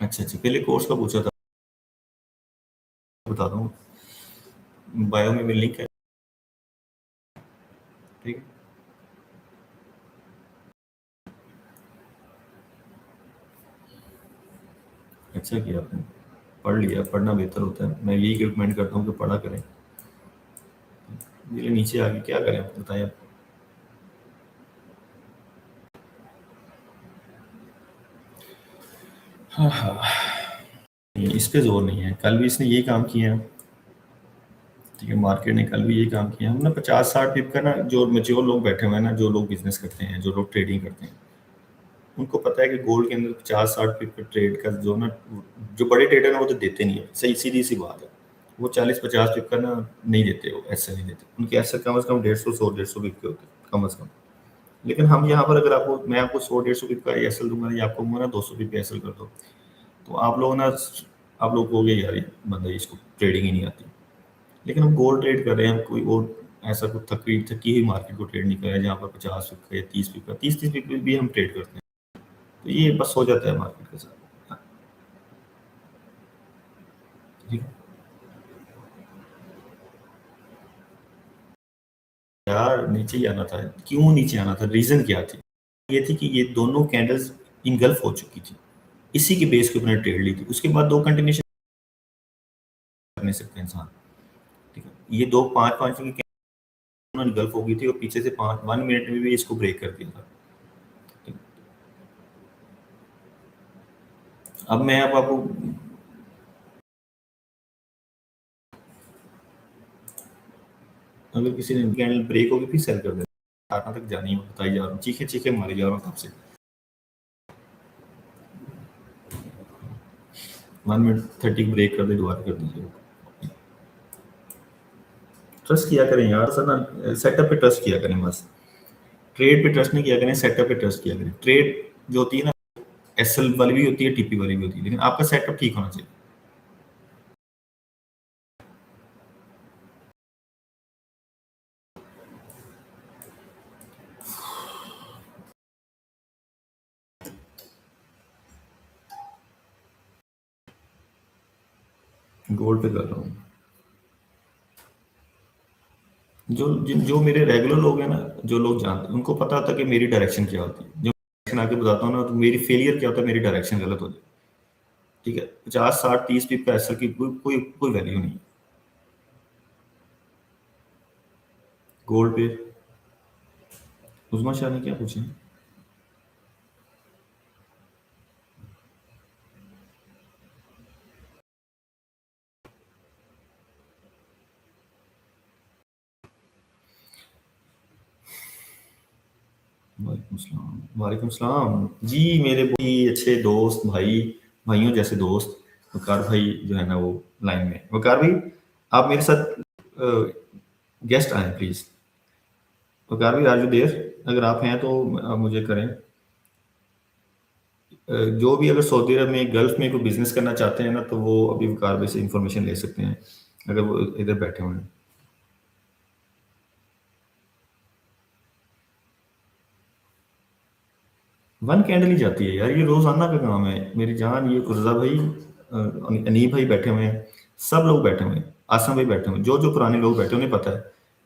अच्छा अच्छा, पहले कोर्स का पूछा था, बताता हूँ, बायो में मेरी लिंक है, ठीक है। अच्छा किया आपने, पढ़ लिया, पढ़ना बेहतर होता है, मैं यही रिकमेंड करता हूँ कि पढ़ा करें। मेरे नीचे आगे क्या करें आप बताएं आप। हाँ हाँ, इस पे जोर नहीं है, कल भी इसने यही काम किया है, ठीक है, मार्केट ने कल भी यही काम किया। हम ना 50-60 पिप का ना, जो मेच्योर लोग बैठे हुए हैं ना, जो लोग बिजनेस करते हैं, जो लोग ट्रेडिंग करते हैं, उनको पता है कि गोल्ड के अंदर 50-60 पिप का ट्रेड का जो ना, जो बड़े ट्रेडर हैं वो तो देते नहीं है, सही सीधी सी बात है, वो 40-50 पिप का ना नहीं देते, वो ऐसे नहीं देते, उनके ऐसे कम से कम 150-100-150 पिप के होते हैं कम से कम। लेकिन हम यहाँ पर अगर आपको, मैं आपको 100-150 पिप का एसएल दूंगा या आपको दूंगा ना 200 पिप एसएल कर दो, तो आप लोग ना, आप लोग कहोगे यार ये बंदा, इसको ट्रेडिंग ही नहीं आती। लेकिन हम गोल्ड ट्रेड कर रहे हैं, हम कोई और ऐसा कुछ थकी थकी हुई मार्केट को ट्रेड नहीं कर रहे हैं जहाँ पर 50 पिप का या 30 पिप का, 30-30 पिप भी हम ट्रेड करते हैं, तो ये बस हो जाता है मार्केट के साथ। हाँ, ठीक है यार, नीचे ही आना था, क्यों नीचे आना था, रीजन क्या थी, ये थी कि ये दोनों कैंडल्स इनगल्फ हो चुकी थी, इसी के बेस के ऊपर ट्रेड ली थी, उसके बाद दो कंटिन्यूशन कर नहीं सकते इंसान, ठीक है। ये दो 5-5 की इनगल्फ हो गई थी और पीछे से 1 मिनट में भी इसको ब्रेक कर दिया था, ठीक है। अब मैं अब आपको, अगर किसी ने कैंडल ब्रेक होगी फिर सेल कर देना, 18 तक जानी है, बताई जा रहा हूँ, चीखे चीखे मारी जा रहा हूँ तब से। 1 मिनट 30 ब्रेक कर दे, दोबारा कर दीजिए। ट्रस्ट किया करें यार सर ना, सेटअप पे ट्रस्ट किया करें बस, ट्रेड पे ट्रस्ट नहीं किया करें, सेटअप पे ट्रस्ट किया करें। ट्रेड जो होती है ना, एसएल वाली भी होती है, टीपी वाली भी होती है, लेकिन आपका सेटअप ठीक होना चाहिए। गोल्ड पे कर रहा हूँ, जो मेरे रेगुलर लोग हैं ना, जो लोग जानते हैं, उनको पता होता है कि मेरी डायरेक्शन क्या होती है, जो डायरेक्शन आके बताता हूँ ना, तो मेरी फेलियर क्या होता है, मेरी डायरेक्शन गलत हो जाए, ठीक है। 50-60-30 पिप का एसएल की कोई वैल्यू नहीं है गोल्ड पे। उस्मा शाह ने क्या पूछा? वालेकुम सलाम, वालेकुम सलाम जी, मेरे बहुत ही अच्छे दोस्त, भाइयों जैसे दोस्त वकार भाई जो है ना, वो लाइन में। वकार भाई, आप मेरे साथ गेस्ट आए प्लीज। वकार भाई, आज देर, अगर आप हैं तो आप मुझे करें। जो भी अगर सऊदी अरब में, गल्फ में कोई बिजनेस करना चाहते हैं ना, तो वो अभी वकार भाई से इंफॉर्मेशन ले सकते हैं, अगर वो इधर बैठे हुए हैं। वन कैंडल ही जाती है यार, ये रोजाना का काम है मेरी जान। ये रजा भाई, अनीब भाई बैठे हुए हैं, सब लोग बैठे हुए हैं, आसम भाई बैठे हुए हैं, जो जो पुराने लोग बैठे हैं उन्हें पता है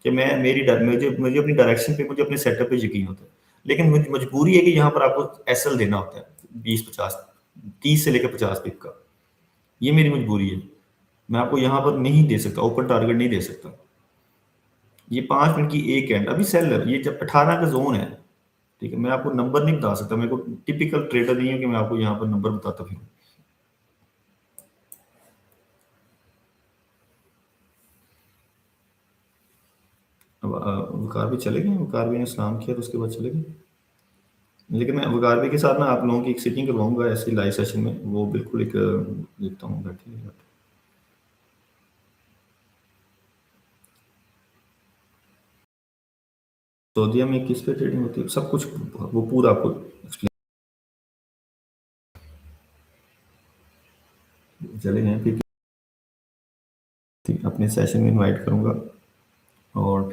कि मैं, मुझे मुझे अपनी डायरेक्शन पे, मुझे अपने सेटअप पे यकीन होता है। लेकिन मुझे मजबूरी है कि यहाँ पर आपको एसएल देना होता है, 20-50, 30 से लेकर 50 पिप का, ये मेरी मजबूरी है। मैं आपको यहाँ पर नहीं दे सकता, ओपन टारगेट नहीं दे सकता। ये 5 मिनट की एक कैंड अभी सेल है, ये जब 18 का जोन है, ठीक है। मैं आपको नंबर नहीं बता सकता, मेरे को टिपिकल ट्रेडर नहीं है कि मैं आपको यहाँ पर नंबर बताता फिर। अब वकार भी चले गए, वकार भी ने सलाम किया तो उसके बाद चले गए। लेकिन मैं वकार भी के साथ ना आप लोगों की एक सीटिंग करवाऊंगा ऐसी लाइव सेशन में, वो बिल्कुल एक देखता हूँ बैठे। सऊदीया में किस पे ट्रेडिंग होती है, सब कुछ वो पूरा आपको एक्सप्लेन। चले गए फिर, अपने सेशन में इनवाइट करूंगा, और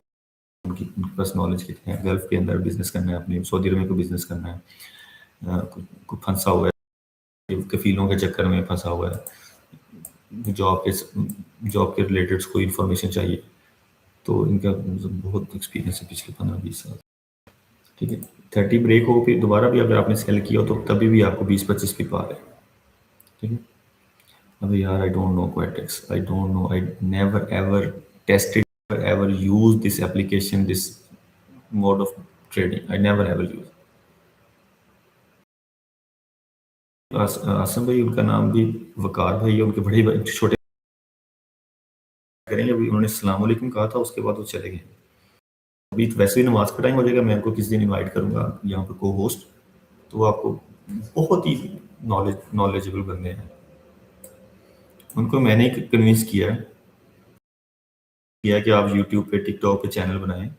उनकी बस नॉलेज कितनी है, गल्फ के अंदर बिजनेस करना है, अपने सऊदी अरब में को बिजनेस करना है, कुछ फंसा हुआ है, कफीलों के चक्कर में फंसा हुआ है, जॉब के रिलेटेड कोई इन्फॉर्मेशन चाहिए, तो इनका बहुत एक्सपीरियंस है पिछले 15-20 साल। ठीक है, 30 ब्रेक हो फिर दोबारा भी अगर आपने सेल किया हो तो तभी भी आपको 20-25 की पार है। ठीक है, अभी यार I don't know Quotex, I don't know, I never ever tested ever use this application, this mode of trading, I never ever use. Awesome भाई, उनका नाम भी वकार भाई है, उनके बड़े भाई छोटे करेंगे। अभी उन्होंने सलाम वालेकुम कहा था, उसके बाद वो चले गए। अभी तो वैसे भी नमाज का टाइम हो जाएगा, मैं उनको किसी दिन इनवाइट करूंगा यहाँ पर को होस्ट, तो वो आपको बहुत ही नॉलेजेबल बंदे हैं। उनको मैंने कन्विंस किया कि आप यूट्यूब पे टिकटॉक पे चैनल बनाएं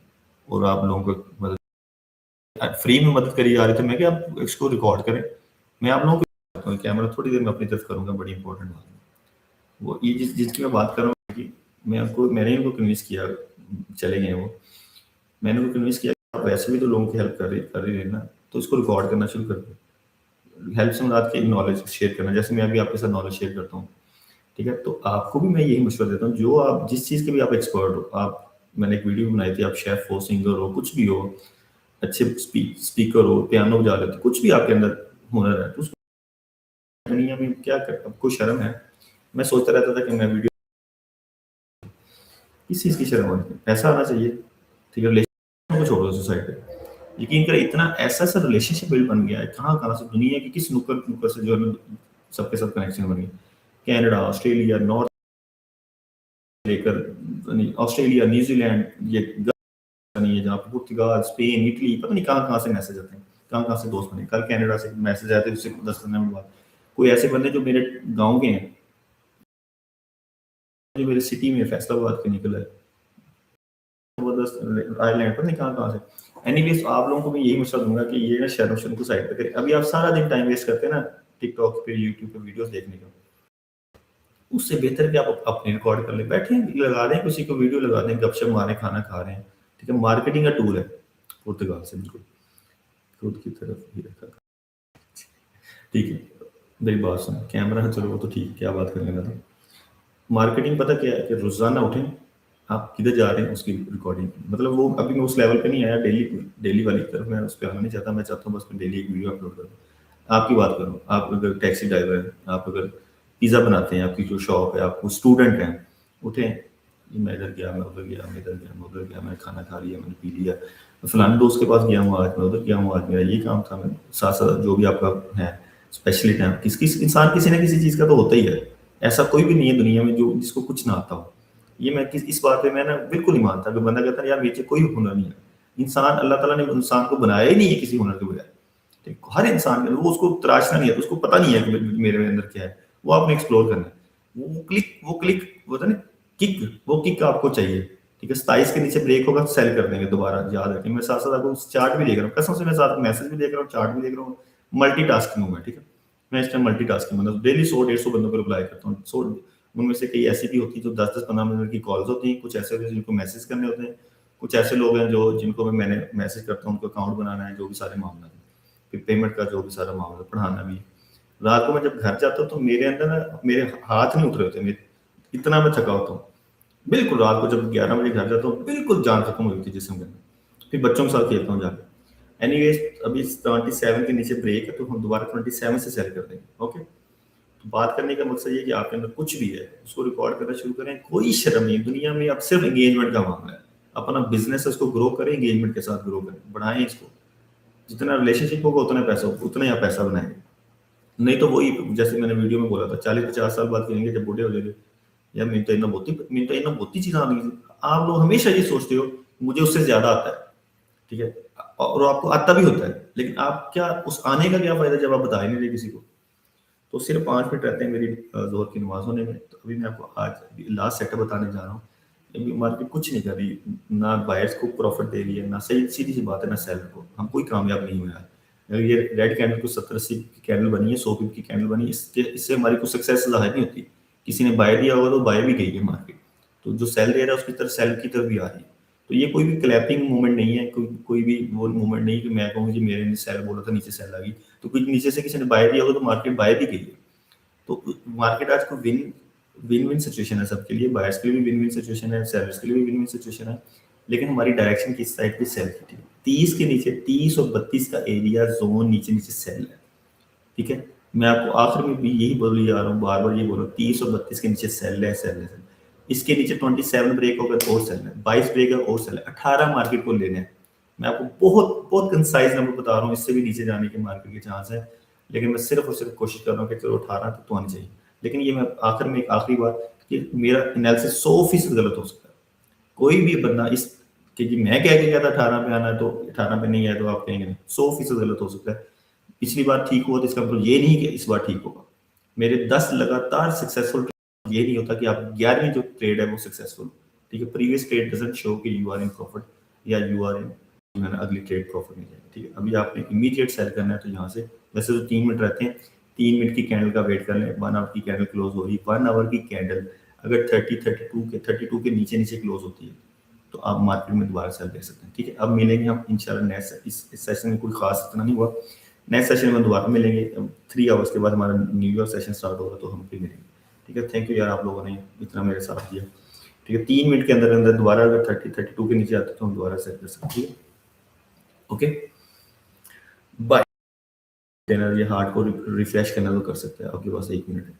और आप लोगों को मदद फ्री में मदद करी जा रहे थे। मैं क्या आप इसको रिकॉर्ड करें, मैं आप लोगों को कैमरा थोड़ी देर में अपनी तरफ करूंगा, बड़ी इंपॉर्टेंट बात है वो। ये जिसकी मैं बात कर रहा हूँ कि मैंने इनको कन्विंस किया, चले गए वो। मैंने उनको कन्विंस किया कि आप वैसे भी तो लोगों की हेल्प कर रही है ना, तो इसको रिकॉर्ड करना शुरू कर दो। हेल्प से मुराद के नॉलेज शेयर करना, जैसे मैं अभी आपके साथ नॉलेज शेयर करता हूँ। ठीक है, तो आपको भी मैं यही मशवरा देता हूँ, जो आप जिस चीज़ के भी आप एक्सपर्ट हो, आप मैंने एक वीडियो बनाई थी, आप शेफ हो, सिंगर हो, कुछ भी हो, अच्छे स्पीकर हो, पियानो बजा लेते, कुछ भी आपके अंदर हुनर है, तो उसको दुनिया में क्या कर, आपको शर्म है? मैं सोचता रहता था कि मैं वीडियो, किस चीज़ की शर्म होनी है? पैसा आना चाहिए। ठीक है, रिलेशन को छोड़ दो सोसाइटी पे, यकीन करें इतना ऐसा सा रिलेशनशिप बिल्ड बन गया है, कहाँ से दुनिया के किस नुक्कड़ नुक्कड़ से जो है ना, सबके सब कनेक्शन बन गए। कनाडा, ऑस्ट्रेलिया, नॉर्थ लेकर ऑस्ट्रेलिया, न्यूजीलैंड, ये नहीं है जहाँ पे पुर्तगाल, स्पेन, इटली, पता नहीं कहाँ से मैसेज आते हैं, कहाँ से दोस्त बने। कल कनाडा से मैसेज आए थे, उससे 10-15 मिनट बाद कोई ऐसे बंदे जो मेरे गाँव के हैं, जो मेरे सिटी में फैसलाबाद के निकल है, जबरदस्त आयरलैंड, पता नहीं कहाँ से। एनीवेज, आप लोगों को मैं यही मशवरा दूंगा कि ये ना शर्म को साइड पे करें। अभी आप सारा दिन टाइम वेस्ट करते हैं ना टिकटॉक पे, यूट्यूब पे वीडियोस देखने का, उससे बेहतर कि आप अपने रिकॉर्ड कर लें, बैठे लगा दें, किसी को वीडियो लगा दें, गपशप मारें, खाना खा रहे हैं। ठीक है, मार्केटिंग का टूल है पुर्तगाल से, बिल्कुल खुद की तरफ ही रखा। ठीक है, मेरी बात सुन, कैमरा है, चलो वो तो ठीक है, क्या बात करने लगा था। मार्केटिंग पता क्या है कि रोजाना उठें, आप किधर जा रहे हैं उसकी रिकॉर्डिंग, मतलब वो अभी मैं उस लेवल पे नहीं आया, डेली डेली वाली तरफ मैं उस पर आना नहीं चाहता। मैं चाहता हूँ बस मैं डेली एक वीडियो अपलोड करूँ। आपकी बात करूँ, आप अगर टैक्सी ड्राइवर हैं, आप अगर पिज़्ज़ा बनाते हैं, आपकी जो शॉप है, आप स्टूडेंट हैं, उठें, मैं इधर गया, मैं उधर गया, मैं इधर गया, मैं उधर गया, मैंने खाना खा लिया, मैंने पी लिया, मैं फलाने दोस्त के पास गया हूँ आज, मैं उधर गया हूँ आज, मेरा ये काम था। मैं साथ साथ जो भी आपका है स्पेशलिटी है, किस इंसान किसी ना किसी चीज़ का तो होता ही है। ऐसा कोई भी नहीं है दुनिया में जो जिसको कुछ ना आता हो। ये मैं इस बात पे मैं ना बिल्कुल नहीं मानता कि बंदा कहता है यार मेरे कोई हुनर नहीं है। इंसान, अल्लाह ताला ने इंसान को बनाया ही नहीं है किसी हुनर के बगैर। ठीक, हर इंसान के, वो उसको तराशना नहीं है, उसको पता नहीं है कि मेरे अंदर क्या है, वो आपने एक्सप्लोर करना है। वो क्लिक होता है ना, किक, वो किक आपको चाहिए। ठीक है, 27 के नीचे ब्रेक होगा, सेल कर देंगे दोबारा, याद रखें। मैं साथ साथ आपको चार्ट भी देख रहा हूँ, कसम से मैं साथ मैसेज भी देख रहा हूँ, चार्ट भी देख रहा हूँ, मल्टीटास्किंग हूँ मैं। ठीक है, मैं इस टाइम मल्टीटास्किंग, मतलब डेली 100-150 बंदों को रिप्लाई करता हूँ। 100 उनमें से कई ऐसी भी होती है जो 10-10-15 मिनट की कॉल्स होती हैं, कुछ ऐसे होते हैं जिनको मैसेज करने होते हैं, कुछ ऐसे लोग हैं जो जिनको मैंने मैसेज करता हूँ, उनको अकाउंट बनाना है, जो भी सारे मामला है, फिर पेमेंट का जो भी सारा मामला, पढ़ाना भी है। रात को मैं जब घर जाता हूँ तो मेरे अंदर ना, मेरे हाथ नहीं उतरे होते, मेरे इतना मैं थका होता हूँ। बिल्कुल रात को जब 11 बजे घर जाता हूँ, बिल्कुल जान खत्म हो गई थी जिसम के अंदर। फिर बच्चों के साथ खेलता हूँ जाकर। एनीवेज, अभी 27 के नीचे ब्रेक है, तो हम दोबारा 27 से सेल कर देंगे। ओके, तो बात करने का मकसद ये कि आपके अंदर कुछ भी है उसको रिकॉर्ड करना शुरू करें, कोई शर्म नहीं दुनिया में। अब सिर्फ एंगेजमेंट का मामला है, अपना बिजनेस है उसको ग्रो करें, एंगेजमेंट के साथ ग्रो करें, बढ़ाएं इसको। जितना रिलेशनशिप होगा उतना पैसा होगा, उतना ही आप पैसा बनाएंगे। नहीं तो वही, जैसे मैंने वीडियो में बोला था, 40-50 साल बाद कहेंगे जब बूढ़े हो जाएंगे, यार मैंने तो बहुती चीज़ आनी थी। आप लोग हमेशा ये सोचते हो मुझे उससे ज़्यादा आता है। ठीक है, और आपको आता भी होता है, लेकिन आप क्या, उस आने का क्या फ़ायदा जब आप बता ही नहीं रहे किसी को। तो सिर्फ 5 मिनट रहते हैं मेरी ज़ोहर की नमाज़ होने में। तो अभी मैं आपको आज लास्ट सेटअप बताने जा रहा हूँ। अभी मार्केट कुछ नहीं कर रही, ना बायर्स को प्रॉफिट दे रही है, ना सही, सीधी सी बात है, ना सेलर को। हम कोई कामयाब नहीं हुआ है। ये रेड कैंडल को 70-80 की कैंडल बनी है, 100 पिप की कैंडल बनी है, इससे हमारी कोई सक्सेस ज़ाहिर नहीं होती। किसी ने बाय दिया होगा तो बाय भी गई है मार्केट, तो जो सेल दे रहा है उसकी तरफ सेल की तरफ भी आ रही है। तो ये कोई भी क्लैपिंग मूवमेंट नहीं है, कोई भी वो मूवमेंट नहीं कि मैं कहूँ कि मेरे ने सेल बोला था नीचे सेल आ गई, तो कुछ नीचे से किसी ने बाय दिया होगा तो मार्केट बाय भी गई है। तो मार्केट आज को विन विन विन सिचुएशन है सबके लिए, बायर्स के लिए भी विन विन सिचुएशन है, सेलर्स के लिए भी विन विन सिचुएशन है, लेकिन हमारी डायरेक्शन किस साइड पे सेल की थी। 30 के नीचे 30 और 32 का एरिया जोन नीचे नीचे सेल है, ठीक है। मैं आपको आखिर में भी यही बोल जा रहा हूँ, बार बार ये बोल रहा हूँ, 30 और 32 के नीचे सेल है, सेल है, सेल। इसके नीचे 27 ब्रेक होगा और सेल है, 22 ब्रेक है और सेल है, 18 मार्केट को लेने हैं। मैं आपको बहुत बहुत कंसाइज नंबर बता रहा हूँ, इससे भी नीचे जाने के मार्केट के चांस है, लेकिन मैं सिर्फ और सिर्फ कोशिश कर रहा हूँ कि चलो 18 तक तो आनी चाहिए। लेकिन ये मैं आखिर में एक आखिरी बात कि मेरा एनालिसिस 100% गलत हो सकता है। कोई भी बंदा इस कि जी मैं कह के गया था 18 पे आना है तो 18 पे नहीं आया तो आप कहेंगे नहीं, 100% गलत हो सकता है। पिछली बार ठीक हुआ तो इसका मतलब ये नहीं कि इस बार ठीक होगा। मेरे 10 लगातार सक्सेसफुल, ये नहीं होता कि आप 11वीं जो ट्रेड है वो सक्सेसफुल, ठीक है। प्रीवियस ट्रेड डजंट शो कि यू आर इन प्रॉफिट या यू आर इन अगली ट्रेड प्रॉफिट नहीं जाएगी, ठीक है। अभी आपने इमीडिएट सेल करना है तो यहाँ से वैसे तो 3 मिनट रहते हैं, 3 मिनट की कैंडल का वेट कर लें, 1 आवर की कैंडल क्लोज हो रही, 1 आवर की कैंडल अगर 32 के नीचे नीचे क्लोज होती है तो आप मार्केट में दोबारा सेल दे सकते हैं, ठीक है। अब मिलेंगे हम इंशाल्लाह नेक्स्ट, इस सेशन में कोई खास इतना नहीं हुआ, नेक्स्ट सेशन में दोबारा मिलेंगे 3 आवर्स के बाद, हमारा न्यू ईयर सेशन स्टार्ट होगा तो हम फिर मिलेंगे, ठीक है। थैंक यू यार, आप लोगों ने इतना मेरे साथ दिया, ठीक है। 3 मिनट के अंदर अंदर दोबारा अगर 32 के नीचे आते तो हम दोबारा सेट कर सकते हैं, ओके। बाय। ये हार्ट को रिफ्रेश करना तो कर सकते हैं, आपके पास 1 मिनट है।